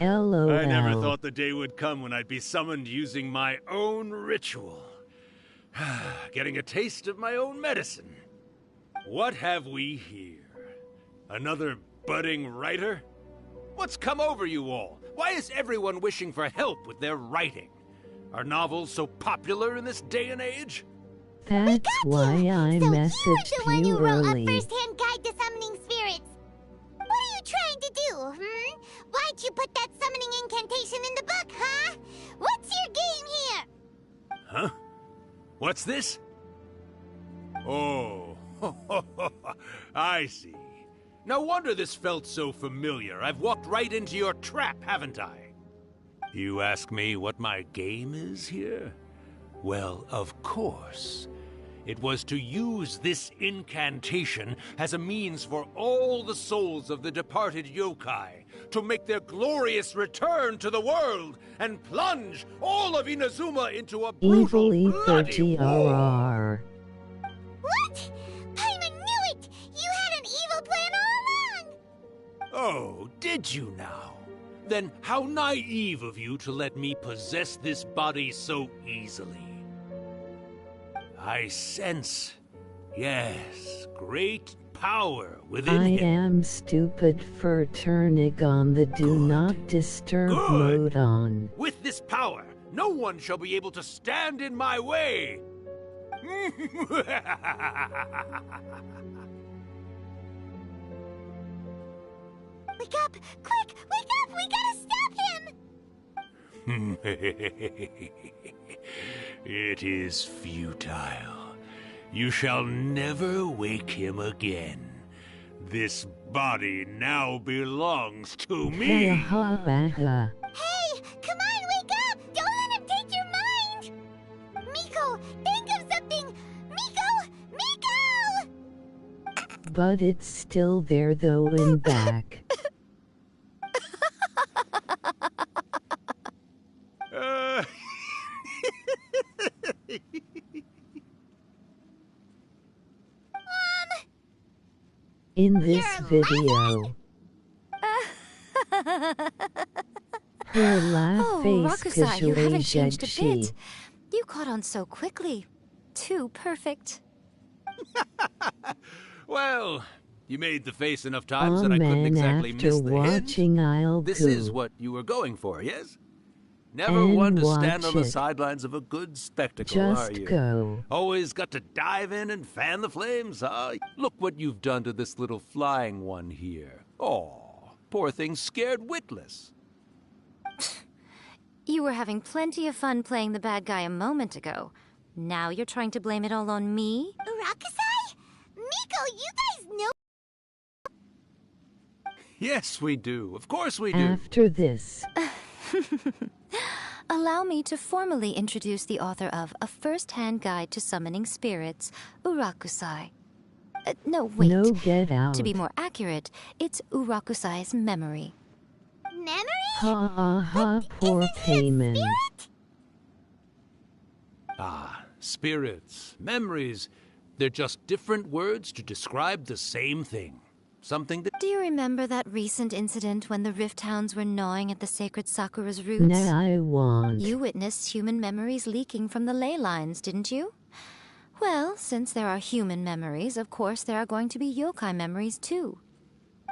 LOL. I never thought the day would come when I'd be summoned using my own ritual. Getting a taste of my own medicine. What have we here? Another budding writer? What's come over you all? Why is everyone wishing for help with their writing? Are novels so popular in this day and age? That's why I messaged The one you who wrote A early. First-Hand Guide to Summoning Spirits. What are you trying to do, Why'd you put that summoning incantation in the book, huh? What's your game here? Huh? What's this? Oh, I see. No wonder this felt so familiar. I've walked right into your trap, haven't I? You ask me what my game is here? Well, of course. It was to use this incantation as a means for all the souls of the departed yokai to make their glorious return to the world and plunge all of Inazuma into a brutal, Evil bloody war. E30RR. What? Paimon knew it! You had an evil plan all along! Oh, did you now? Then how naive of you to let me possess this body so easily. I sense, yes, great power within I him. am stupid for turning on the Do Not Disturb mode on. With this power, no one shall be able to stand in my way. Wake up! Quick! Wake up! We gotta stop him! It is futile. You shall never wake him again. This body now belongs to me. Hey! Come on, wake up! Don't let him take your mind! Miko, think of something! Miko! Miko! But it's still there though in back. In this video, her laugh Oh, face Rakusai, you haven't changed a she. bit. You caught on so quickly. Too perfect. Well, you made the face enough times that I couldn't Amen. exactly After miss the hint. watching I'll This go. is what you were going for, yes? Never And one to stand watch on the it. sidelines of a good spectacle, Just are you? go. Always got to dive in and fan the flames, huh? Look what you've done to this little flying one here. Oh, poor thing scared witless. You were having plenty of fun playing the bad guy a moment ago. Now you're trying to blame it all on me? Urakusai? Miko, you guys know... Yes, we do. Of course we do. After this, Allow me to formally introduce the author of A First-Hand Guide to Summoning Spirits, Urakusai. No, wait. no get out. To be more accurate, it's Urakusai's memory. Memory? Ha ha ha, poor payment. Ah, spirits, memories. They're just different words to describe the same thing. Something that... Do you remember that recent incident when the Rift Hounds were gnawing at the sacred Sakura's roots? Now I want. You witnessed human memories leaking from the ley lines, didn't you? Well, since there are human memories, of course there are going to be yokai memories too.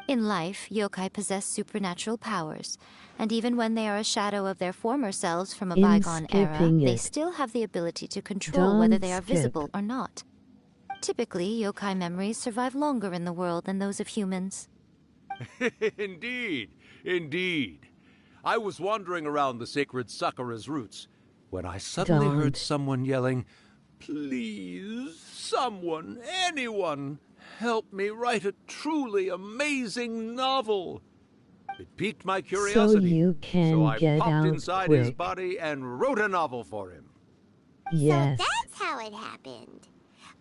In life, yokai possess supernatural powers, and even when they are a shadow of their former selves from a In bygone era, skipping they it. still have the ability to control Don't whether they are skip. visible or not. Typically, yokai memories survive longer in the world than those of humans. Indeed, indeed. I was wandering around the sacred Sakura's roots when I suddenly Don't. heard someone yelling, "Please, someone, anyone, help me write a truly amazing novel." It piqued my curiosity, you can so I get popped out inside his quick. body and wrote a novel for him. Yes. So that's how it happened.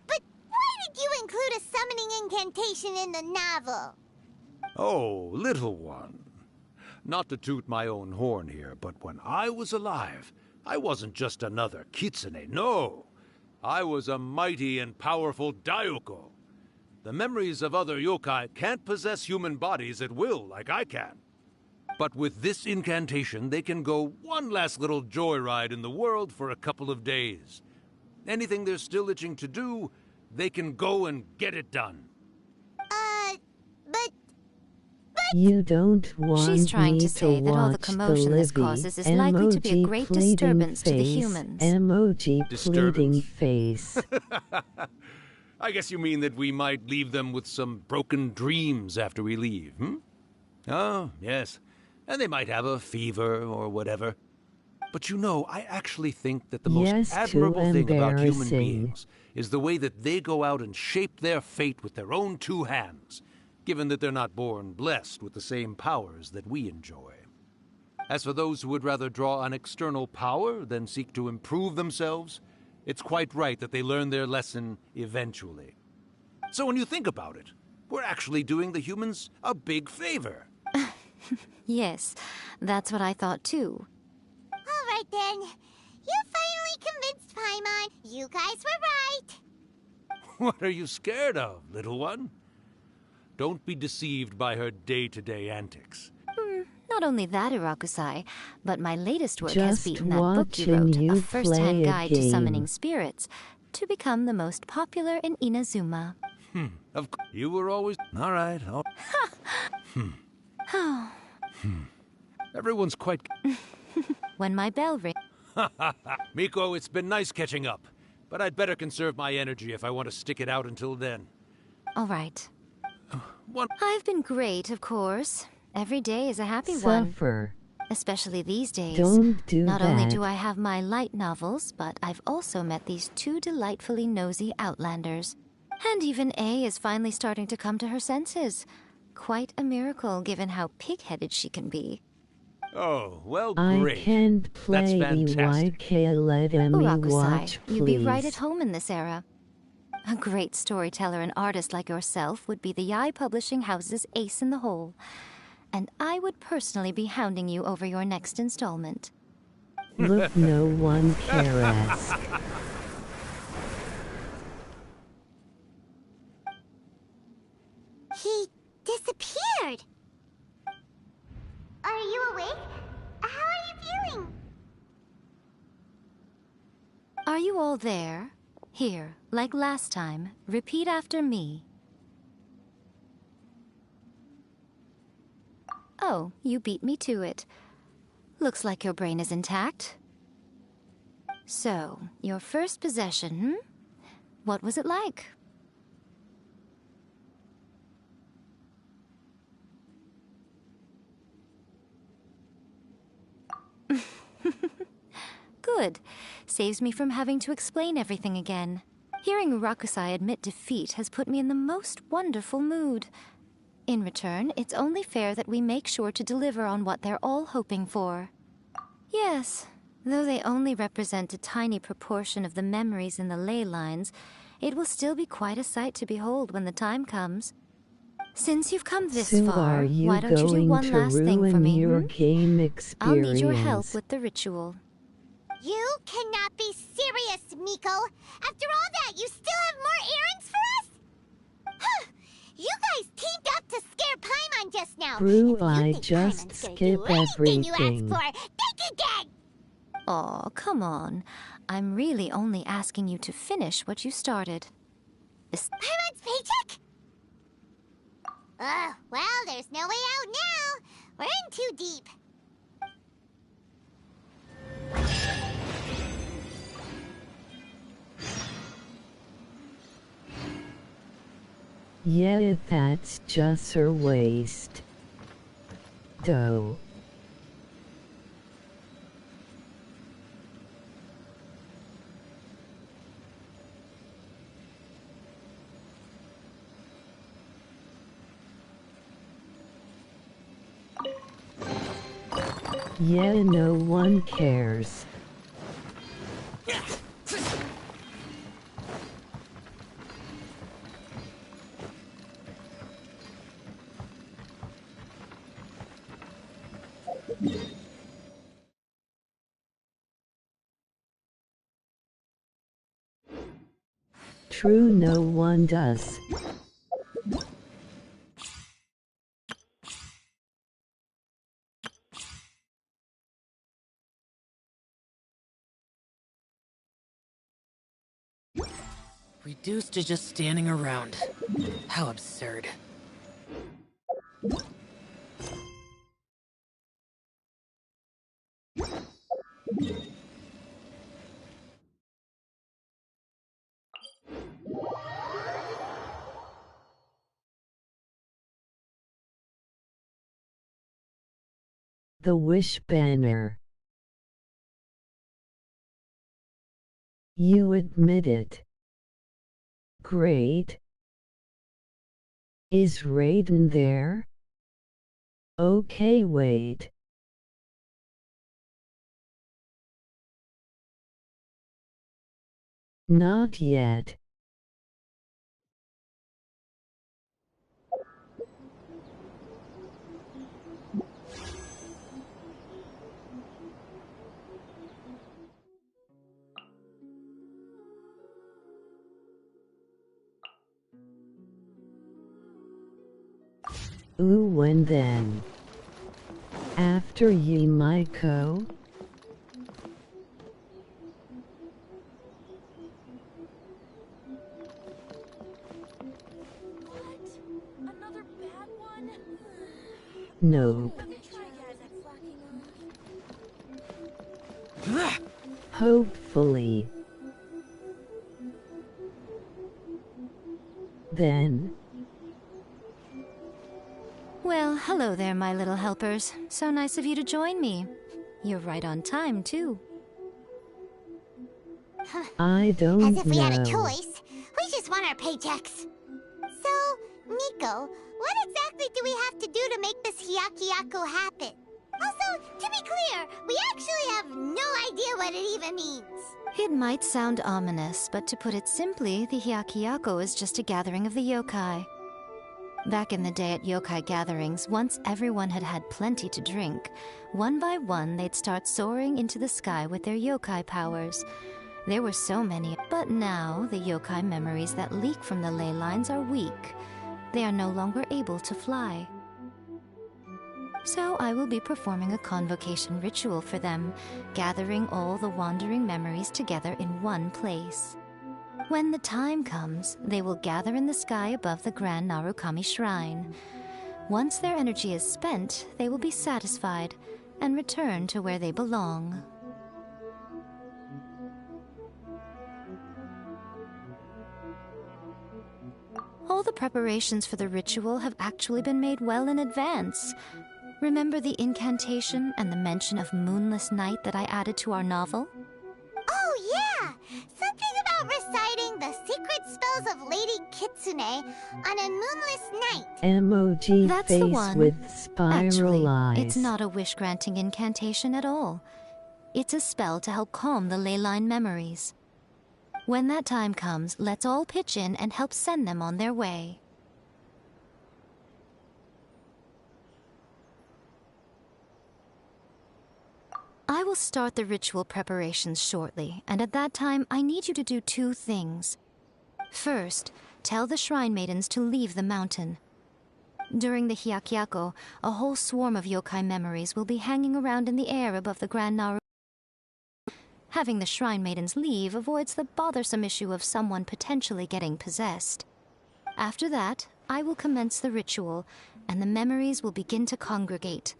But why did you include a summoning incantation in the novel? Oh, little one. Not to toot my own horn here, but when I was alive, I wasn't just another kitsune, no. I was a mighty and powerful Daiuko. The memories of other yokai can't possess human bodies at will like I can. But with this incantation, they can go one last little joyride in the world for a couple of days. Anything they're still itching to do, they can go and get it done. But You don't want She's trying me to say that all the watch commotion this Libby. causes is likely to be a Emoji great pleading disturbance to the face, humans. Emoji pleading Disturbance? face. I guess you mean that we might leave them with some broken dreams after we leave, hmm? Oh, yes. And they might have a fever or whatever. But you know, I actually think that the most Yes, too admirable thing about human embarrassing. beings is the way that they go out and shape their fate with their own two hands, given that they're not born blessed with the same powers that we enjoy. As for those who would rather draw on external power than seek to improve themselves, it's quite right that they learn their lesson eventually. So when you think about it, we're actually doing the humans a big favor. Yes, that's what I thought too. all right then. You finally convinced Paimon. You guys were right. What are you scared of, little one? Don't be deceived by her day-to-day antics. Not only that, Irakusai, but my latest work has Just beaten that book you watching wrote, you A First-Hand play a Guide to game. Summoning Spirits, to become the most popular in Inazuma. Of course, you were always... All right, Everyone's quite... When my bell rings... Miko, it's been nice catching up, but I'd better conserve my energy if I want to stick it out until then. All right. One... I've been great, of course. Every day is a happy Suffer. one. Especially these days. Don't do Not that. only do I have my light novels, but I've also met these two delightfully nosy outlanders. And even A is finally starting to come to her senses. Quite a miracle, given how pig-headed she can be. Oh, well, I great. can't play That's fantastic. YK, let me Urakusai, watch, you'd be right please. at home in this era. A great storyteller and artist like yourself would be the Yai Publishing House's ace in the hole. And I would personally be hounding you over your next installment. Look, no one cares. He disappeared. Are you awake? How are you feeling? Are you all there? Here, like last time, repeat after me. Oh, you beat me to it. Looks like your brain is intact. So, your first possession, What was it like? Good. Saves me from having to explain everything again. Hearing Rakusai admit defeat has put me in the most wonderful mood. In return, it's only fair that we make sure to deliver on what they're all hoping for. Yes, though they only represent a tiny proportion of the memories in the ley lines, it will still be quite a sight to behold when the time comes. Since you've come this So far, are you why don't you do going one to last thing for ruin me? your game experience? I'll need your help with the ritual. You cannot be serious, Miko. After all that, you still have more errands for us? Huh. You guys teamed up to scare Paimon just now. Brew, I just skip Anything you ask everything. for, think again! Aw, come on. I'm really only asking you to finish what you started. Paimon's paycheck? Well, there's no way out now. We're in too deep. Yeah, that's just her waste. Dough. Yeah, no one cares. True, no one does. Reduced to just standing around. How absurd. The wish banner. You admit it. Great. Is Raiden there? Okay, wait. Not yet. Ooh, when then? After ye, Miko? Another bad one? Nope. Hopefully. Then. Well, hello there, my little helpers. So nice of you to join me. You're right on time, too. I don't As if we had a know. choice. We just want our paychecks. So, Miko, what exactly do we have to do to make this Hyakuyaku happen? Also, to be clear, we actually have no idea what it even means. It might sound ominous, but to put it simply, the Hyakuyaku is just a gathering of the yokai. Back in the day at yokai gatherings, once everyone had had plenty to drink, one by one they'd start soaring into the sky with their yokai powers. There were so many, but now the yokai memories that leak from the ley lines are weak. They are no longer able to fly. So I will be performing a convocation ritual for them, gathering all the wandering memories together in one place. When the time comes, they will gather in the sky above the Grand Narukami Shrine. Once their energy is spent, they will be satisfied and return to where they belong. All the preparations for the ritual have actually been made well in advance. Remember the incantation and the mention of moonless night that I added to our novel? Oh, yeah! Something about reciting the secret spells of Lady Kitsune on a moonless night. Emoji That's the face one. with spiral eyes. It's not a wish-granting incantation at all. It's a spell to help calm the ley line memories. When that time comes, let's all pitch in and help send them on their way. I will start the ritual preparations shortly, and at that time, I need you to do 2 things. First, tell the Shrine Maidens to leave the mountain. During the Hyakyako, a whole swarm of yokai memories will be hanging around in the air above the Grand Naru. Having the Shrine Maidens leave avoids the bothersome issue of someone potentially getting possessed. After that, I will commence the ritual, and the memories will begin to congregate.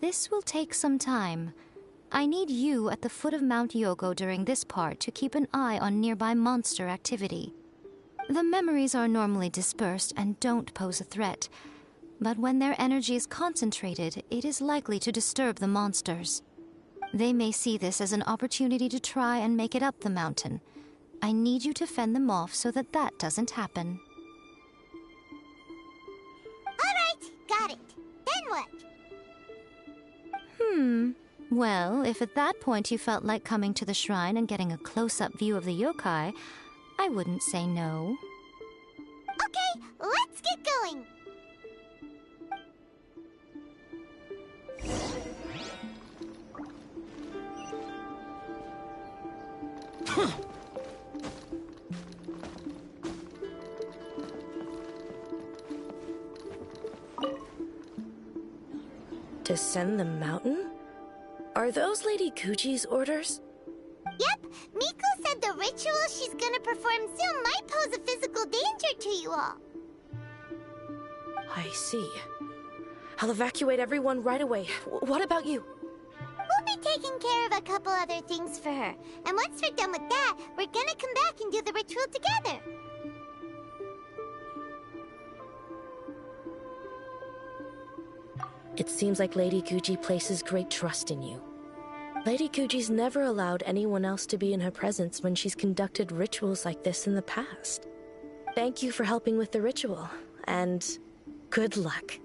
This will take some time. I need you at the foot of Mount Yogo during this part to keep an eye on nearby monster activity. The memories are normally dispersed and don't pose a threat, but when their energy is concentrated, it is likely to disturb the monsters. They may see this as an opportunity to try and make it up the mountain. I need you to fend them off so that that doesn't happen. Alright, got it. Then what? Well, if at that point you felt like coming to the shrine and getting a close-up view of the yokai, I wouldn't say no. Okay, let's get going! Descend the mountain? Are those Lady Guji's orders? Yep, Miko said the ritual she's gonna perform soon might pose a physical danger to you all. I see. I'll evacuate everyone right away. What about you? We'll be taking care of a couple other things for her. And once we're done with that, we're gonna come back and do the ritual together. It seems like Lady Guji places great trust in you. Lady Guji's never allowed anyone else to be in her presence when she's conducted rituals like this in the past. Thank you for helping with the ritual, and good luck.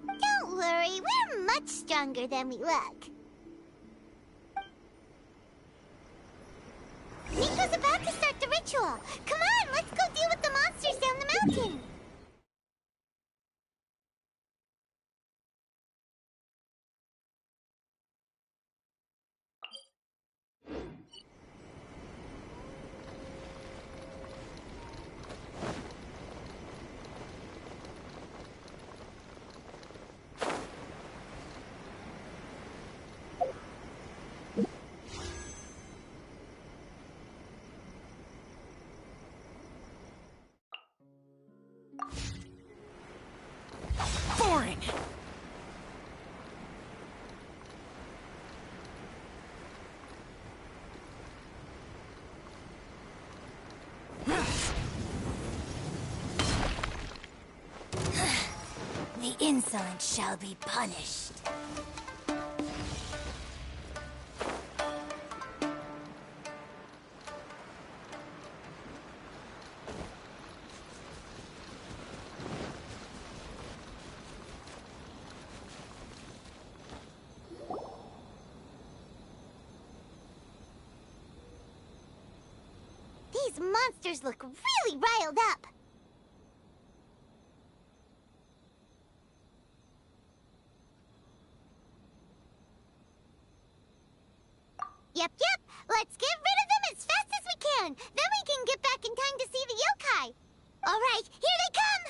Don't worry, we're much stronger than we look. Miko's about to start the ritual. Come on, let's go deal with the monsters down the mountain. Boring! The insolent shall be punished. These monsters look really riled up. Yep. Let's get rid of them as fast as we can. Then we can get back in time to see the yokai. All right, here they come.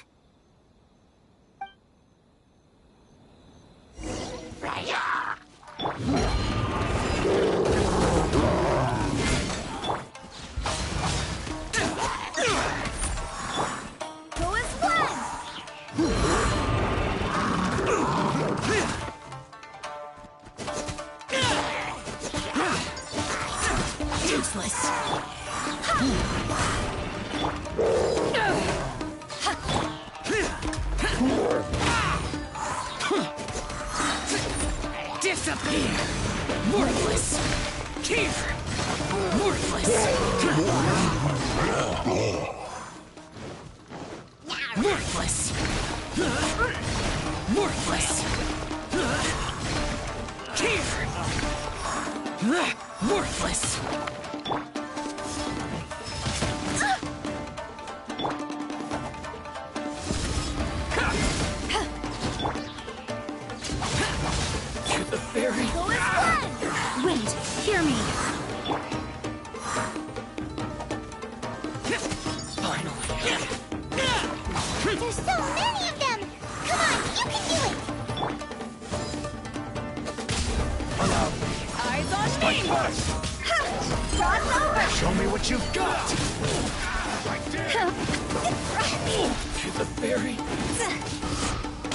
Worthless! Worthless! Here! Worthless! To the fairy! Wait, hear me! There's so many of them! Come on, you can do it! Eyes on me! Cross over! Show me what you've got! To the fairy!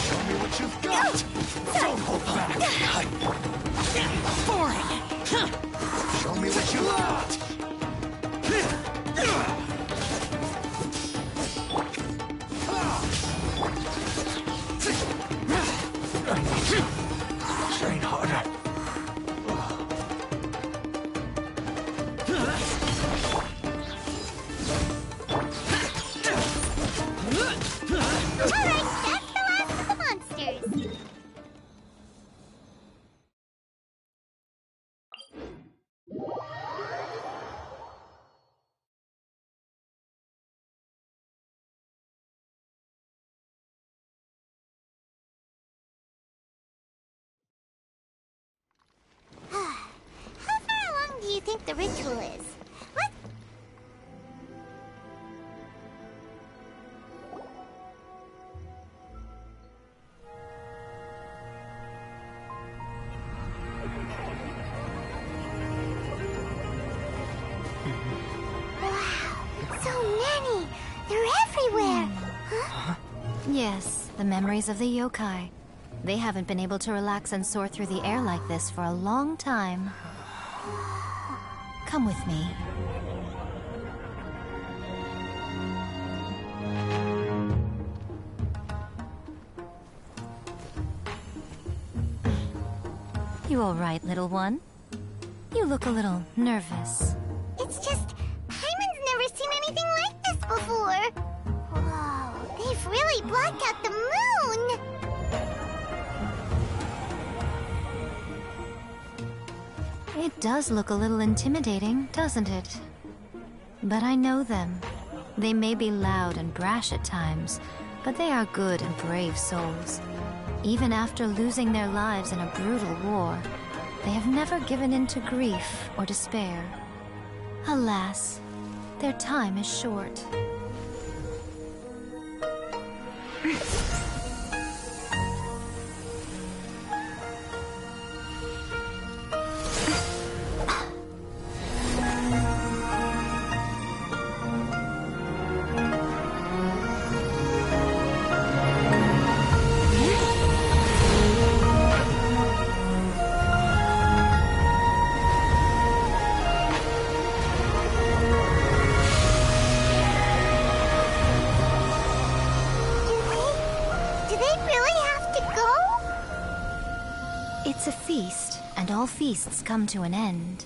Show me what you've got! Don't hold back! For it! Show me what you've got! Train harder. Alright, that's the last of the monsters. How far along do you think the ritual is? What? Wow, so many! They're everywhere! Huh? Yes, the memories of the yokai. They haven't been able to relax and soar through the air like this for a long time. Come with me. You all right, little one? You look a little nervous. It's just, Hyman's never seen anything like this before. Whoa, they've really blocked out the moon! It does look a little intimidating, doesn't it? But I know them. They may be loud and brash at times, but they are good and brave souls. Even after losing their lives in a brutal war, they have never given in to grief or despair. Alas, their time is short. Do they really have to go? It's a feast, and all feasts come to an end.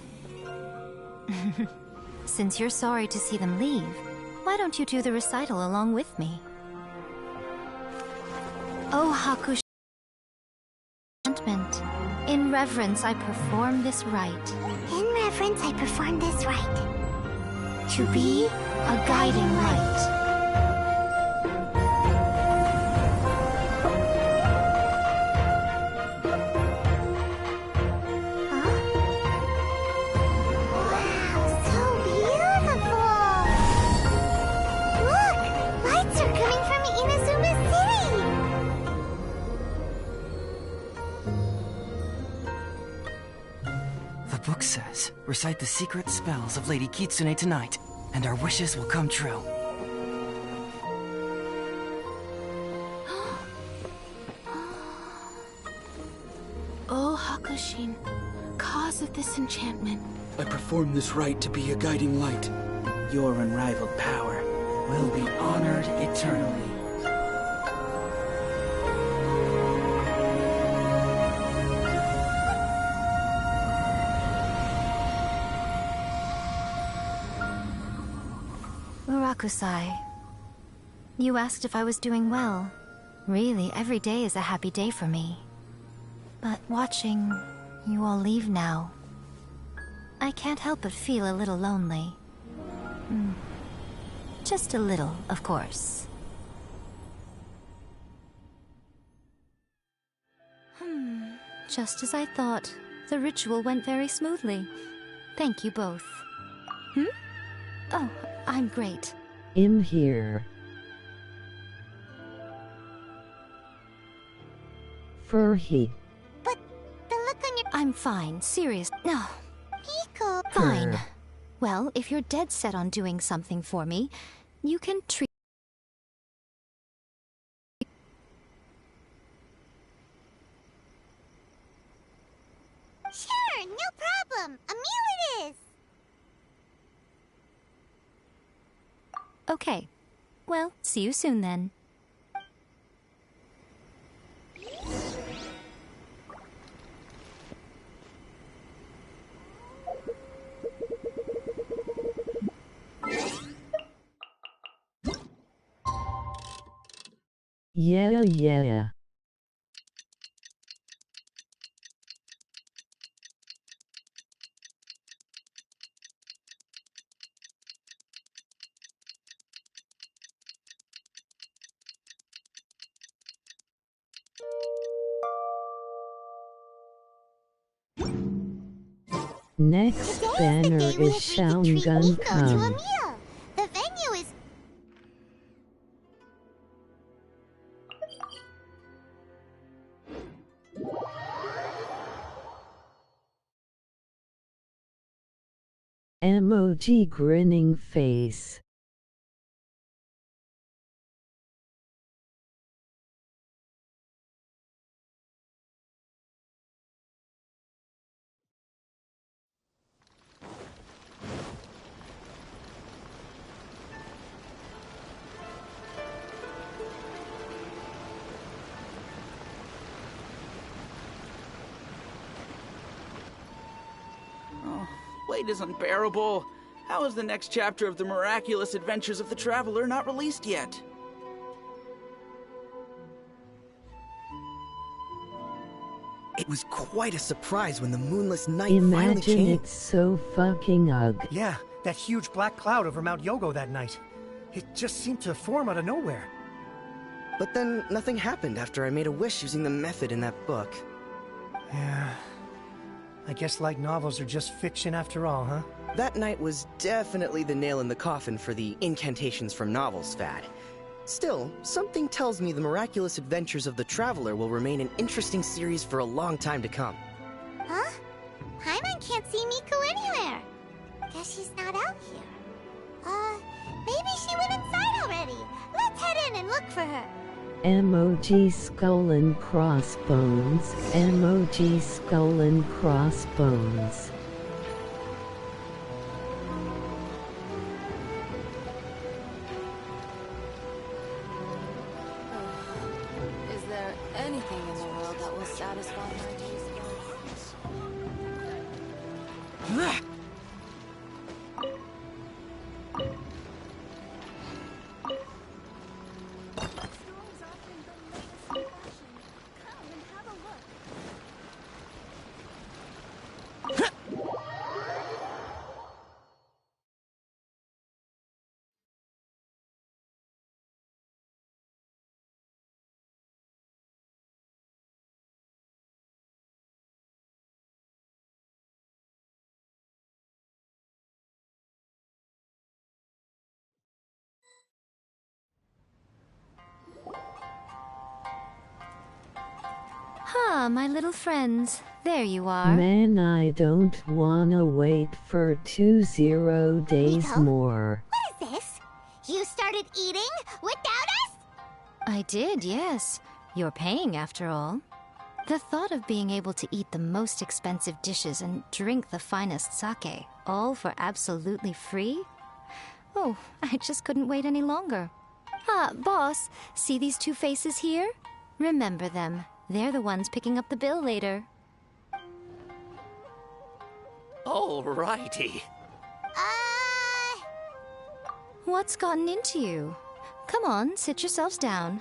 Since you're sorry to see them leave, why don't you do the recital along with me? Oh, Hakushi, enchantment. In reverence, I perform this rite. In reverence, I perform this rite. To be a guiding light. Wow, so beautiful! Look! Lights are coming from Inazuma City! The book says, recite the secret spells of Lady Kitsune tonight, and our wishes will come true. Oh, Hakushin, cause of this enchantment. I perform this rite to be a guiding light. Your unrivaled power will be honored eternally. Urakusai, You asked if I was doing well. Really, every day is a happy day for me. But watching you all leave now, I can't help but feel a little lonely. Just a little, of course. Just as I thought. The ritual went very smoothly. Thank you both. Oh, I'm great. I'm here. Furhy. But the look on your... I'm fine, serious. No. Pico. Fine. Well, if you're dead set on doing something for me, you can treat... Sure, no problem. A meal it is. Okay. Well, see you soon then. Yeah. Next banner is Shaungun Come. The venue is... Emoji grinning face. Wait is unbearable. How is the next chapter of the miraculous adventures of the Traveler not released yet? It was quite a surprise when the moonless night finally came. Imagine it's so fucking ugly. Yeah, that huge black cloud over Mount Yogo that night. It just seemed to form out of nowhere. But then nothing happened after I made a wish using the method in that book. Yeah. I guess light novels are just fiction after all, huh? That night was definitely the nail in the coffin for the incantations from novels fad. Still, something tells me the miraculous adventures of the Traveler will remain an interesting series for a long time to come. Huh? Paimon can't see Miku anywhere. Guess she's not out here. Maybe she went inside already. Let's head in and look for her. Emoji skull and crossbones. Emoji skull and crossbones. Is there anything in the world that will satisfy my taste buds? Ah, my little friends. There you are. Man, I don't wanna wait for 20 days Miko? more. What is this? You started eating without us? I did, yes. You're paying after all. The thought of being able to eat the most expensive dishes and drink the finest sake, all for absolutely free? Oh, I just couldn't wait any longer. Ah, boss, see these two faces here? Remember them. They're the ones picking up the bill later. Alrighty. What's gotten into you? Come on, sit yourselves down.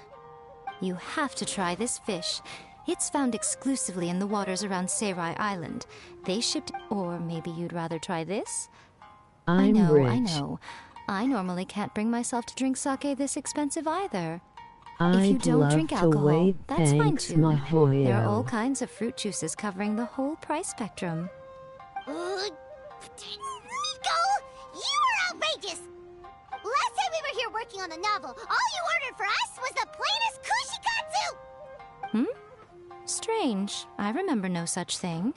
You have to try this fish. It's found exclusively in the waters around Seirai Island. They shipped... Or maybe you'd rather try this? I know. I normally can't bring myself to drink sake this expensive either. If you don't drink alcohol, that's fine too. There are all kinds of fruit juices covering the whole price spectrum. Nico! You are outrageous! Last time we were here working on the novel, all you ordered for us was the plainest kushikatsu! Strange. I remember no such thing.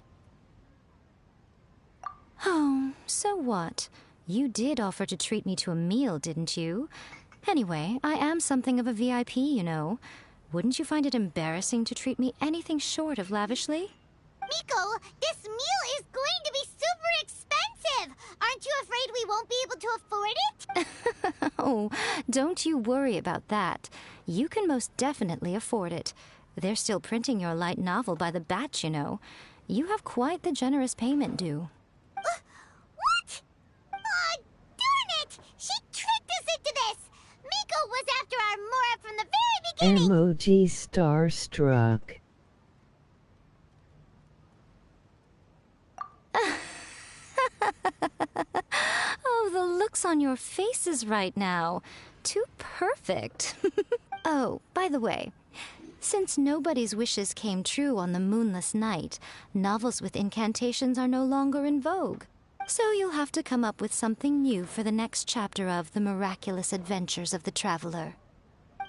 Oh, so what? You did offer to treat me to a meal, didn't you? Anyway, I am something of a VIP, you know. Wouldn't you find it embarrassing to treat me anything short of lavishly? Miko, this meal is going to be super expensive! Aren't you afraid we won't be able to afford it? Oh, don't you worry about that. You can most definitely afford it. They're still printing your light novel by the batch, you know. You have quite the generous payment due. What? Darn it! She tricked us into this! Miko was after our Mora from the very beginning! Emoji starstruck. Oh, the looks on your faces right now. Too perfect. Oh, by the way, since nobody's wishes came true on the moonless night, novels with incantations are no longer in vogue. So you'll have to come up with something new for the next chapter of The Miraculous Adventures of the Traveler.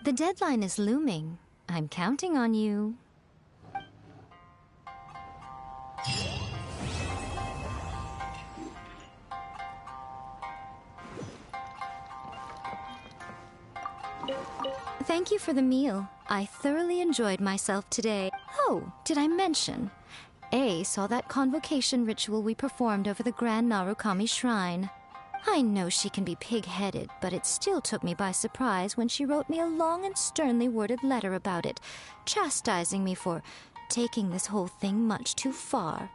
The deadline is looming. I'm counting on you. Thank you for the meal. I thoroughly enjoyed myself today. Oh, did I mention? A saw that convocation ritual we performed over the Grand Narukami Shrine. I know she can be pig-headed, but it still took me by surprise when she wrote me a long and sternly worded letter about it, chastising me for taking this whole thing much too far.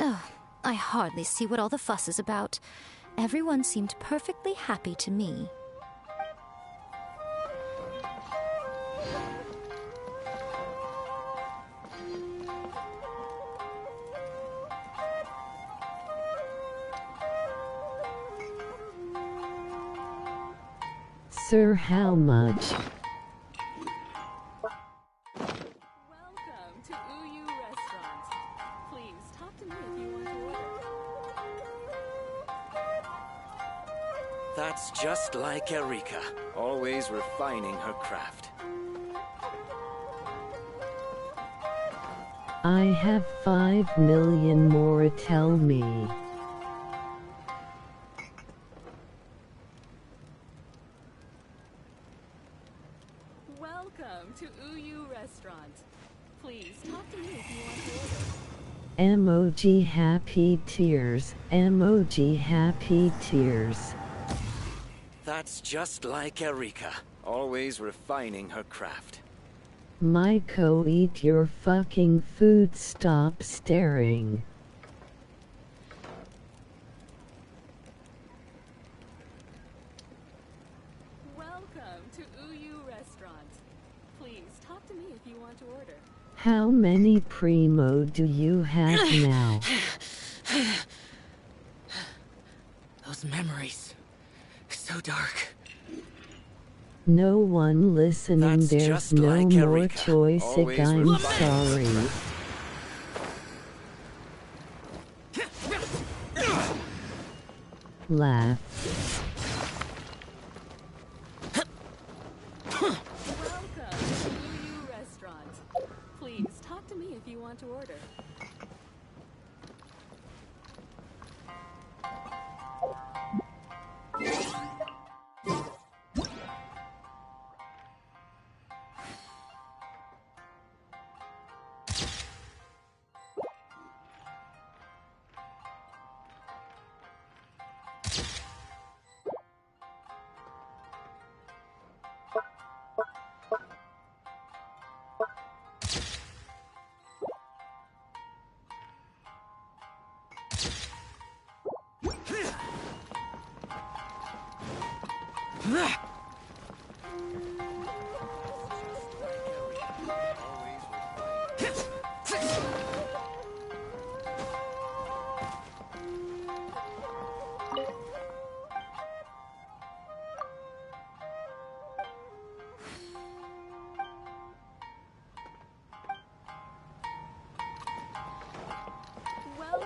Ugh, I hardly see what all the fuss is about. Everyone seemed perfectly happy to me. Sir, how much? Welcome to Uyu Restaurant. Please talk to me if you want to order. That's just like Erika, always refining her craft. I have 5 million more, tell me. Welcome to Uyu Restaurant. Please talk to me if you want to order. Emoji happy tears. Emoji happy tears. That's just like Erika, always refining her craft. Maiko, eat your fucking food, stop staring. Welcome to Uyu Restaurant. Please talk to me if you want to order. How many primo do you have now? Those memories. So dark. No one listening, there's no like more Erika. choice. I'm sorry. Laugh. Welcome to Uyu Restaurant. Please talk to me if you want to order.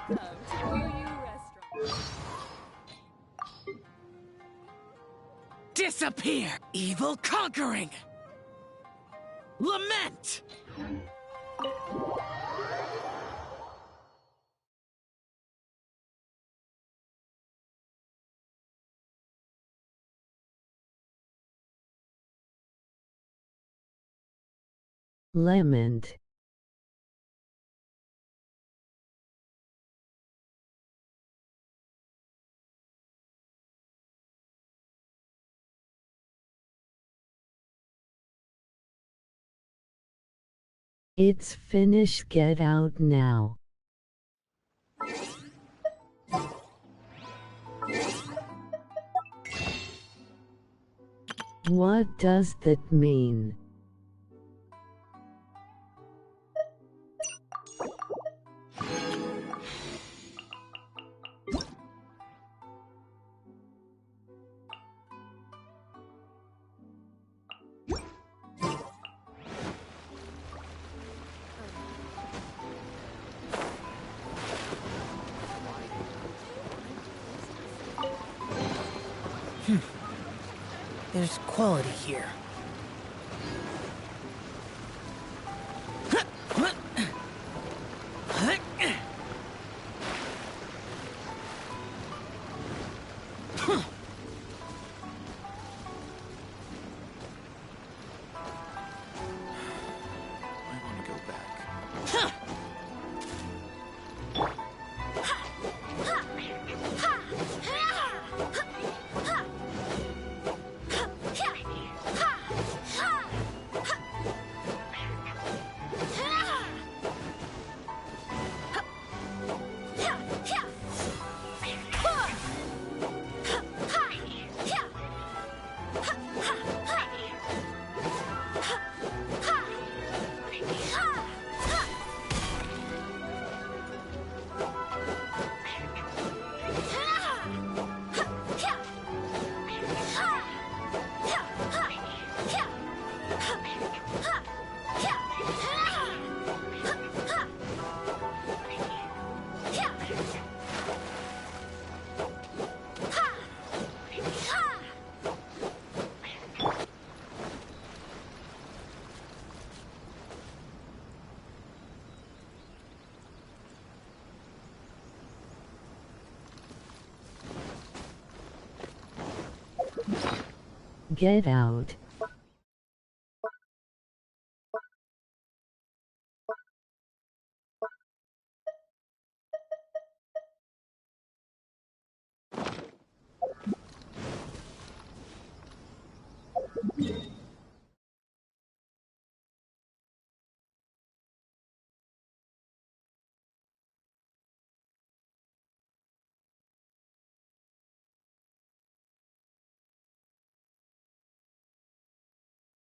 Welcome to UU Restaurant. Disappear! Evil conquering! Lament! Lament. It's finished. Get out now. What does that mean? There's quality here. Get out.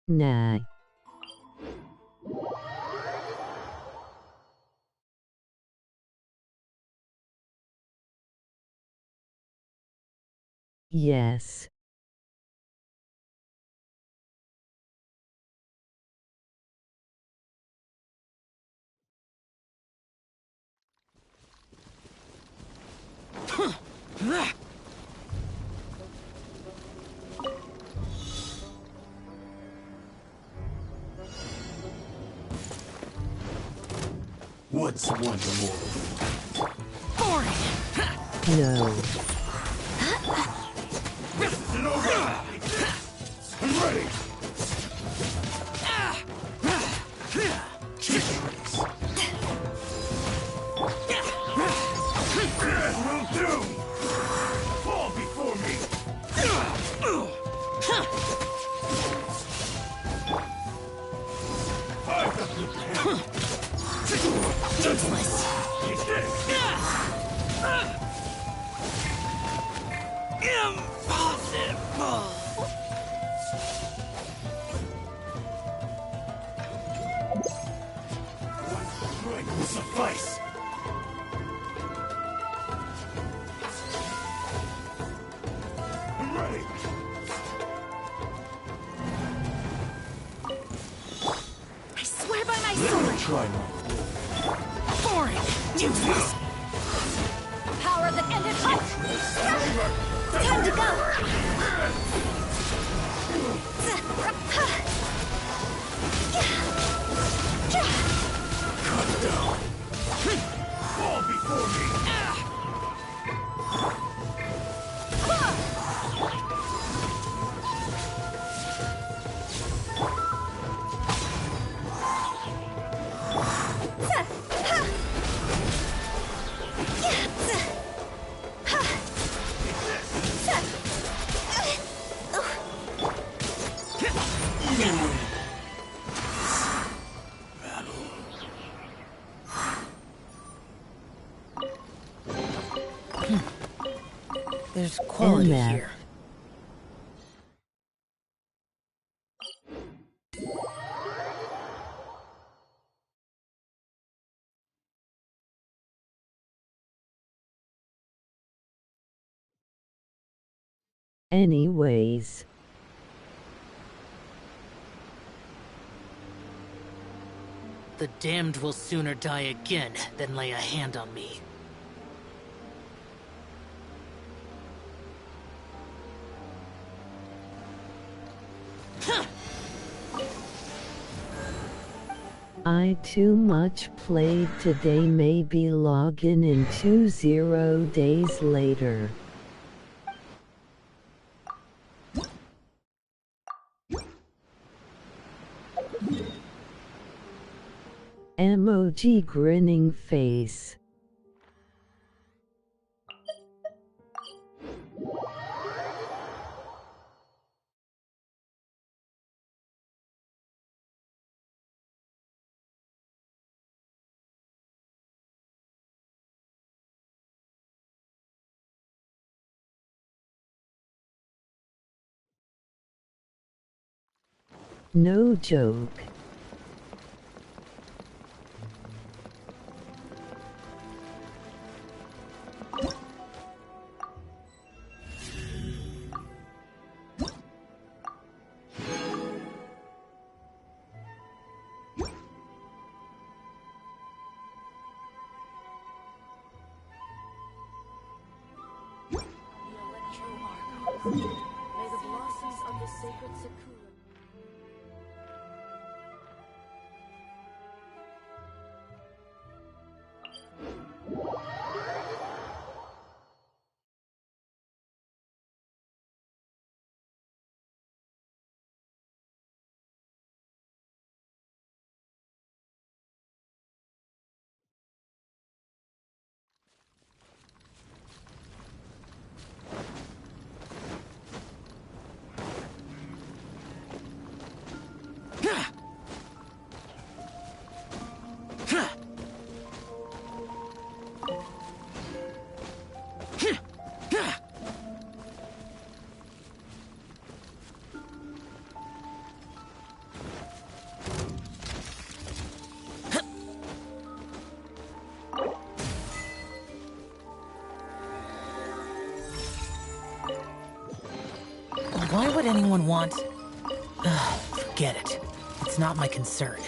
Nah. Yes. What's one more? No. This isn't over! I'm ready! Will do! Fall before me! I've got the plan! Useless. Impossible. One strike will suffice! I'm ready! I swear by my Let sword! me try now. Boring! Useless! Power that ended hope! Time to go! Cut down. Fall before me. There's quality MF. here. Anyways. The damned will sooner die again than lay a hand on me. I too much played today, maybe log in 20 days later. Emoji grinning face. No joke. May the blossoms of the sacred Sakura. Why would anyone want... Forget it. It's not my concern.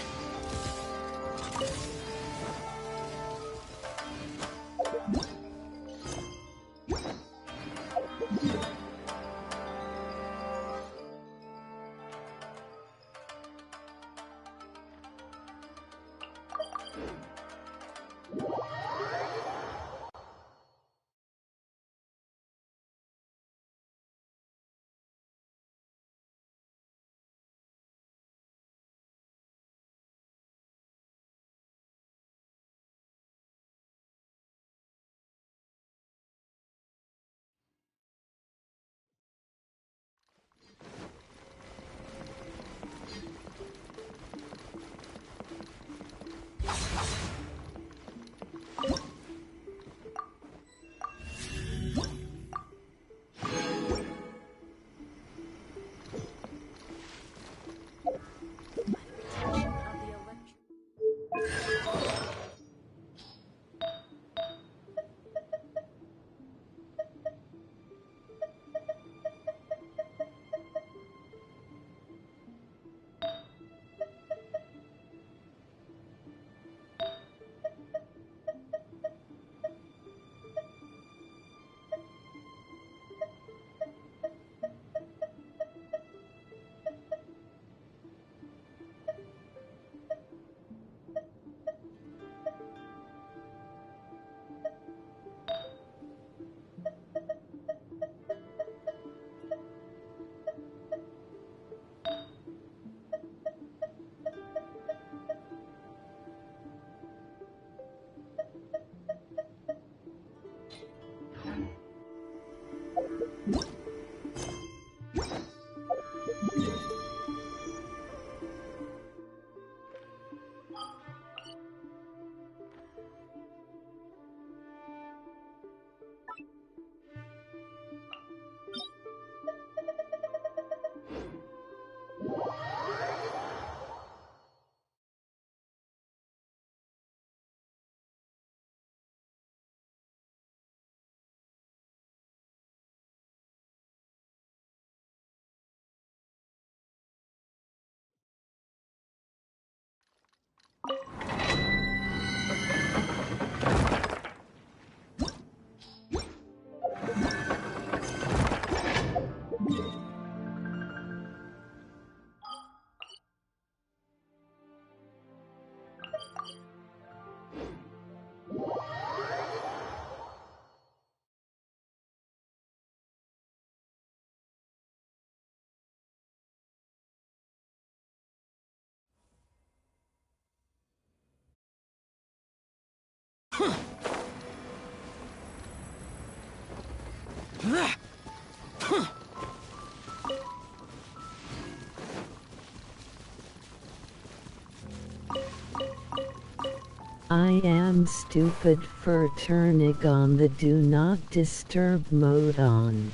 I am stupid for turning on the do not disturb mode on.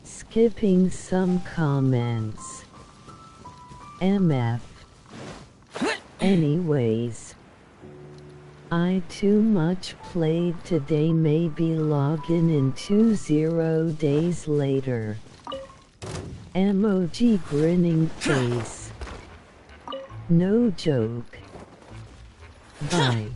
Skipping some comments. MF. Anyways. I too much played today, maybe login in 20 days later. Emoji grinning face. No joke. Bye.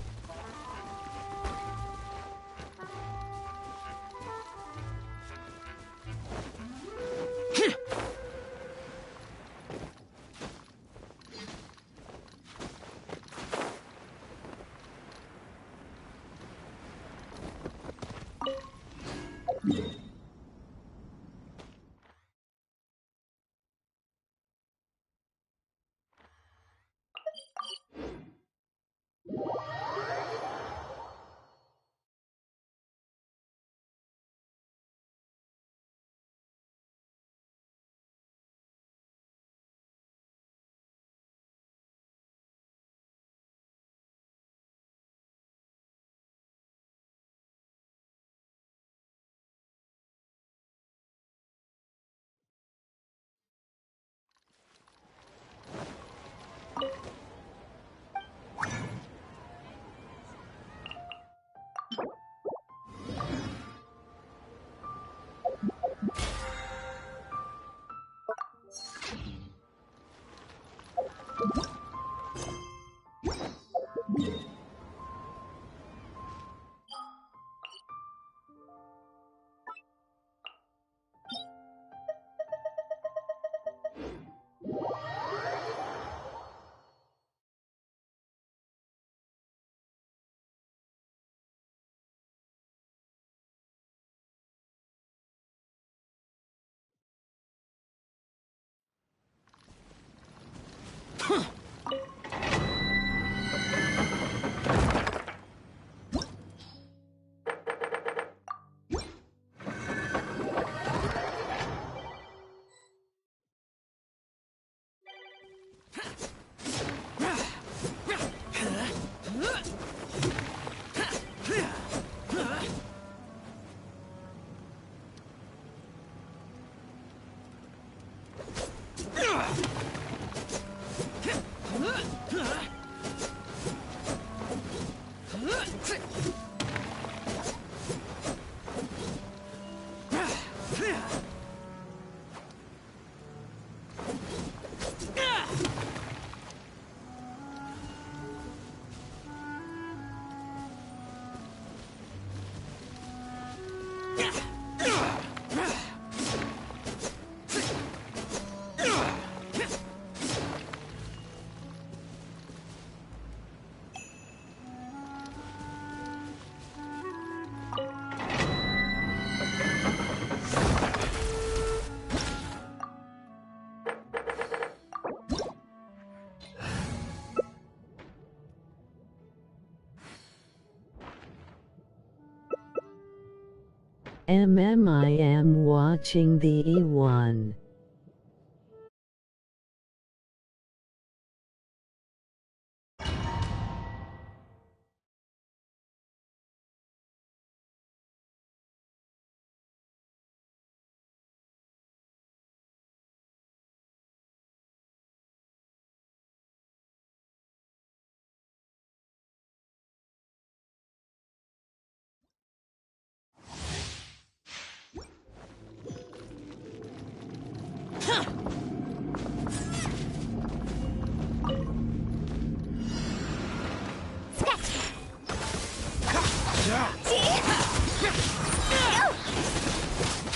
I am watching the E1.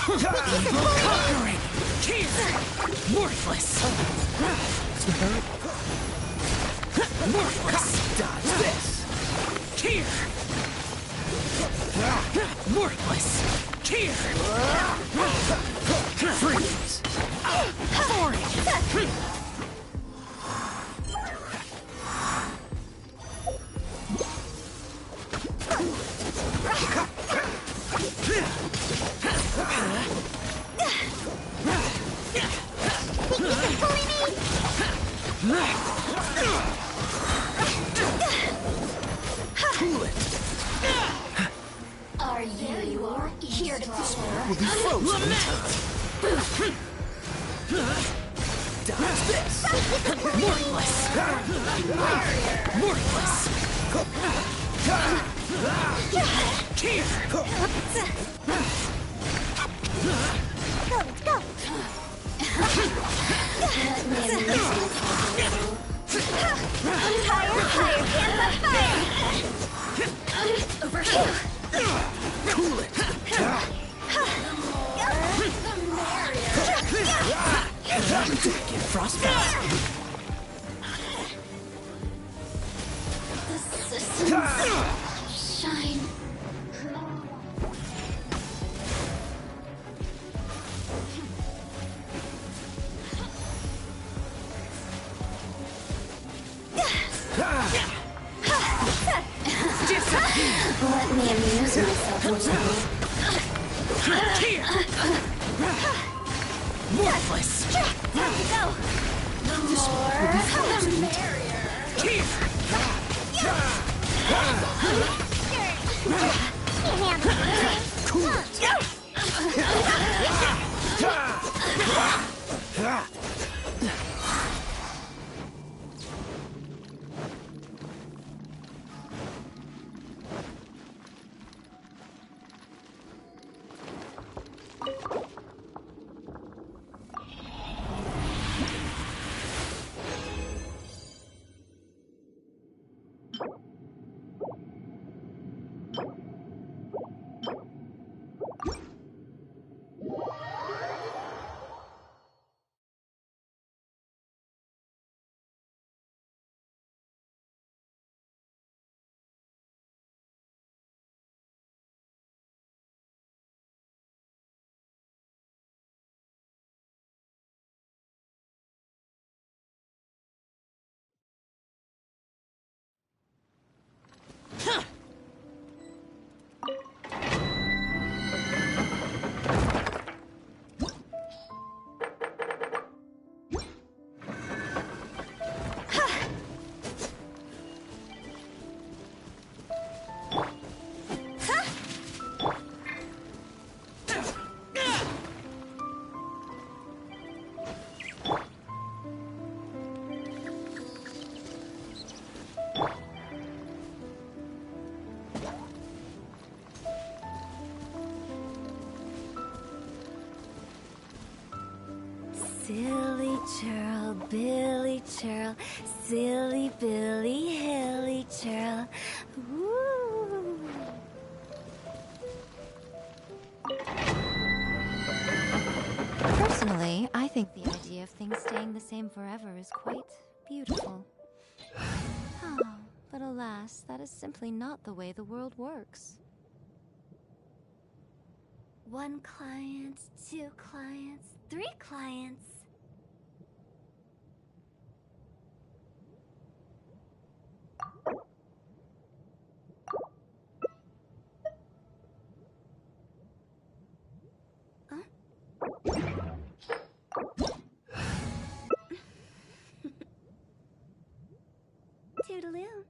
Conquering! Worthless! Worthless! Dodge this! Here! Worthless! Here! Freeze! Foreign! Are you here to despair? Will be frozen in time. Dodge this! Mortless! Mortless! Here! Let's go! Higher, higher, hands on fire! Over here! Cool it! Get frostbite! The systems shine. Let me amuse myself a little. Here! Worthless! Time to go! The more, the merrier. Here! Cool it! Silly churl, Billy churl, silly Billy, hilly churl. Woo. Personally, I think the idea of things staying the same forever is quite beautiful. Oh, but alas, that is simply not the way the world works. 1 client, 2 clients, 3 clients. Toodaloo.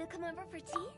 Wanna come over for tea?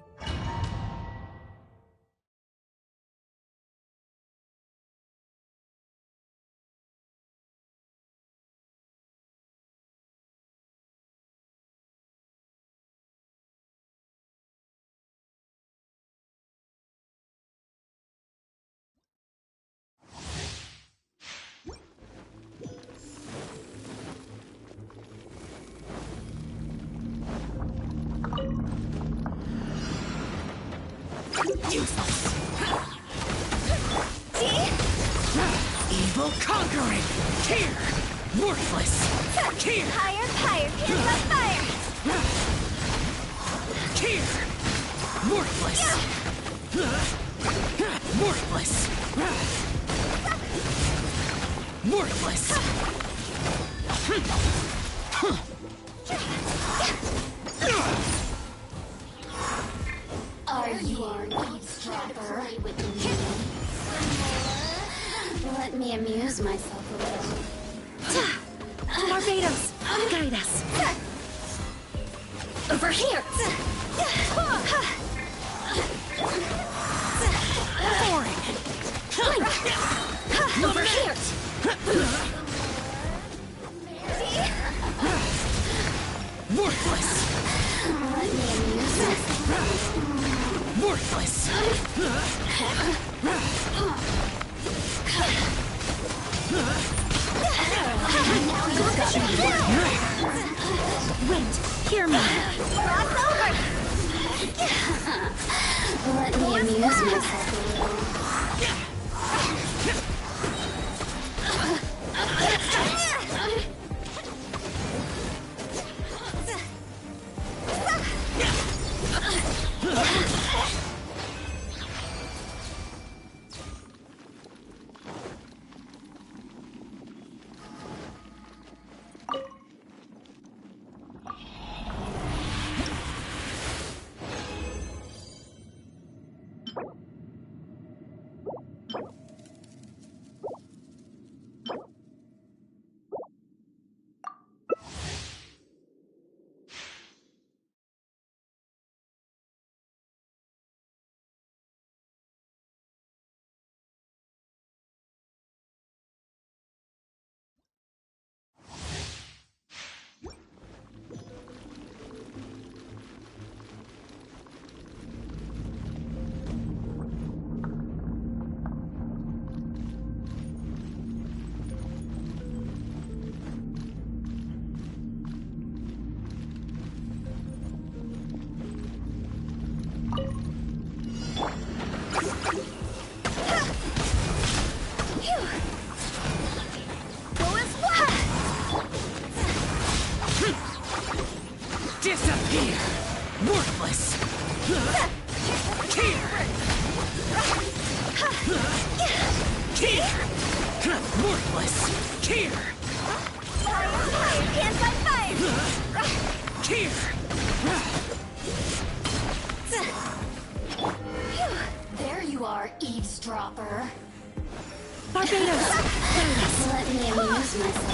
Evil conquering! Here! Worthless! Here! Higher, higher, here's my fire! Here! Worthless! Worthless! Worthless! Are you an eavesdropper? Let me amuse myself a little. Barbados, guide us. Over here! Boring! Over here! Worthless! Let me amuse myself. Worthless! Wait, hear me. Cross over! Let me amuse myself a little. Disappear! Worthless! Here! Here! Worthless! Here! Hands on fire! Here! There you are, eavesdropper. Barbados, guide us. Let me amuse myself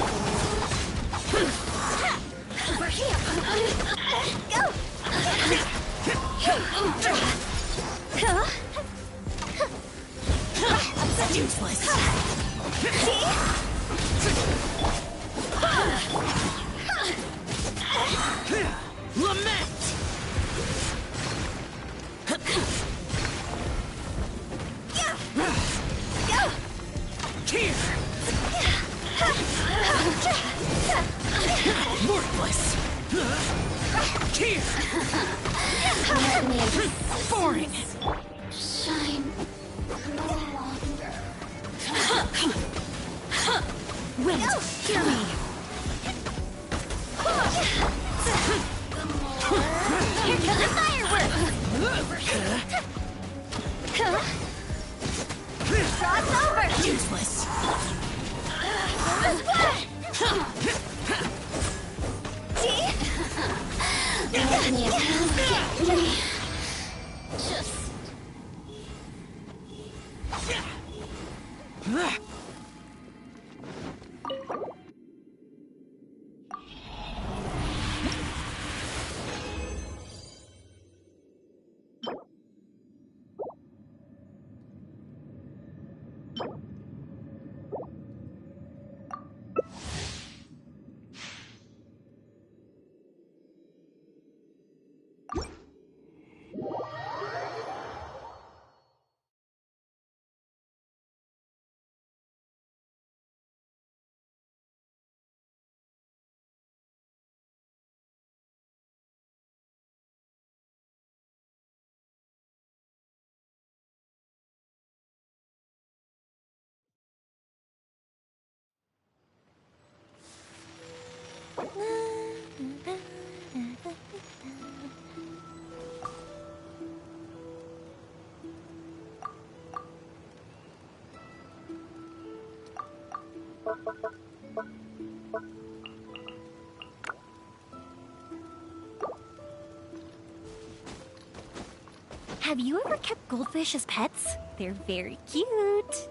a little. Over here! Go! Useless! Lament! Here! Worthless! Here! Boring! Shine no longer. Wait, hear me. Here comes the fireworks! Cross over! Useless! Let me just... Have you ever kept goldfish as pets? They're very cute.